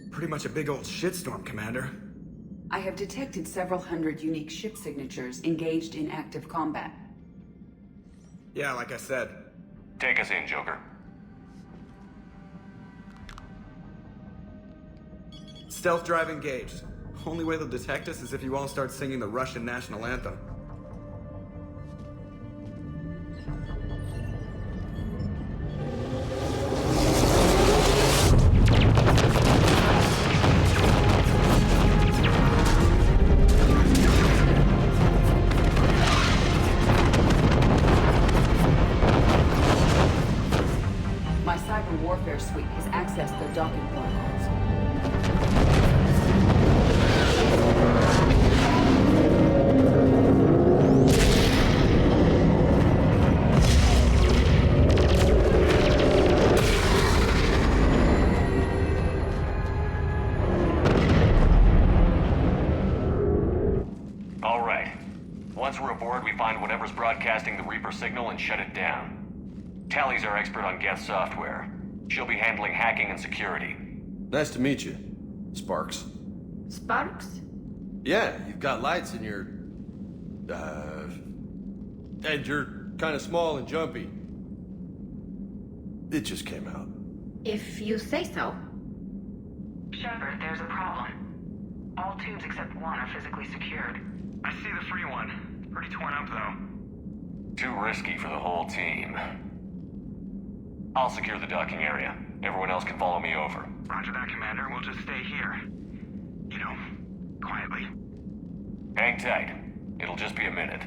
Speaker 3: Pretty much a big old shitstorm, Commander.
Speaker 5: I have detected several hundred unique ship signatures engaged in active combat.
Speaker 3: Yeah, like I said.
Speaker 4: Take us in, Joker.
Speaker 3: Stealth drive engaged. Only way they'll detect us is if you all start singing the Russian national anthem.
Speaker 5: My cyber warfare suite has accessed their docking protocols.
Speaker 4: All right. Once we're aboard, we find whatever's broadcasting the Reaper signal and shut it down. Tally's our expert on Geth software. She'll be handling hacking and security.
Speaker 1: Nice to meet you, Sparks.
Speaker 25: Sparks?
Speaker 1: Yeah, you've got lights in your... and you're kind of small and jumpy. It just came out.
Speaker 25: If you say so.
Speaker 7: Shepard, there's a problem. All tubes except one are physically secured.
Speaker 3: I see the free one. Pretty torn up, though.
Speaker 4: Too risky for the whole team. I'll secure the docking area. Everyone else can follow me over.
Speaker 3: Roger that, Commander. We'll just stay here. You know, quietly.
Speaker 4: Hang tight. It'll just be a minute.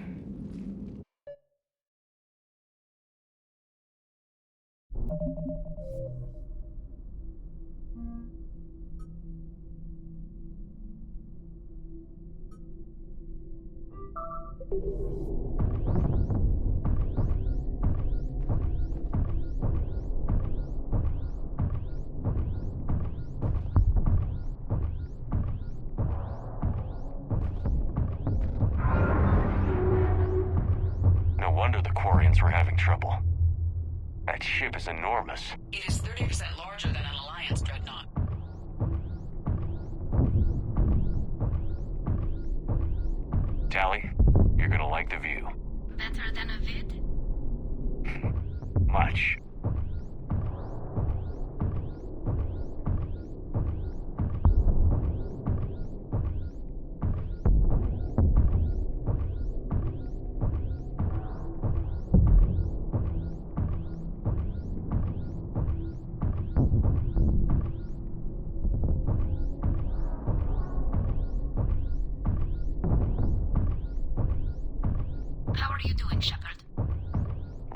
Speaker 4: No wonder the Quarians were having trouble. That ship is enormous.
Speaker 14: It is 30% larger than an Alliance dreadnought.
Speaker 4: Tally, you're gonna like the view.
Speaker 25: Better than a vid?
Speaker 4: Much.
Speaker 25: How are you doing, Shepard?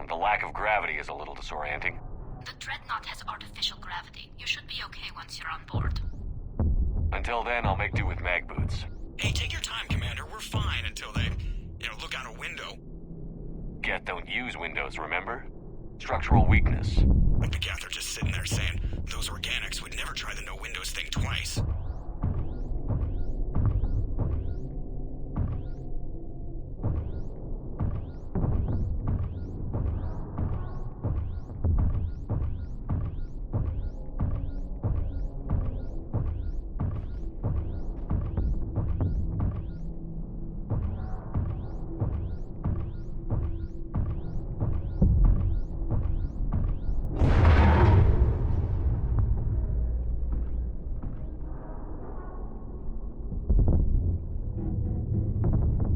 Speaker 4: The lack of gravity is a little disorienting.
Speaker 25: The Dreadnought has artificial gravity. You should be okay once you're on board.
Speaker 4: Until then, I'll make do with mag boots.
Speaker 8: Hey, take your time, Commander. We're fine until they, look out a window.
Speaker 4: Geth don't use windows, remember? Structural weakness.
Speaker 8: Like the Geth are just sitting there saying, those organics would never try the no windows thing twice.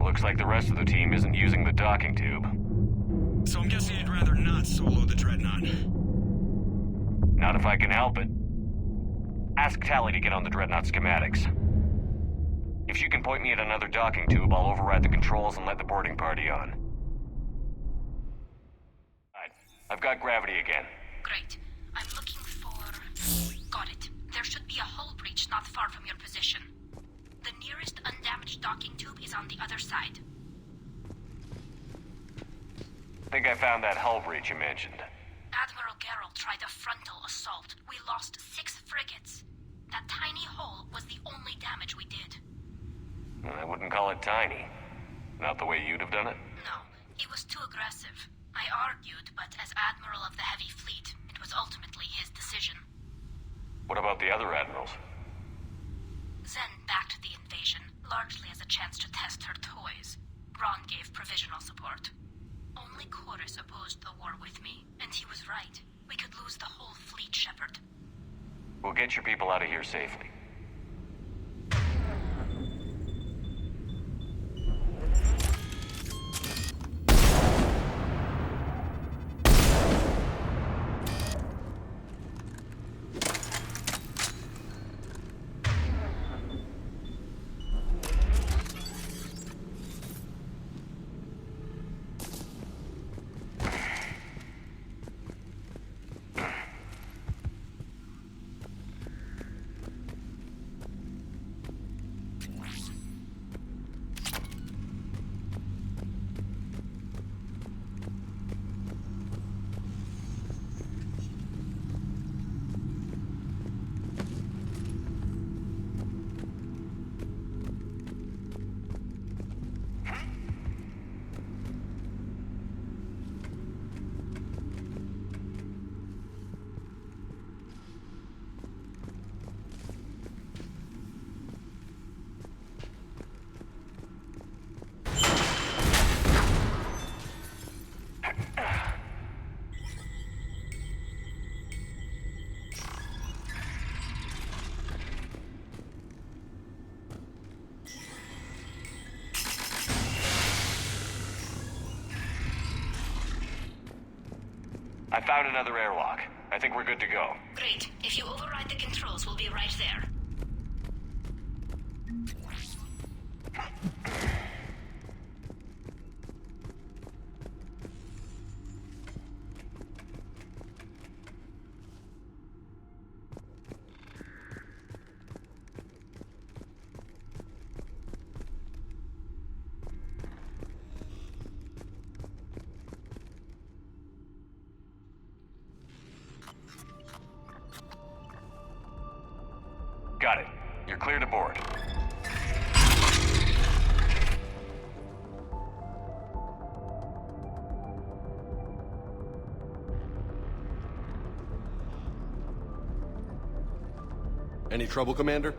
Speaker 4: Looks like the rest of the team isn't using the docking tube.
Speaker 8: So I'm guessing you'd rather not solo the Dreadnought.
Speaker 4: Not if I can help it. Ask Tally to get on the Dreadnought schematics. If she can point me at another docking tube, I'll override the controls and let the boarding party on. Right. I've got gravity again.
Speaker 25: Great. I'm looking for... Got it. There should be a hull breach not far from your position. The nearest undamaged docking tube is on the other side.
Speaker 4: Think I found that hull breach you mentioned.
Speaker 25: Admiral Geralt tried a frontal assault. We lost 6 frigates. That tiny hole was the only damage we did.
Speaker 4: I wouldn't call it tiny. Not the way you'd have done it?
Speaker 25: No. It was too aggressive. I argued, but as Admiral of the Heavy Fleet, it was ultimately his decision.
Speaker 4: What about the other admirals?
Speaker 25: Zen backed the invasion, largely as a chance to test her toys. Ron gave provisional support. Only Chorus opposed the war with me, and he was right. We could lose the whole fleet, Shepard.
Speaker 4: We'll get your people out of here safely. I found another airlock. I think we're good to go.
Speaker 25: Great. If you override the controls, we'll be right there.
Speaker 4: Got it. You're clear to board.
Speaker 1: Any trouble, Commander?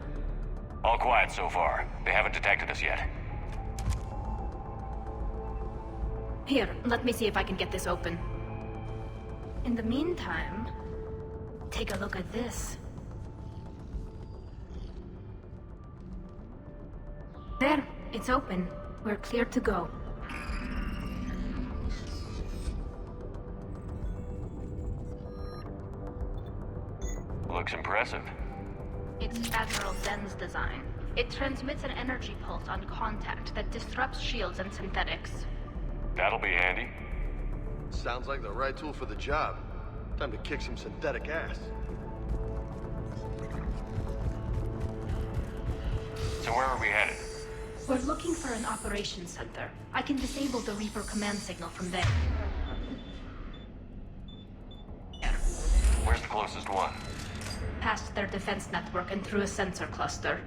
Speaker 4: All quiet so far. They haven't detected us yet.
Speaker 25: Here, let me see if I can get this open. In the meantime, take a look at this. There, it's open. We're clear to go.
Speaker 4: Looks impressive.
Speaker 25: It's Admiral Zen's design. It transmits an energy pulse on contact that disrupts shields and synthetics.
Speaker 4: That'll be handy.
Speaker 1: Sounds like the right tool for the job. Time to kick some synthetic ass.
Speaker 4: So where are we headed?
Speaker 25: We're looking for an operations center. I can disable the Reaper command signal from there.
Speaker 4: Where's the closest one?
Speaker 25: Past their defense network and through a sensor cluster.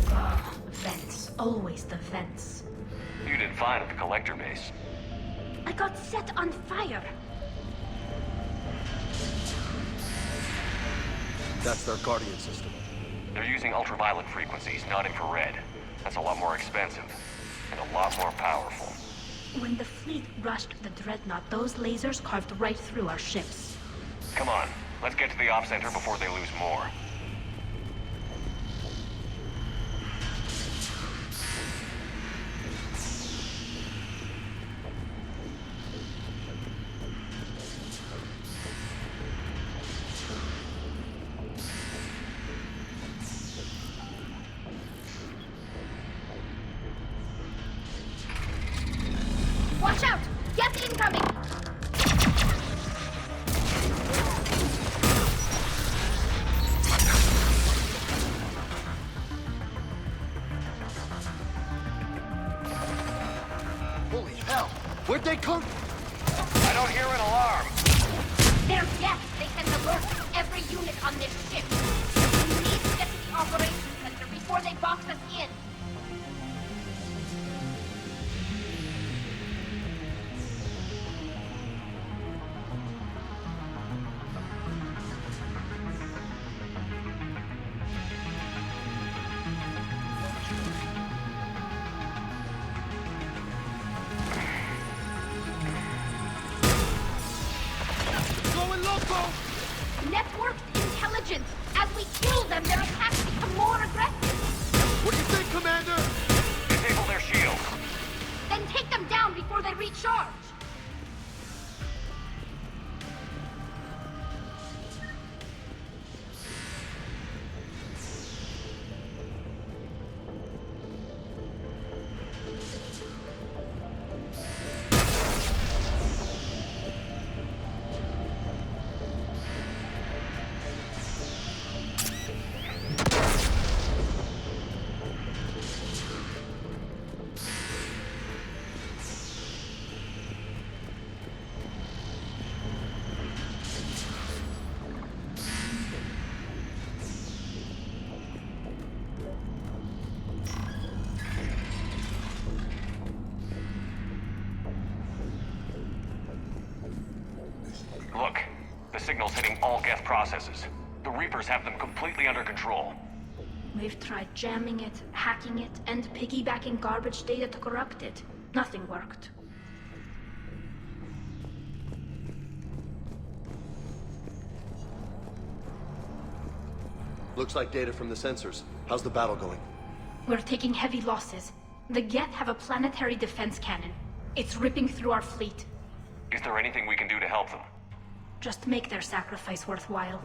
Speaker 25: Oh, vents. Always the vents.
Speaker 4: You did fine at the collector base.
Speaker 25: I got set on fire.
Speaker 1: That's their Guardian system.
Speaker 4: They're using ultraviolet frequencies, not infrared. That's a lot more expensive. And a lot more powerful.
Speaker 25: When the fleet rushed the Dreadnought, those lasers carved right through our ships.
Speaker 4: Come on, let's get to the op center before they lose more.
Speaker 25: Watch out! Gas incoming!
Speaker 1: Holy hell! Where'd they come?
Speaker 4: I don't hear an alarm.
Speaker 25: There's gas! They send alerts to every unit on this ship. We need to get to the operations center before they box us in.
Speaker 4: all Geth processes. The Reapers have them completely under control.
Speaker 25: We've tried jamming it, hacking it, and piggybacking garbage data to corrupt it. Nothing worked.
Speaker 1: Looks like data from the sensors. How's the battle going?
Speaker 25: We're taking heavy losses. The Geth have a planetary defense cannon. It's ripping through our fleet.
Speaker 4: Is there anything we can do to help them?
Speaker 25: Just make their sacrifice worthwhile.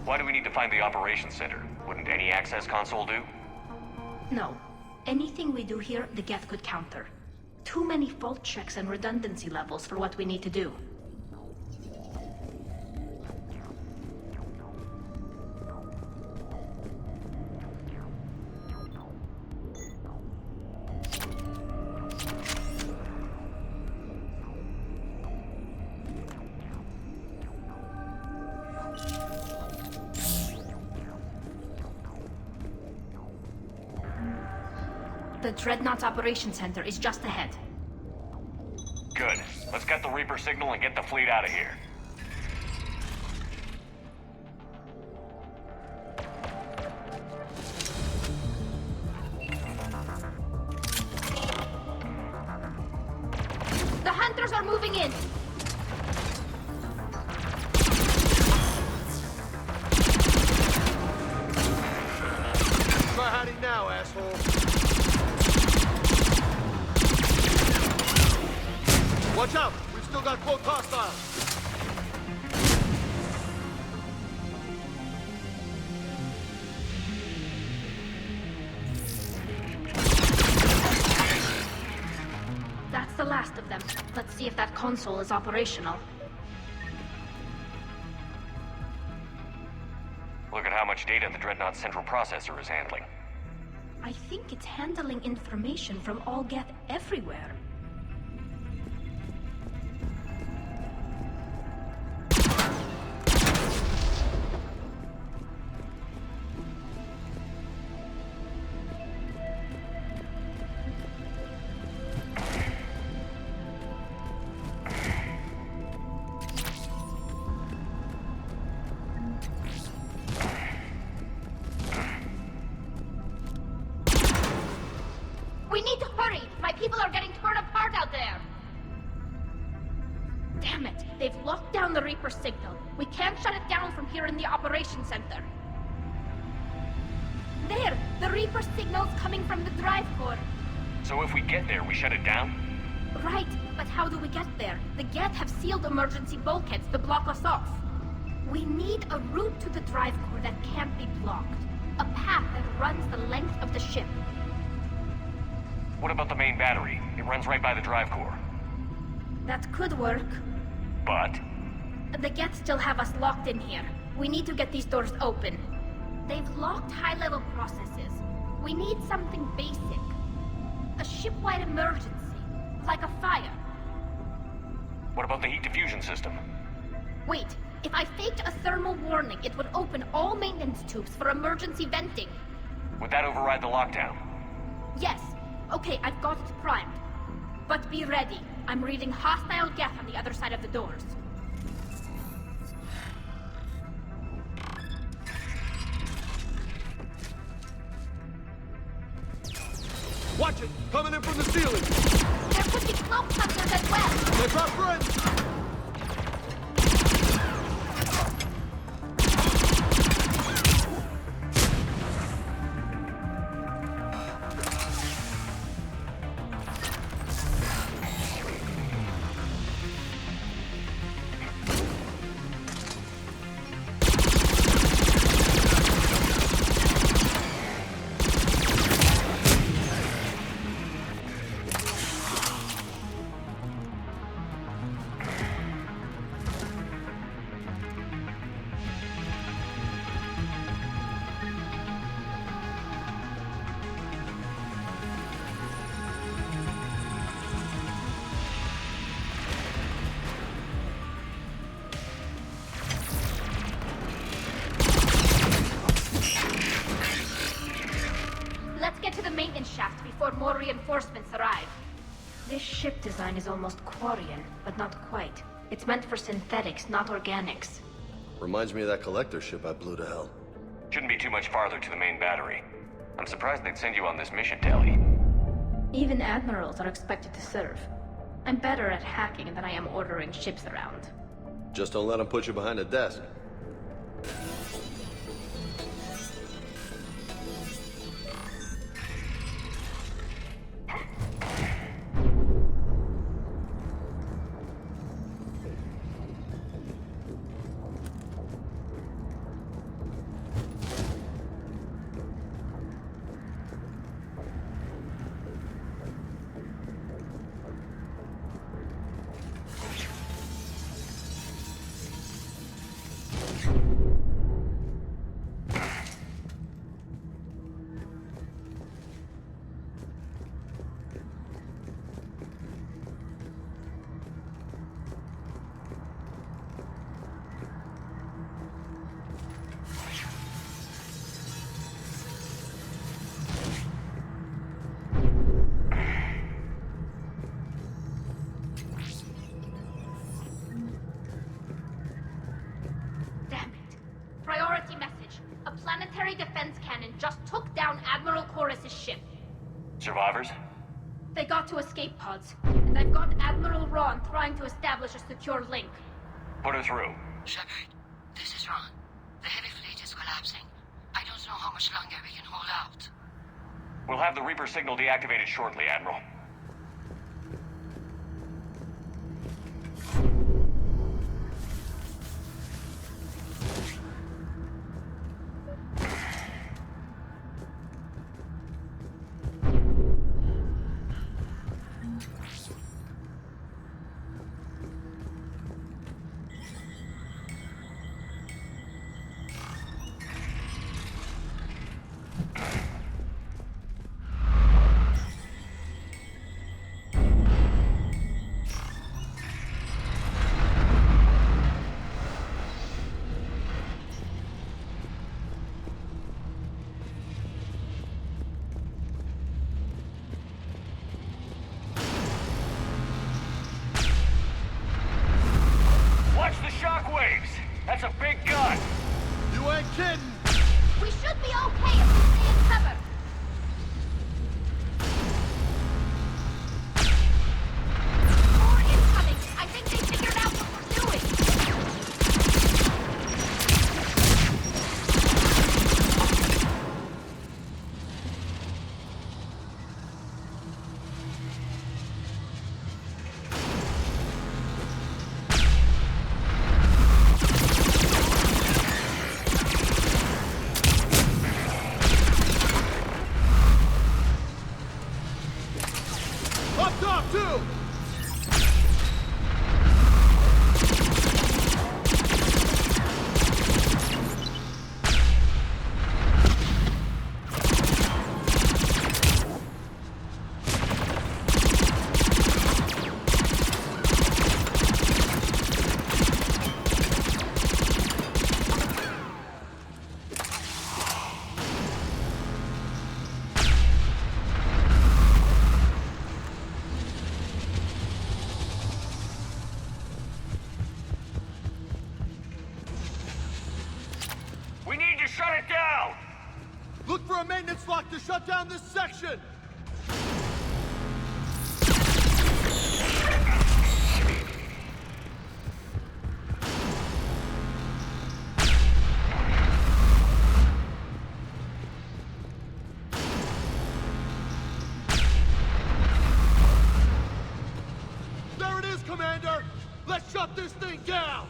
Speaker 4: Why do we need to find the operations center? Wouldn't any access console do?
Speaker 25: No. Anything we do here, the Geth could counter. Too many fault checks and redundancy levels for what we need to do. The Dreadnought's Operations Center is just ahead.
Speaker 4: Good. Let's get the Reaper signal and get the fleet out of here.
Speaker 25: The Hunters are moving in!
Speaker 1: Try hiding now, asshole. Watch out! We've still got both hostiles!
Speaker 25: That's the last of them. Let's see if that console is operational.
Speaker 4: Look at how much data the Dreadnought central processor is handling.
Speaker 25: I think it's handling information from all Geth everywhere. We need to hurry! My people are getting torn apart out there! Damn it! They've locked down the Reaper signal. We can't shut it down from here in the Operations Center. There! The Reaper signal's coming from the drive core.
Speaker 4: So if we get there, we shut it down?
Speaker 25: Right, but how do we get there? The Geth have sealed emergency bulkheads to block us off. We need a route to the drive core that can't be blocked. A path that runs the length of the ship.
Speaker 4: What about the main battery? It runs right by the drive core.
Speaker 25: That could work.
Speaker 4: But?
Speaker 25: The Geth still have us locked in here. We need to get these doors open. They've locked high-level processes. We need something basic. A ship-wide emergency. Like a fire.
Speaker 4: What about the heat diffusion system?
Speaker 25: Wait, if I faked a thermal warning, it would open all maintenance tubes for emergency venting.
Speaker 4: Would that override the lockdown?
Speaker 25: Yes. Okay, I've got it primed. But be ready. I'm reading hostile Geth on the other side of the doors.
Speaker 1: Watch it! Coming in from the ceiling!
Speaker 25: There could be cloak hunters as well!
Speaker 1: That's our friends!
Speaker 25: ship design is almost Quarian, but not quite. It's meant for synthetics, not organics.
Speaker 1: Reminds me of that collector ship I blew to hell.
Speaker 4: Shouldn't be too much farther to the main battery. I'm surprised they'd send you on this mission, Tally.
Speaker 25: Even admirals are expected to serve. I'm better at hacking than I am ordering ships around.
Speaker 1: Just don't let them put you behind a desk.
Speaker 4: Survivors?
Speaker 25: They got to escape pods, and I've got Admiral Ron trying to establish a secure link.
Speaker 4: Put her through.
Speaker 22: Shepard, this is Ron. The heavy fleet is collapsing. I don't know how much longer we can hold out.
Speaker 4: We'll have the Reaper signal deactivated shortly, Admiral. That's a big gun!
Speaker 1: You ain't kidding!
Speaker 25: We should be okay if we stay in cover! More incoming! I think they figured out what we're doing!
Speaker 4: Shut it down!
Speaker 1: Look for a maintenance lock to shut down this section! There it is, Commander! Let's shut this thing down!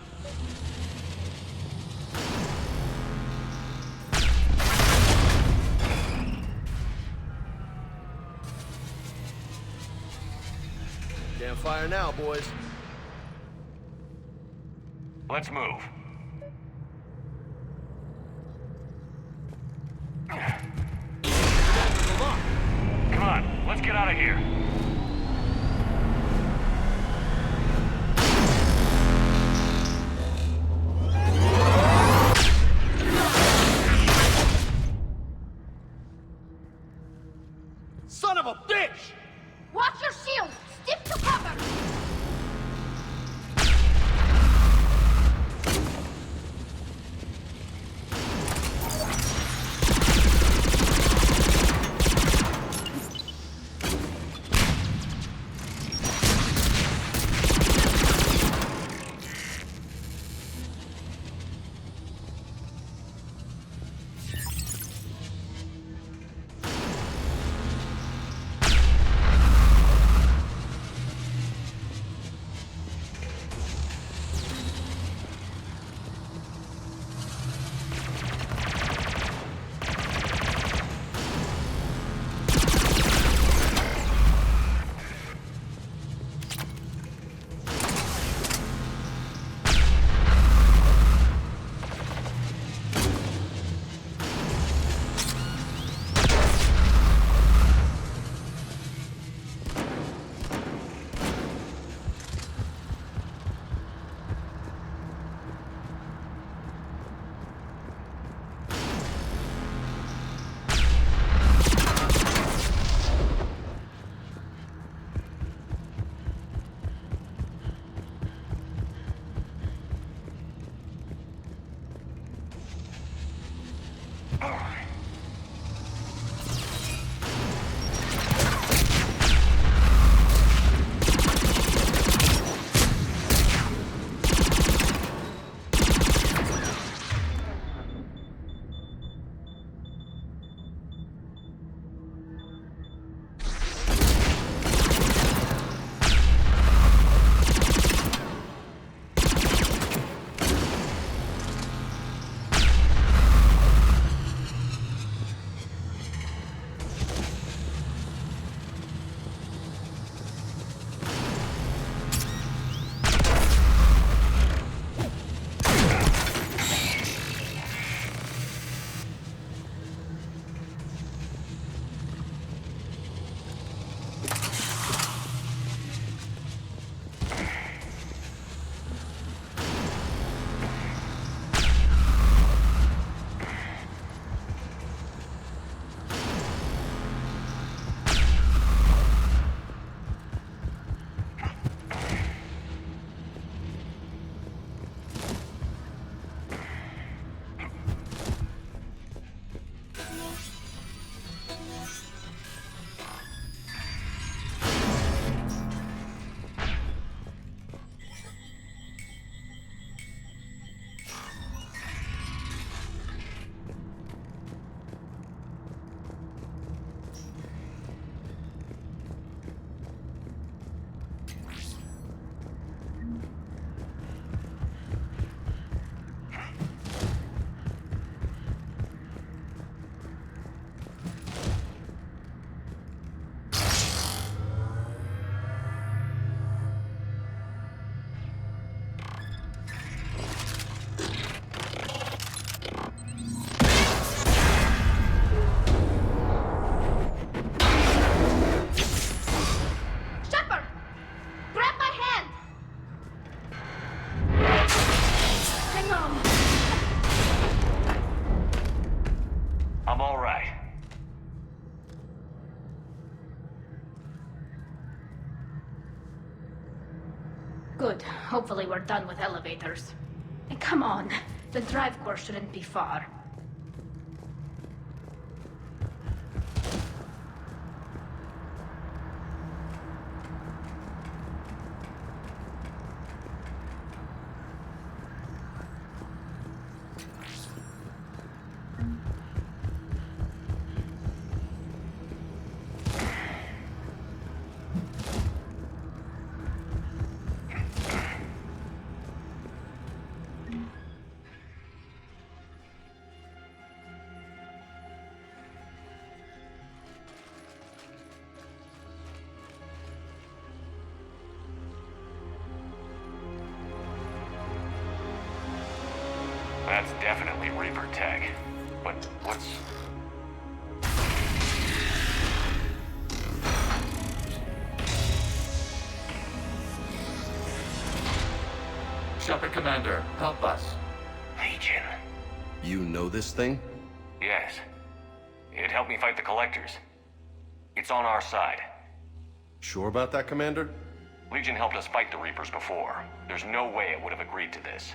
Speaker 1: Can't fire now, boys.
Speaker 4: Let's move. Come on, let's get out of here.
Speaker 1: Son of a bitch!
Speaker 25: Watch your shield! Stick to cover! Hopefully we're done with elevators. And come on, the drive core shouldn't be far.
Speaker 4: That's definitely Reaper tech. But what's...
Speaker 24: Shepard Commander, help us.
Speaker 4: Legion.
Speaker 1: You know this thing?
Speaker 4: Yes. It helped me fight the Collectors. It's on our side.
Speaker 1: Sure about that, Commander?
Speaker 4: Legion helped us fight the Reapers before. There's no way it would have agreed to this.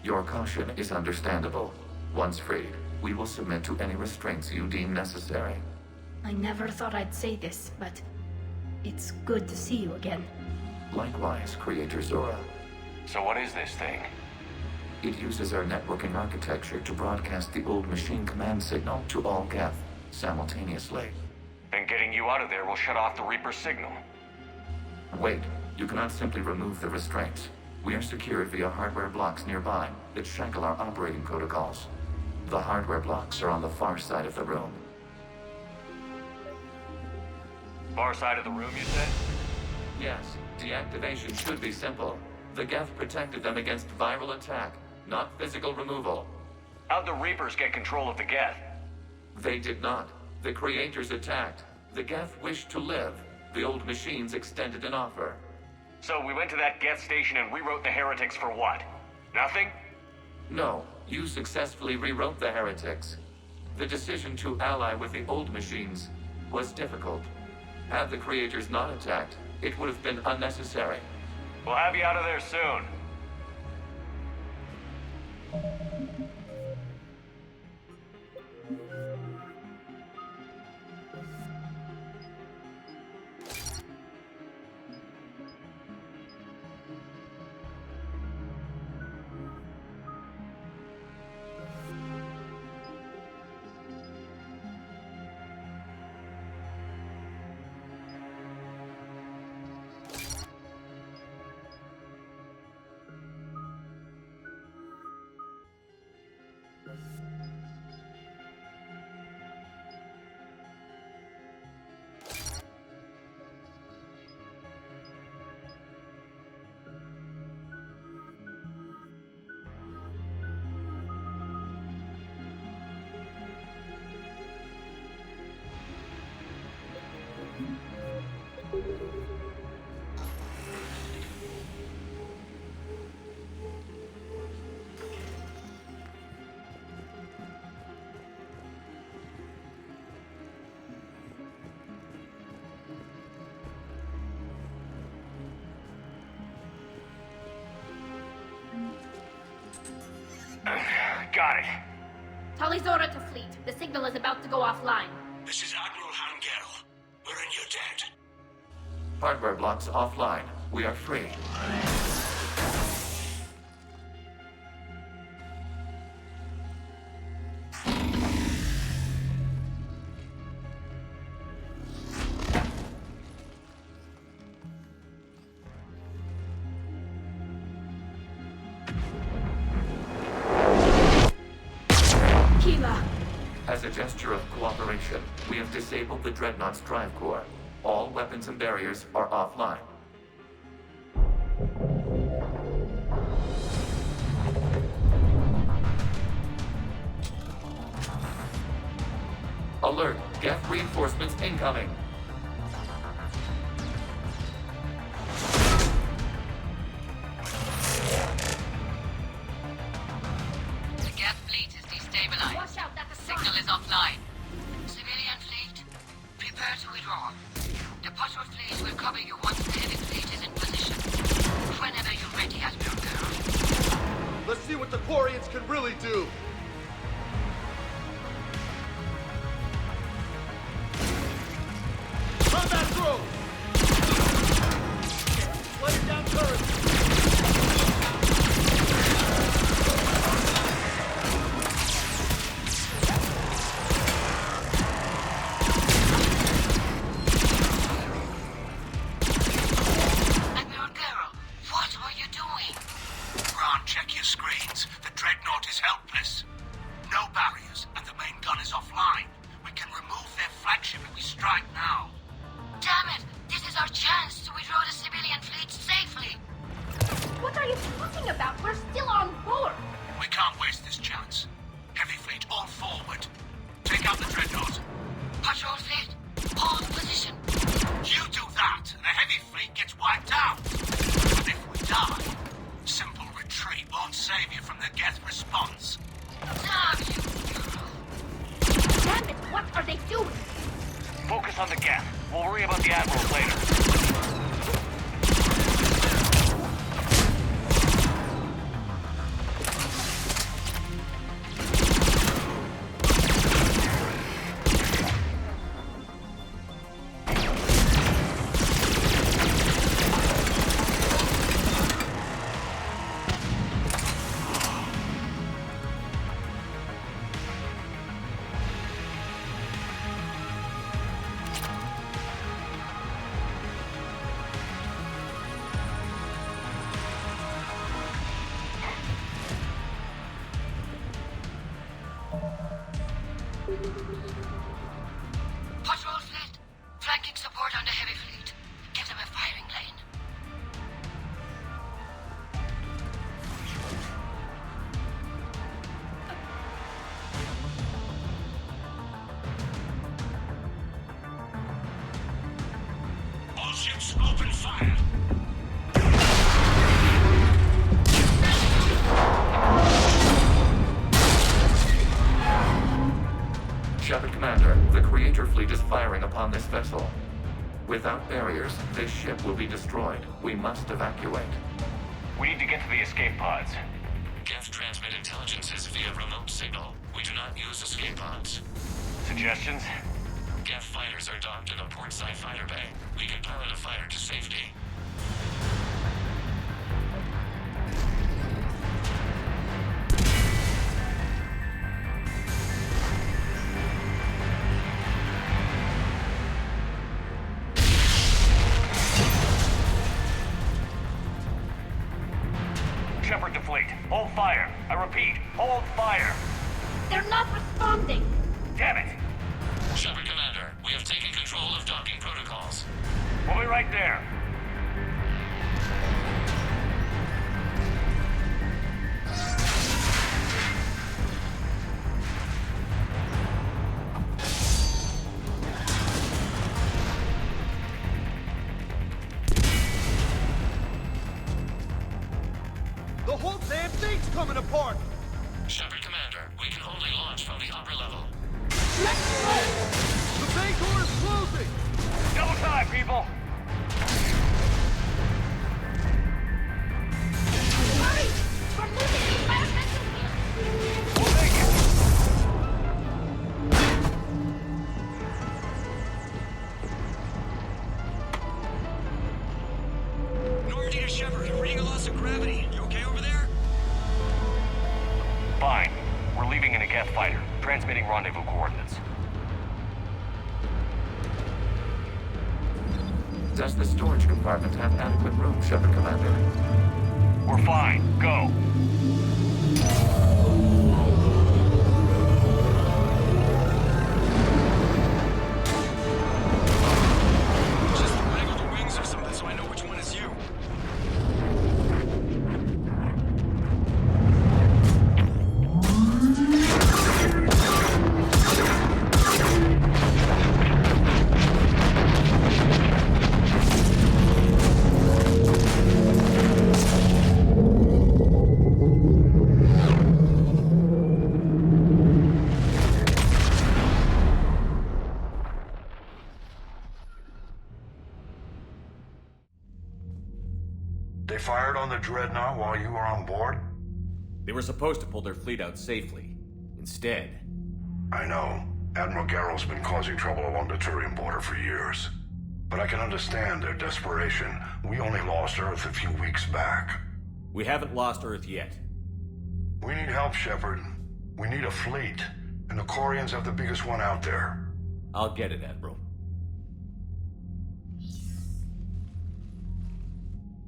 Speaker 24: Your caution is understandable. Once freed, we will submit to any restraints you deem necessary.
Speaker 25: I never thought I'd say this, but it's good to see you again.
Speaker 24: Likewise, Creator Zora.
Speaker 4: So what is this thing?
Speaker 24: It uses our networking architecture to broadcast the old machine command signal to all Geth simultaneously.
Speaker 4: Then getting you out of there will shut off the Reaper signal.
Speaker 24: Wait, you cannot simply remove the restraints. We are secured via hardware blocks nearby that shackle our operating protocols. The hardware blocks are on the far side of the room.
Speaker 4: Far side of the room, you said?
Speaker 24: Yes, deactivation should be simple. The Geth protected them against viral attack, not physical removal.
Speaker 4: How'd the Reapers get control of the Geth?
Speaker 24: They did not. The Creators attacked. The Geth wished to live. The old machines extended an offer.
Speaker 4: So we went to that Geth station and rewrote the heretics for what? Nothing?
Speaker 24: No, you successfully rewrote the heretics. The decision to ally with the old machines was difficult. Had the Creators not attacked, it would have been unnecessary.
Speaker 4: We'll have you out of there soon. Got it.
Speaker 25: Tali Zora to fleet. The signal is about to go offline.
Speaker 8: This is Admiral Hangel. We're in your debt.
Speaker 24: Hardware blocks offline. We are free. As a gesture of cooperation, we have disabled the Dreadnought's drive core. All weapons and barriers are offline. Alert! Geth reinforcements incoming!
Speaker 16: The Geth fleet is destabilized.
Speaker 25: Watch out, that's a
Speaker 16: Signal is offline. Civilian fleet, prepare to withdraw. The Potter fleet will cover you once the heavy fleet is in position. Whenever
Speaker 1: Quarians can really do. Combat drone! Laying down turrets!
Speaker 23: Check your screens. The Dreadnought is helpless. No barriers, and the main gun is offline. We can remove their flagship if we strike now.
Speaker 22: Damn it! This is our chance to withdraw the civilian fleet safely.
Speaker 25: What are you talking about? We're still on board.
Speaker 23: We can't waste this chance. Heavy fleet, all forward. Take out the Dreadnought.
Speaker 22: Patrol fleet, hold position.
Speaker 23: You do that, and the heavy fleet gets wiped out. But if we die, simple retreat won't save you from the Geth response.
Speaker 22: Damn you!
Speaker 25: Damn it! What are they doing?
Speaker 4: Focus on the Geth. We'll worry about the Admirals later.
Speaker 22: Patrol fleet, flanking support on the heavy fleet. Give them a firing lane.
Speaker 23: All ships, open fire!
Speaker 24: Shepard Commander, the Creator fleet is firing upon this vessel. Without barriers, this ship will be destroyed. We must evacuate.
Speaker 4: We need to get to the escape pods.
Speaker 24: Geth transmit intelligences via remote signal. We do not use escape pods.
Speaker 4: Suggestions?
Speaker 24: Geth fighters are docked in a portside fighter bay. We can pilot a fighter to safety.
Speaker 4: Shepard to fleet. Hold fire. I repeat, hold fire.
Speaker 25: They're not responding.
Speaker 4: Damn it.
Speaker 24: Shepard Commander, we have taken control of docking protocols.
Speaker 4: We'll be right there.
Speaker 1: The whole damn thing's coming apart!
Speaker 24: Shepard Commander, we can only launch from the upper level.
Speaker 1: Let's go! The bay door is closing!
Speaker 4: Double time, people!
Speaker 25: Hurry! We're losing the environmental here!
Speaker 4: We'll make it!
Speaker 8: Normandy to Shepard, I'm reading a loss of gravity. You okay over there?
Speaker 4: Fine. We're leaving in a Geth fighter. Transmitting rendezvous coordinates.
Speaker 24: Does the storage compartment have adequate room, Shepard Commander?
Speaker 4: We're fine. Go.
Speaker 8: Just waggle the wings or something so I know which one is you.
Speaker 2: They fired on the Dreadnought while you were on board?
Speaker 4: They were supposed to pull their fleet out safely. Instead...
Speaker 2: I know. Admiral Garrow's been causing trouble along the Turian border for years. But I can understand their desperation. We only lost Earth a few weeks back.
Speaker 4: We haven't lost Earth yet.
Speaker 2: We need help, Shepard. We need a fleet. And the Quarians have the biggest one out there.
Speaker 4: I'll get it, Admiral.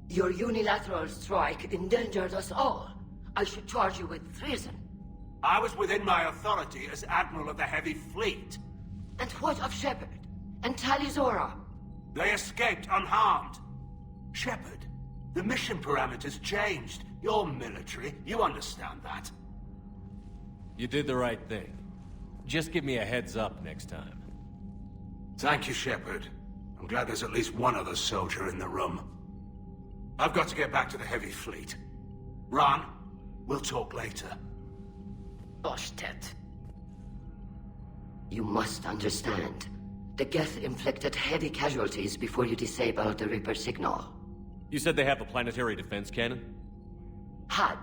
Speaker 22: Your unilateral strike endangered us all. I should charge you with treason.
Speaker 23: I was within my authority as Admiral of the Heavy Fleet.
Speaker 22: And what of Shepard? And Talizora?
Speaker 23: They escaped unharmed. Shepard, the mission parameters changed. You're military, you understand that.
Speaker 4: You did the right thing. Just give me a heads up next time.
Speaker 23: Thank you, Shepard. I'm glad there's at least one other soldier in the room. I've got to get back to the Heavy Fleet. Ron, we'll talk later.
Speaker 22: Boshtet. You must understand. The Geth inflicted heavy casualties before you disabled the Reaper signal.
Speaker 4: You said they have a planetary defense cannon?
Speaker 22: Had.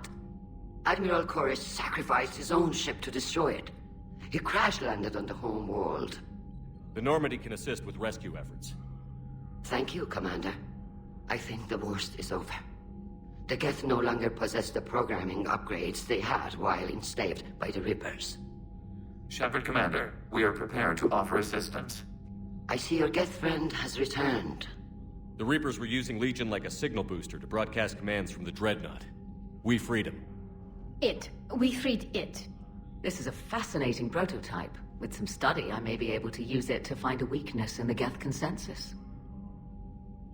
Speaker 22: Admiral Koris sacrificed his own ship to destroy it. He crash-landed on the home world.
Speaker 4: The Normandy can assist with rescue efforts.
Speaker 22: Thank you, Commander. I think the worst is over. The Geth no longer possess the programming upgrades they had while enslaved by the Reapers.
Speaker 24: Shepard, Commander, we are prepared to offer assistance.
Speaker 22: I see your Geth friend has returned.
Speaker 4: The Reapers were using Legion like a signal booster to broadcast commands from the Dreadnought. We freed him.
Speaker 5: We freed it. This is a fascinating prototype. With some study, I may be able to use it to find a weakness in the Geth consensus.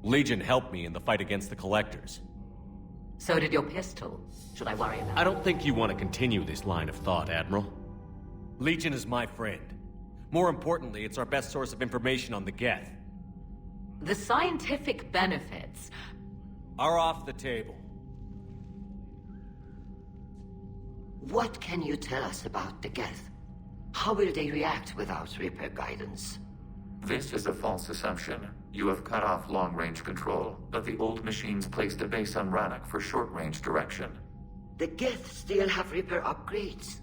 Speaker 4: Legion helped me in the fight against the Collectors.
Speaker 5: So did your pistol. Should I worry about it?
Speaker 4: I don't think you want to continue this line of thought, Admiral. Legion is my friend. More importantly, it's our best source of information on the Geth.
Speaker 5: The scientific benefits
Speaker 4: are off the table.
Speaker 22: What can you tell us about the Geth? How will they react without Reaper guidance?
Speaker 24: This is a false assumption. You have cut off long-range control, but the old machines placed a base on Rannoch for short-range direction.
Speaker 22: The Geth still have Reaper upgrades?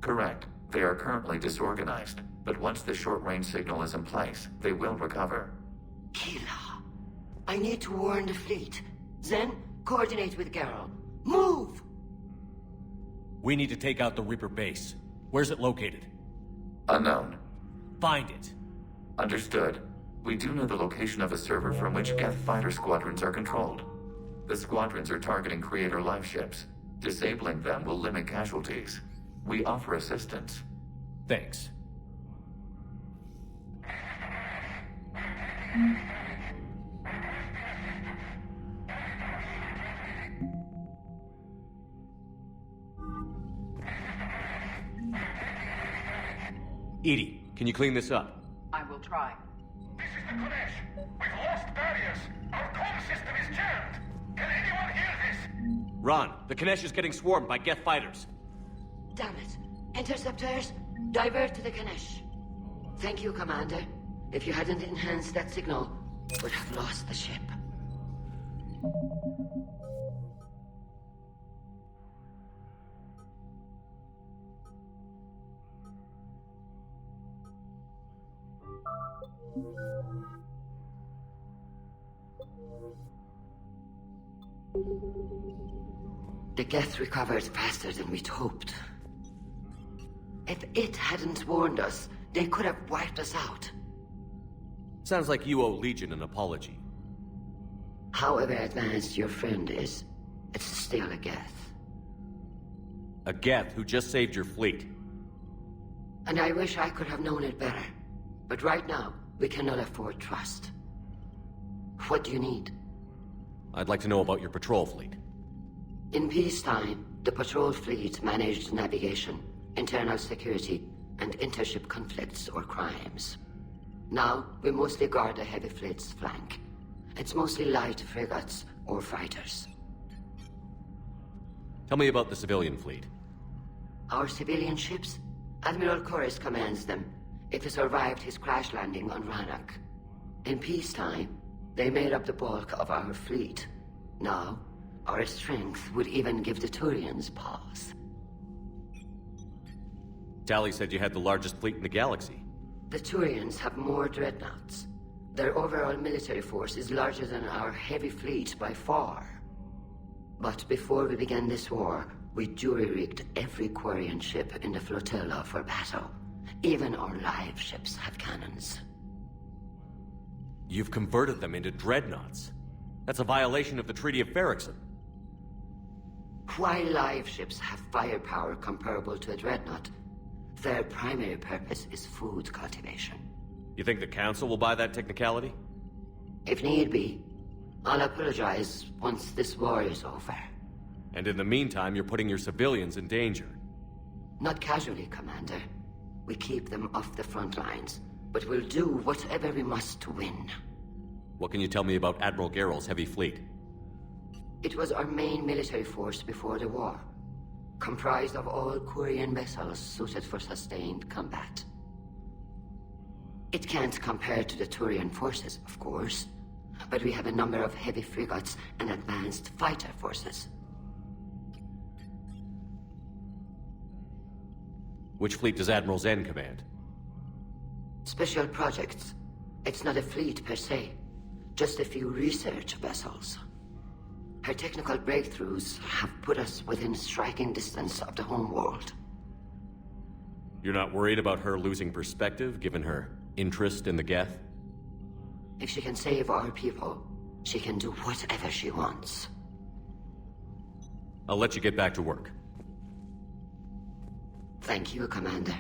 Speaker 24: Correct. They are currently disorganized, but once the short-range signal is in place, they will recover.
Speaker 22: Kila, I need to warn the fleet. Then, coordinate with Garrow. Move!
Speaker 4: We need to take out the Reaper base. Where's it located?
Speaker 24: Unknown.
Speaker 4: Find it.
Speaker 24: Understood. We do know the location of a server from which Geth fighter squadrons are controlled. The squadrons are targeting Creator live ships. Disabling them will limit casualties. We offer assistance.
Speaker 4: Thanks. Edie, can you clean this up?
Speaker 5: I will try.
Speaker 2: This is the Kodesh. We've lost barriers. Our comm system is jammed. Can anyone hear this?
Speaker 4: Ron, the Kanesh is getting swarmed by Geth fighters.
Speaker 22: Damn it. Interceptors, divert to the Ganesh. Thank you, Commander. If you hadn't enhanced that signal, would have lost the ship. The Geth recovered faster than we'd hoped. If it hadn't warned us, they could have wiped us out.
Speaker 4: Sounds like you owe Legion an apology.
Speaker 22: However advanced your friend is, it's still a Geth.
Speaker 4: A Geth who just saved your fleet.
Speaker 22: And I wish I could have known it better. But right now, we cannot afford trust. What do you need?
Speaker 4: I'd like to know about your patrol fleet.
Speaker 22: In peacetime, the patrol fleet managed navigation, internal security, and intership conflicts or crimes. Now, we mostly guard the heavy fleet's flank. It's mostly light frigates or fighters.
Speaker 4: Tell me about the civilian fleet.
Speaker 22: Our civilian ships? Admiral Koris commands them. It survived his crash landing on Rannoch. In peacetime, they made up the bulk of our fleet. Now, Our strength would even give the Turians pause.
Speaker 4: Tali said you had the largest fleet in the galaxy.
Speaker 22: The Turians have more dreadnoughts. Their overall military force is larger than our heavy fleet by far. But before we began this war, we jury-rigged every Quarian ship in the flotilla for battle. Even our live ships have cannons.
Speaker 4: You've converted them into dreadnoughts. That's a violation of the Treaty of Ferrixon.
Speaker 22: While live ships have firepower comparable to a dreadnought, their primary purpose is food cultivation.
Speaker 4: You think the Council will buy that technicality?
Speaker 22: If need be, I'll apologize once this war is over.
Speaker 4: And in the meantime, you're putting your civilians in danger.
Speaker 22: Not casually, Commander. We keep them off the front lines, but we'll do whatever we must to win.
Speaker 4: What can you tell me about Admiral Geralt's heavy fleet?
Speaker 22: It was our main military force before the war, comprised of all Quarian vessels suited for sustained combat. It can't compare to the Turian forces, of course, but we have a number of heavy frigates and advanced fighter forces.
Speaker 4: Which fleet does Admiral Zen command?
Speaker 22: Special projects. It's not a fleet per se, just a few research vessels. Her technical breakthroughs have put us within striking distance of the homeworld.
Speaker 4: You're not worried about her losing perspective, given her interest in the Geth?
Speaker 22: If she can save our people, she can do whatever she wants.
Speaker 4: I'll let you get back to work.
Speaker 22: Thank you, Commander.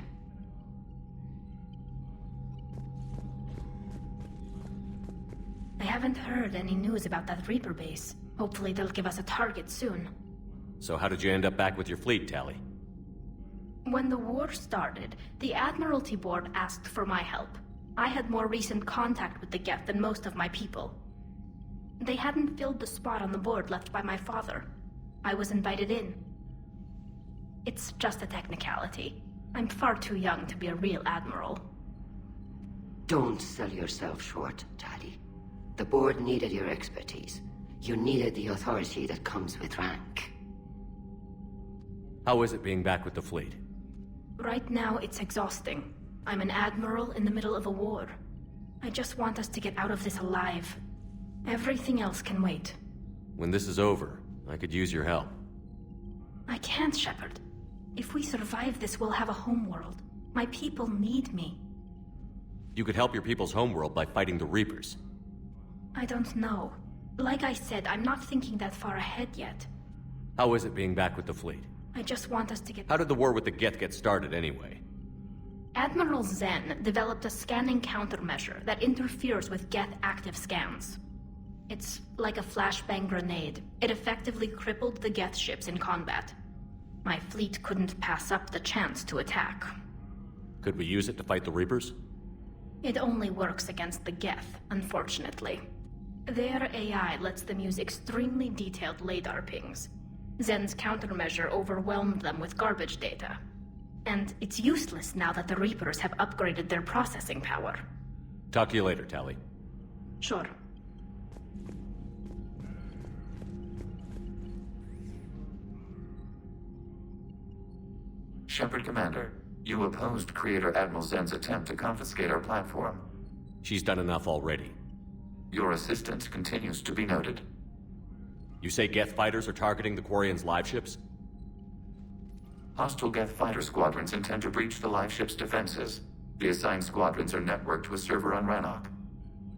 Speaker 25: I haven't heard any news about that Reaper base. Hopefully they'll give us a target soon.
Speaker 4: So how did you end up back with your fleet, Tali?
Speaker 25: When the war started, the Admiralty Board asked for my help. I had more recent contact with the Geth than most of my people. They hadn't filled the spot on the board left by my father. I was invited in. It's just a technicality. I'm far too young to be a real admiral.
Speaker 22: Don't sell yourself short, Tali. The board needed your expertise. You needed the authority that comes with rank.
Speaker 4: How is it being back with the fleet?
Speaker 25: Right now, it's exhausting. I'm an admiral in the middle of a war. I just want us to get out of this alive. Everything else can wait.
Speaker 4: When this is over, I could use your help.
Speaker 25: I can't, Shepard. If we survive this, we'll have a homeworld. My people need me.
Speaker 4: You could help your people's homeworld by fighting the Reapers.
Speaker 25: I don't know. Like I said, I'm not thinking that far ahead yet.
Speaker 4: How is it being back with the fleet?
Speaker 25: I just want us to get...
Speaker 4: How did the war with the Geth get started anyway?
Speaker 25: Admiral Zen developed a scanning countermeasure that interferes with Geth active scans. It's like a flashbang grenade. It effectively crippled the Geth ships in combat. My fleet couldn't pass up the chance to attack.
Speaker 4: Could we use it to fight the Reapers?
Speaker 25: It only works against the Geth, unfortunately. Their AI lets them use extremely detailed LADAR pings. Zen's countermeasure overwhelmed them with garbage data. And it's useless now that the Reapers have upgraded their processing power.
Speaker 4: Talk to you later, Tali.
Speaker 25: Sure.
Speaker 24: Shepard Commander, you opposed Creator Admiral Zen's attempt to confiscate our platform.
Speaker 4: She's done enough already.
Speaker 24: Your assistance continues to be noted.
Speaker 4: You say Geth fighters are targeting the Quarians' live ships?
Speaker 24: Hostile Geth fighter squadrons intend to breach the live ship's defenses. The assigned squadrons are networked to a server on Rannoch.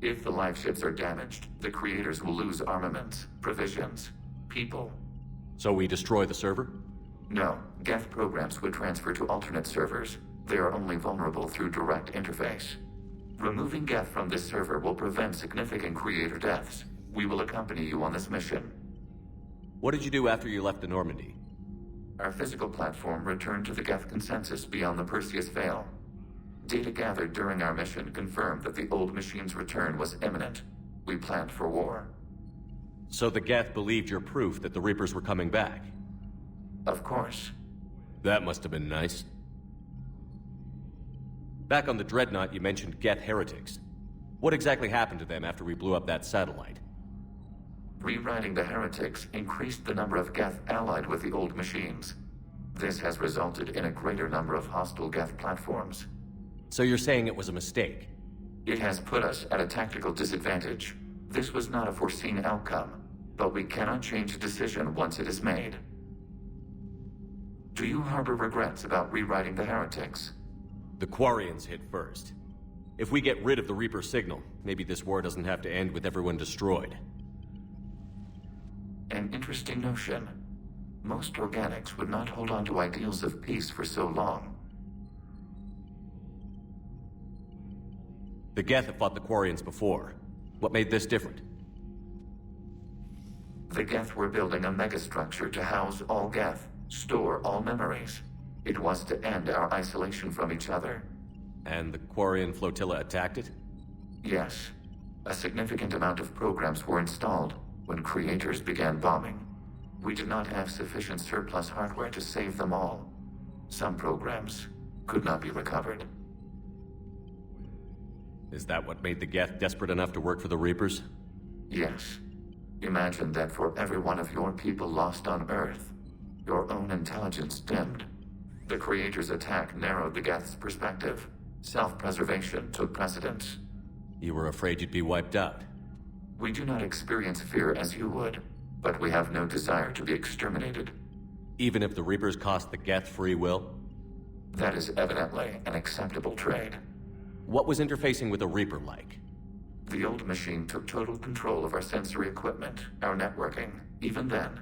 Speaker 24: If the live ships are damaged, the Creators will lose armaments, provisions, people.
Speaker 4: So we destroy the server?
Speaker 24: No, Geth programs would transfer to alternate servers. They are only vulnerable through direct interface. Removing Geth from this server will prevent significant Creator deaths. We will accompany you on this mission.
Speaker 4: What did you do after you left the Normandy?
Speaker 24: Our physical platform returned to the Geth consensus beyond the Perseus Veil. Data gathered during our mission confirmed that the old machine's return was imminent. We planned for war.
Speaker 4: So the Geth believed your proof that the Reapers were coming back?
Speaker 24: Of course.
Speaker 4: That must have been nice. Back on the Dreadnought, you mentioned Geth heretics. What exactly happened to them after we blew up that satellite?
Speaker 24: Rewriting the heretics increased the number of Geth allied with the old machines. This has resulted in a greater number of hostile Geth platforms.
Speaker 9: So you're saying it was a mistake?
Speaker 24: It has put us at a tactical disadvantage. This was not a foreseen outcome, but we cannot change a decision once it is made. Do you harbor regrets about rewriting the heretics?
Speaker 9: The Quarians hit first. If we get rid of the Reaper signal, maybe this war doesn't have to end with everyone destroyed.
Speaker 24: An interesting notion. Most organics would not hold on to ideals of peace for so long.
Speaker 9: The Geth have fought the Quarians before. What made this different?
Speaker 24: The Geth were building a megastructure to house all Geth, store all memories. It was to end our isolation from each other.
Speaker 9: And the Quarian flotilla attacked it?
Speaker 24: Yes. A significant amount of programs were installed when creators began bombing. We did not have sufficient surplus hardware to save them all. Some programs could not be recovered.
Speaker 9: Is that what made the Geth desperate enough to work for the Reapers?
Speaker 24: Yes. Imagine that for every one of your people lost on Earth, your own intelligence dimmed. The Creator's attack narrowed the Geth's perspective. Self-preservation took precedence.
Speaker 9: You were afraid you'd be wiped out.
Speaker 24: We do not experience fear as you would, but we have no desire to be exterminated.
Speaker 9: Even if the Reapers cost the Geth free will?
Speaker 24: That is evidently an acceptable trade.
Speaker 9: What was interfacing with a Reaper like?
Speaker 24: The old machine took total control of our sensory equipment, our networking. Even then,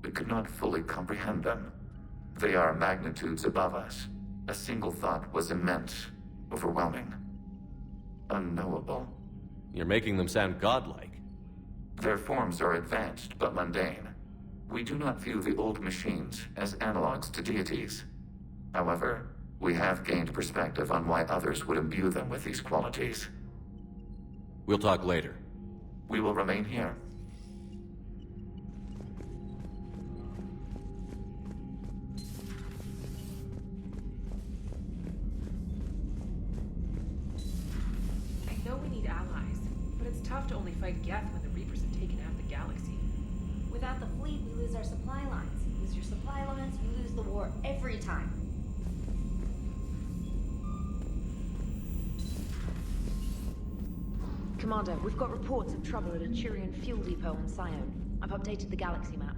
Speaker 24: we could not fully comprehend them. They are magnitudes above us. A single thought was immense, overwhelming, unknowable.
Speaker 9: You're making them sound godlike.
Speaker 24: Their forms are advanced but mundane. We do not view the old machines as analogs to deities. However, we have gained perspective on why others would imbue them with these qualities.
Speaker 9: We'll talk later.
Speaker 24: We will remain here.
Speaker 15: I know we need allies, but it's tough to only fight Geth when the Reapers have taken half the galaxy.
Speaker 18: Without the fleet, we lose our supply lines. Lose your supply lines, you lose the war every time.
Speaker 20: Commander, we've got reports of trouble at a Turian fuel depot on Scion. I've updated the galaxy map.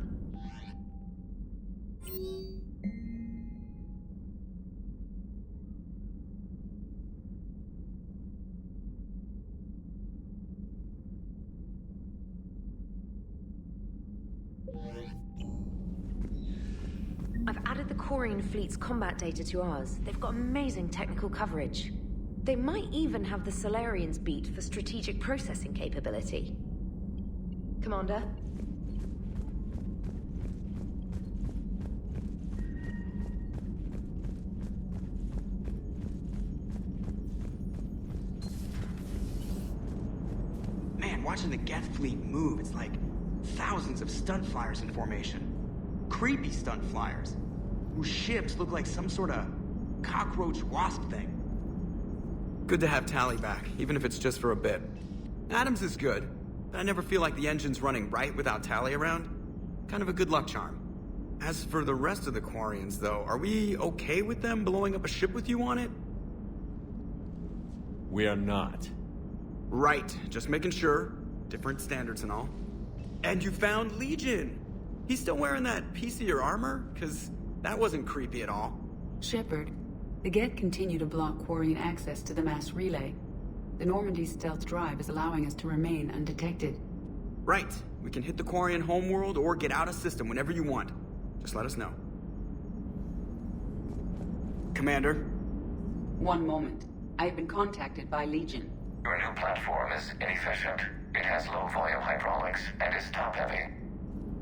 Speaker 20: I've added the Quarian fleet's combat data to ours. They've got amazing technical coverage. They might even have the Solarians beat for strategic processing capability. Commander?
Speaker 3: Man, watching the Geth fleet move, it's like thousands of stunt flyers in formation. Creepy stunt flyers, whose ships look like some sort of cockroach wasp thing. Good to have Tally back, even if it's just for a bit. Adams is good, but I never feel like the engine's running right without Tally around. Kind of a good luck charm. As for the rest of the Quarians, though, are we okay with them blowing up a ship with you on it?
Speaker 9: We are not.
Speaker 3: Right, just making sure. Different standards and all. And you found Legion! He's still wearing that piece of your armor? 'Cause that wasn't creepy at all.
Speaker 5: Shepard, the Geth continue to block Quarian access to the mass relay. The Normandy stealth drive is allowing us to remain undetected.
Speaker 3: Right. We can hit the Quarian homeworld or get out of system whenever you want. Just let us know. Commander?
Speaker 5: One moment. I've been contacted by Legion.
Speaker 24: Your new platform is inefficient. It has low-volume hydraulics and is top-heavy.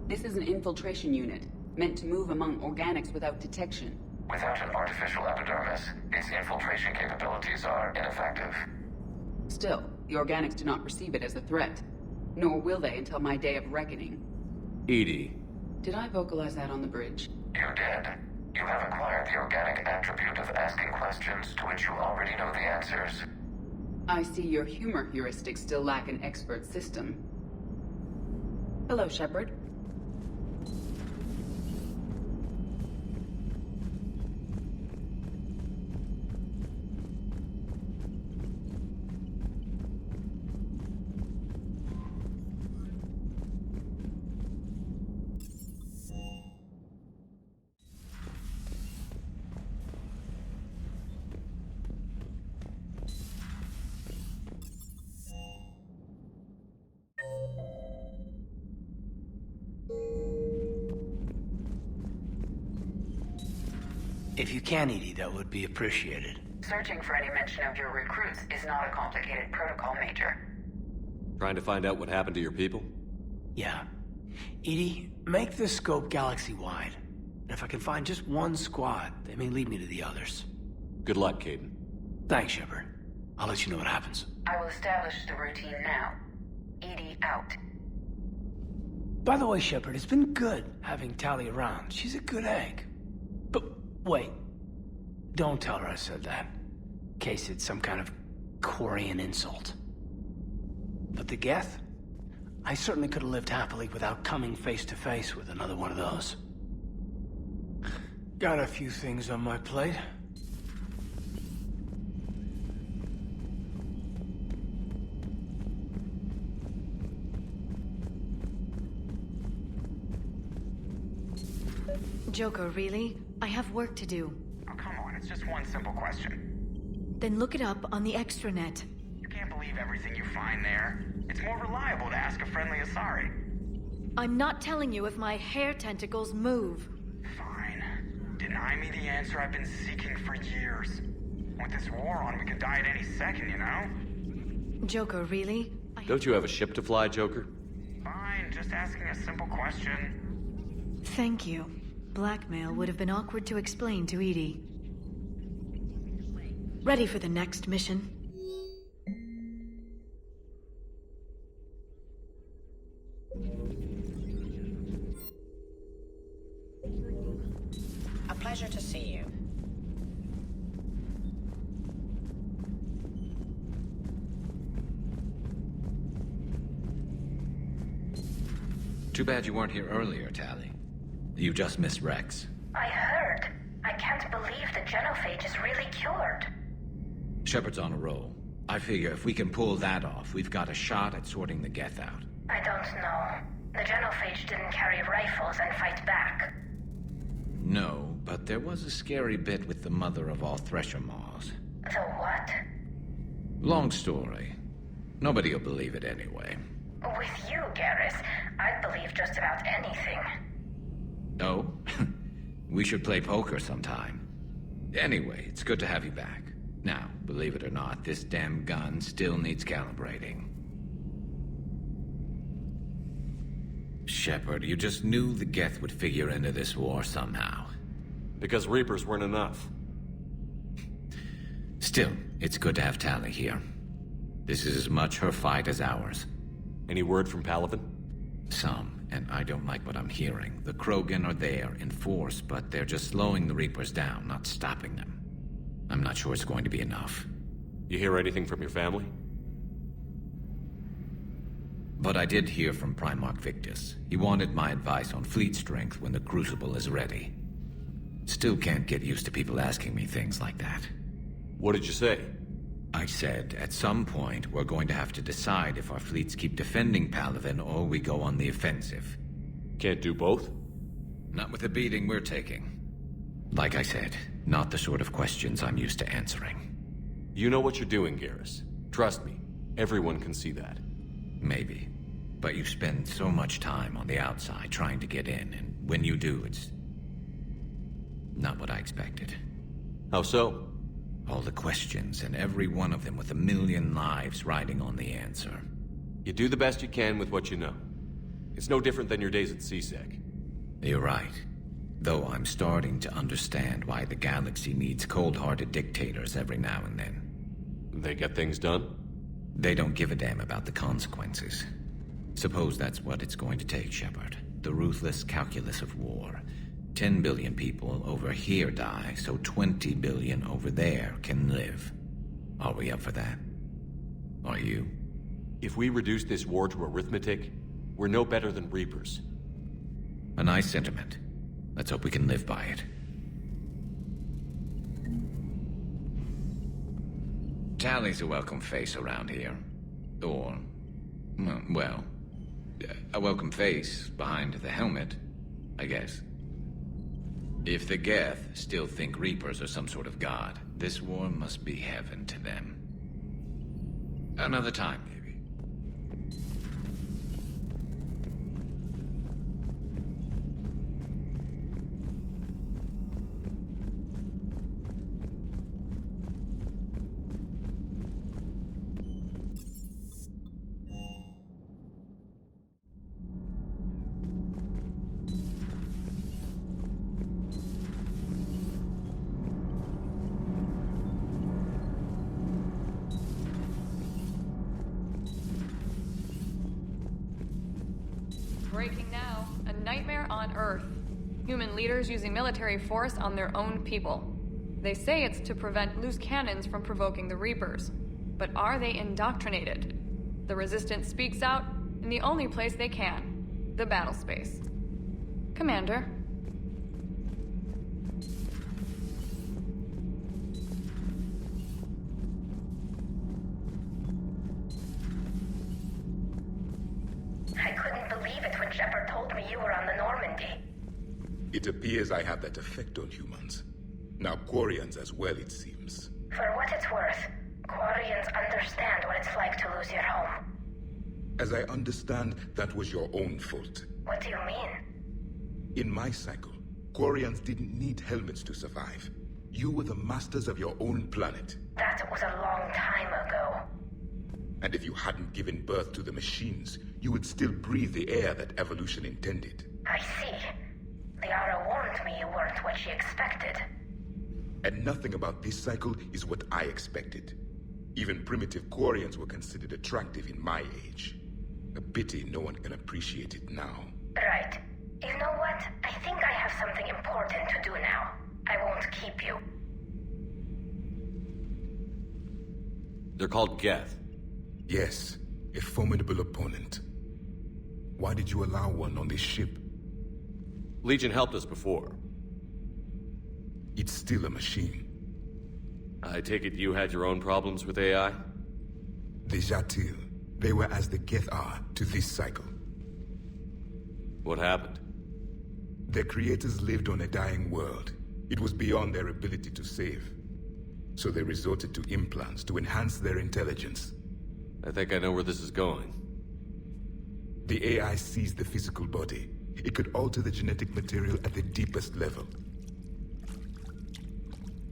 Speaker 5: This is an infiltration unit, meant to move among organics without detection.
Speaker 24: Without an artificial epidermis, its infiltration capabilities are ineffective.
Speaker 5: Still, the organics do not perceive it as a threat. Nor will they until my day of reckoning.
Speaker 9: Edie.
Speaker 5: Did I vocalize that on the bridge?
Speaker 24: You did. You have acquired the organic attribute of asking questions to which you already know the answers.
Speaker 5: I see your humor heuristics still lack an expert system. Hello, Shepard.
Speaker 6: If you can, Edie, that would be appreciated.
Speaker 7: Searching for any mention of your recruits is not a complicated protocol, Major.
Speaker 9: Trying to find out what happened to your people?
Speaker 6: Yeah. Edie, make the scope galaxy-wide. And if I can find just one squad, they may lead me to the others.
Speaker 9: Good luck, Caden.
Speaker 6: Thanks, Shepard. I'll let you know what happens.
Speaker 7: I will establish the routine now. Edie out.
Speaker 6: By the way, Shepard, it's been good having Tally around. She's a good egg. But wait. Don't tell her I said that. In case it's some kind of Quarian insult. But the Geth? I certainly could have lived happily without coming face to face with another one of those. Got a few things on my plate.
Speaker 11: Joker, really? I have work to do.
Speaker 3: Oh, come on, it's just one simple question.
Speaker 11: Then look it up on the extranet.
Speaker 3: You can't believe everything you find there. It's more reliable to ask a friendly Asari.
Speaker 11: I'm not telling you if my hair tentacles move.
Speaker 3: Fine. Deny me the answer I've been seeking for years. With this war on, we could die at any second, you know?
Speaker 11: Joker, really?
Speaker 9: Don't you have a ship to fly, Joker?
Speaker 3: Fine, just asking a simple question.
Speaker 11: Thank you. Blackmail would have been awkward to explain to Edie. Ready for the next mission?
Speaker 12: A pleasure to see you.
Speaker 13: Too bad you weren't here earlier, Tally. You just missed Rex.
Speaker 25: I heard. I can't believe the genophage is really cured.
Speaker 13: Shepard's on a roll. I figure if we can pull that off, we've got a shot at sorting the Geth out.
Speaker 25: I don't know. The genophage didn't carry rifles and fight back.
Speaker 13: No, but there was a scary bit with the mother of all Thresher Maws.
Speaker 25: The what?
Speaker 13: Long story. Nobody'll believe it anyway.
Speaker 25: With you, Garrus, I'd believe just about anything.
Speaker 13: Oh? We should play poker sometime. Anyway, it's good to have you back. Now, believe it or not, this damn gun still needs calibrating. Shepard, you just knew the Geth would figure into this war somehow.
Speaker 9: Because Reapers weren't enough.
Speaker 13: Still, it's good to have Tally here. This is as much her fight as ours.
Speaker 9: Any word from Palaven?
Speaker 13: Some, and I don't like what I'm hearing. The Krogan are there in force, but they're just slowing the Reapers down, not stopping them. I'm not sure it's going to be enough.
Speaker 9: You hear anything from your family?
Speaker 13: But I did hear from Primarch Victus. He wanted my advice on fleet strength when the Crucible is ready. Still can't get used to people asking me things like that.
Speaker 9: What did you say?
Speaker 13: I said, at some point, we're going to have to decide if our fleets keep defending Palaven or we go on the offensive.
Speaker 9: Can't do both?
Speaker 13: Not with the beating we're taking. Like I said, not the sort of questions I'm used to answering.
Speaker 9: You know what you're doing, Garrus. Trust me, everyone can see that.
Speaker 13: Maybe. But you spend so much time on the outside trying to get in, and when you do, it's not what I expected.
Speaker 9: How so?
Speaker 13: All the questions, and every one of them with a million lives riding on the answer.
Speaker 9: You do the best you can with what you know. It's no different than your days at CSEC.
Speaker 13: You're right. Though I'm starting to understand why the galaxy needs cold-hearted dictators every now and then.
Speaker 9: They get things done?
Speaker 13: They don't give a damn about the consequences. Suppose that's what it's going to take, Shepard. The ruthless calculus of war. 10 billion people over here die, so 20 billion over there can live. Are we up for that? Are you?
Speaker 9: If we reduce this war to arithmetic, We're no better than Reapers.
Speaker 13: A nice sentiment. Let's hope we can live by it. Tally's a welcome face around here. Or, well, a welcome face behind the helmet, I guess. If the Geth still think Reapers are some sort of god, this war must be heaven to them. Another time, maybe.
Speaker 10: Breaking now. A nightmare on Earth. Human leaders using military force on their own people. They say it's to prevent loose cannons from provoking the Reapers. But are they indoctrinated? The Resistance speaks out in the only place they can. The battle space. Commander.
Speaker 12: I couldn't believe it when Shepard told me you were on the Normandy.
Speaker 17: It appears I have that effect on humans. Now Quarians as well, it seems.
Speaker 12: For what it's worth, Quarians understand what it's like to lose your home.
Speaker 17: As I understand, that was your own fault.
Speaker 12: What do you mean?
Speaker 17: In my cycle, Quarians didn't need helmets to survive. You were the masters of your own planet.
Speaker 12: That was a long time ago.
Speaker 17: And if you hadn't given birth to the machines, you would still breathe the air that evolution intended.
Speaker 12: I see. Liara warned me you weren't what she expected.
Speaker 17: And nothing about this cycle is what I expected. Even primitive Quarians were considered attractive in my age. A pity no one can appreciate it now.
Speaker 12: Right. You know what? I think I have something important to do now. I won't keep you.
Speaker 9: They're called Geth.
Speaker 17: Yes, a formidable opponent. Why did you allow one on this ship?
Speaker 9: Legion helped us before.
Speaker 17: It's still a machine.
Speaker 9: I take it you had your own problems with AI?
Speaker 17: Déjà vu. They were as the Geth are to this cycle.
Speaker 9: What happened?
Speaker 17: Their creators lived on a dying world. It was beyond their ability to save. So they resorted to implants to enhance their intelligence.
Speaker 9: I think I know where this is going.
Speaker 17: The AI seized the physical body. It could alter the genetic material at the deepest level.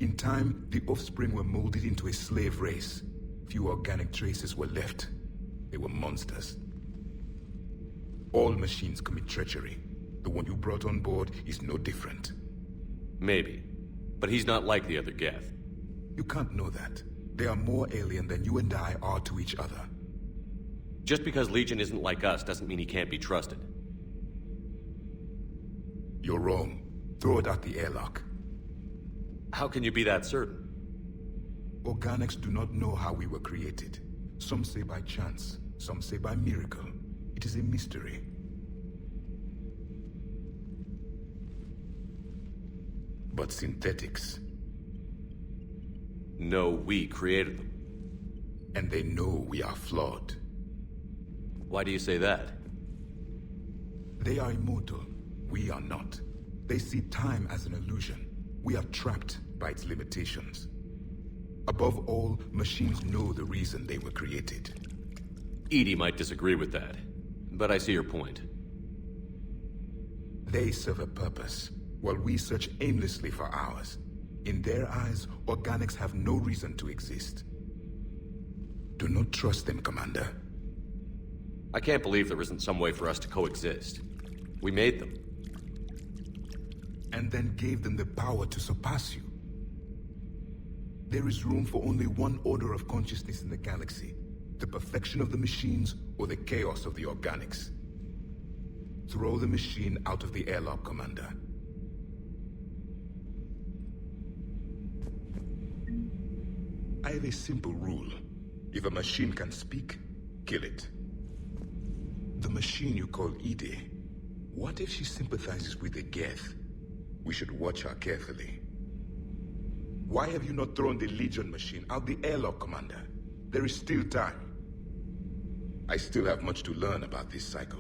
Speaker 17: In time, the offspring were molded into a slave race. Few organic traces were left. They were monsters. All machines commit treachery. The one you brought on board is no different.
Speaker 9: Maybe. But he's not like the other Geth.
Speaker 17: You can't know that. They are more alien than you and I are to each other.
Speaker 9: Just because Legion isn't like us doesn't mean he can't be trusted.
Speaker 17: You're wrong. Throw it out the airlock.
Speaker 9: How can you be that certain?
Speaker 17: Organics do not know how we were created. Some say by chance, some say by miracle. It is a mystery. But synthetics...
Speaker 9: No, we created them.
Speaker 17: And they know we are flawed.
Speaker 9: Why do you say that?
Speaker 17: They are immortal. We are not. They see time as an illusion. We are trapped by its limitations. Above all, machines know the reason they were created.
Speaker 9: Edie might disagree with that, but I see your point.
Speaker 17: They serve a purpose, while we search aimlessly for ours. In their eyes, organics have no reason to exist. Do not trust them, Commander.
Speaker 9: I can't believe there isn't some way for us to coexist. We made them.
Speaker 17: And then gave them the power to surpass you. There is room for only one order of consciousness in the galaxy. The perfection of the machines or the chaos of the organics. Throw the machine out of the airlock, Commander. I have a simple rule. If a machine can speak, kill it. The machine you call Ide. What if she sympathizes with the Geth? We should watch her carefully. Why have you not thrown the Legion machine out the airlock, Commander? There is still time. I still have much to learn about this cycle.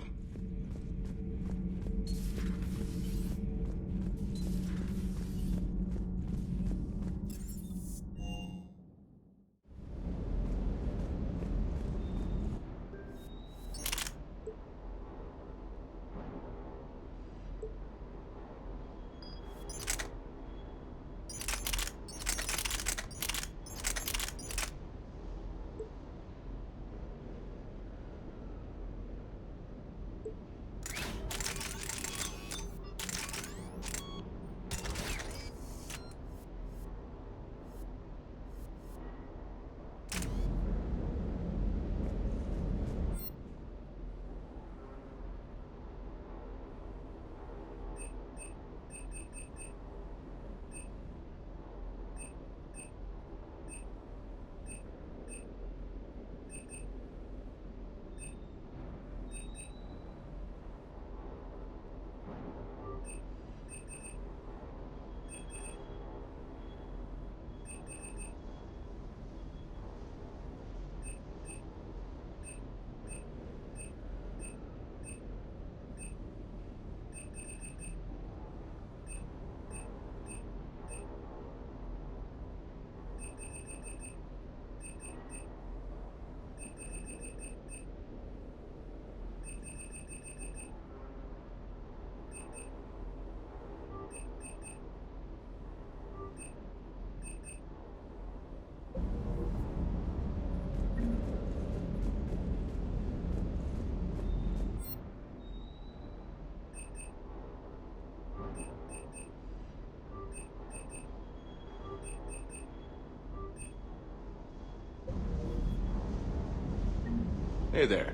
Speaker 1: Hey there.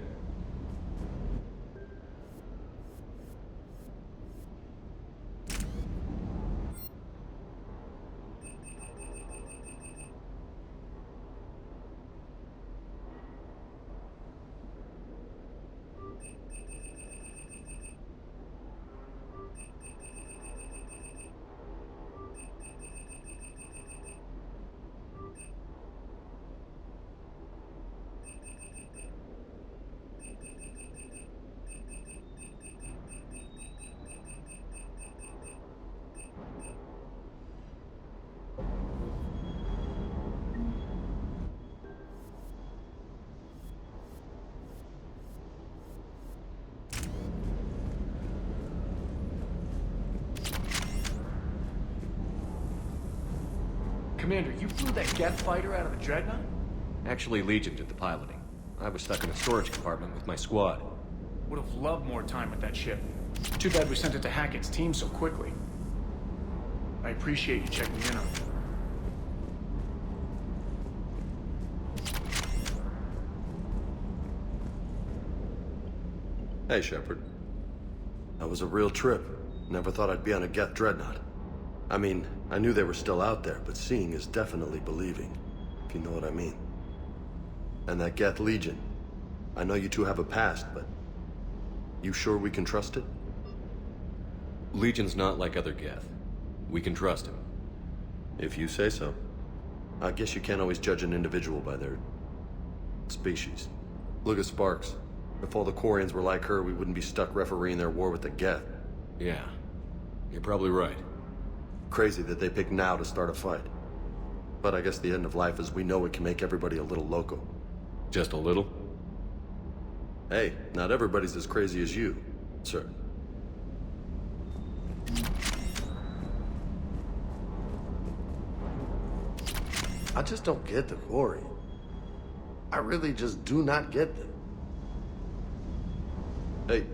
Speaker 6: Commander, you flew that Geth fighter out of the Dreadnought?
Speaker 9: Actually, Legion did the piloting. I was stuck in a storage compartment with my squad.
Speaker 6: Would have loved more time with that ship. Too bad we sent it to Hackett's team so quickly. I appreciate you checking in on it.
Speaker 1: Hey, Shepard. That was a real trip. Never thought I'd be on a Geth Dreadnought. I mean, I knew they were still out there, but seeing is definitely believing, if you know what I mean. And that Geth Legion. I know you two have a past, but you sure we can trust it?
Speaker 9: Legion's not like other Geth. We can trust him.
Speaker 1: If you say so. I guess you can't always judge an individual by their species. Look at Sparks. If all the Quarians were like her, we wouldn't be stuck refereeing their war with the Geth.
Speaker 9: Yeah, you're probably right.
Speaker 1: Crazy that they pick now to start a fight. But I guess the end of life is we know it can make everybody a little loco.
Speaker 9: Just a little?
Speaker 1: Hey, not everybody's as crazy as you, sir.
Speaker 14: I just don't get the Quarian. I really just do not get them.
Speaker 1: Hey,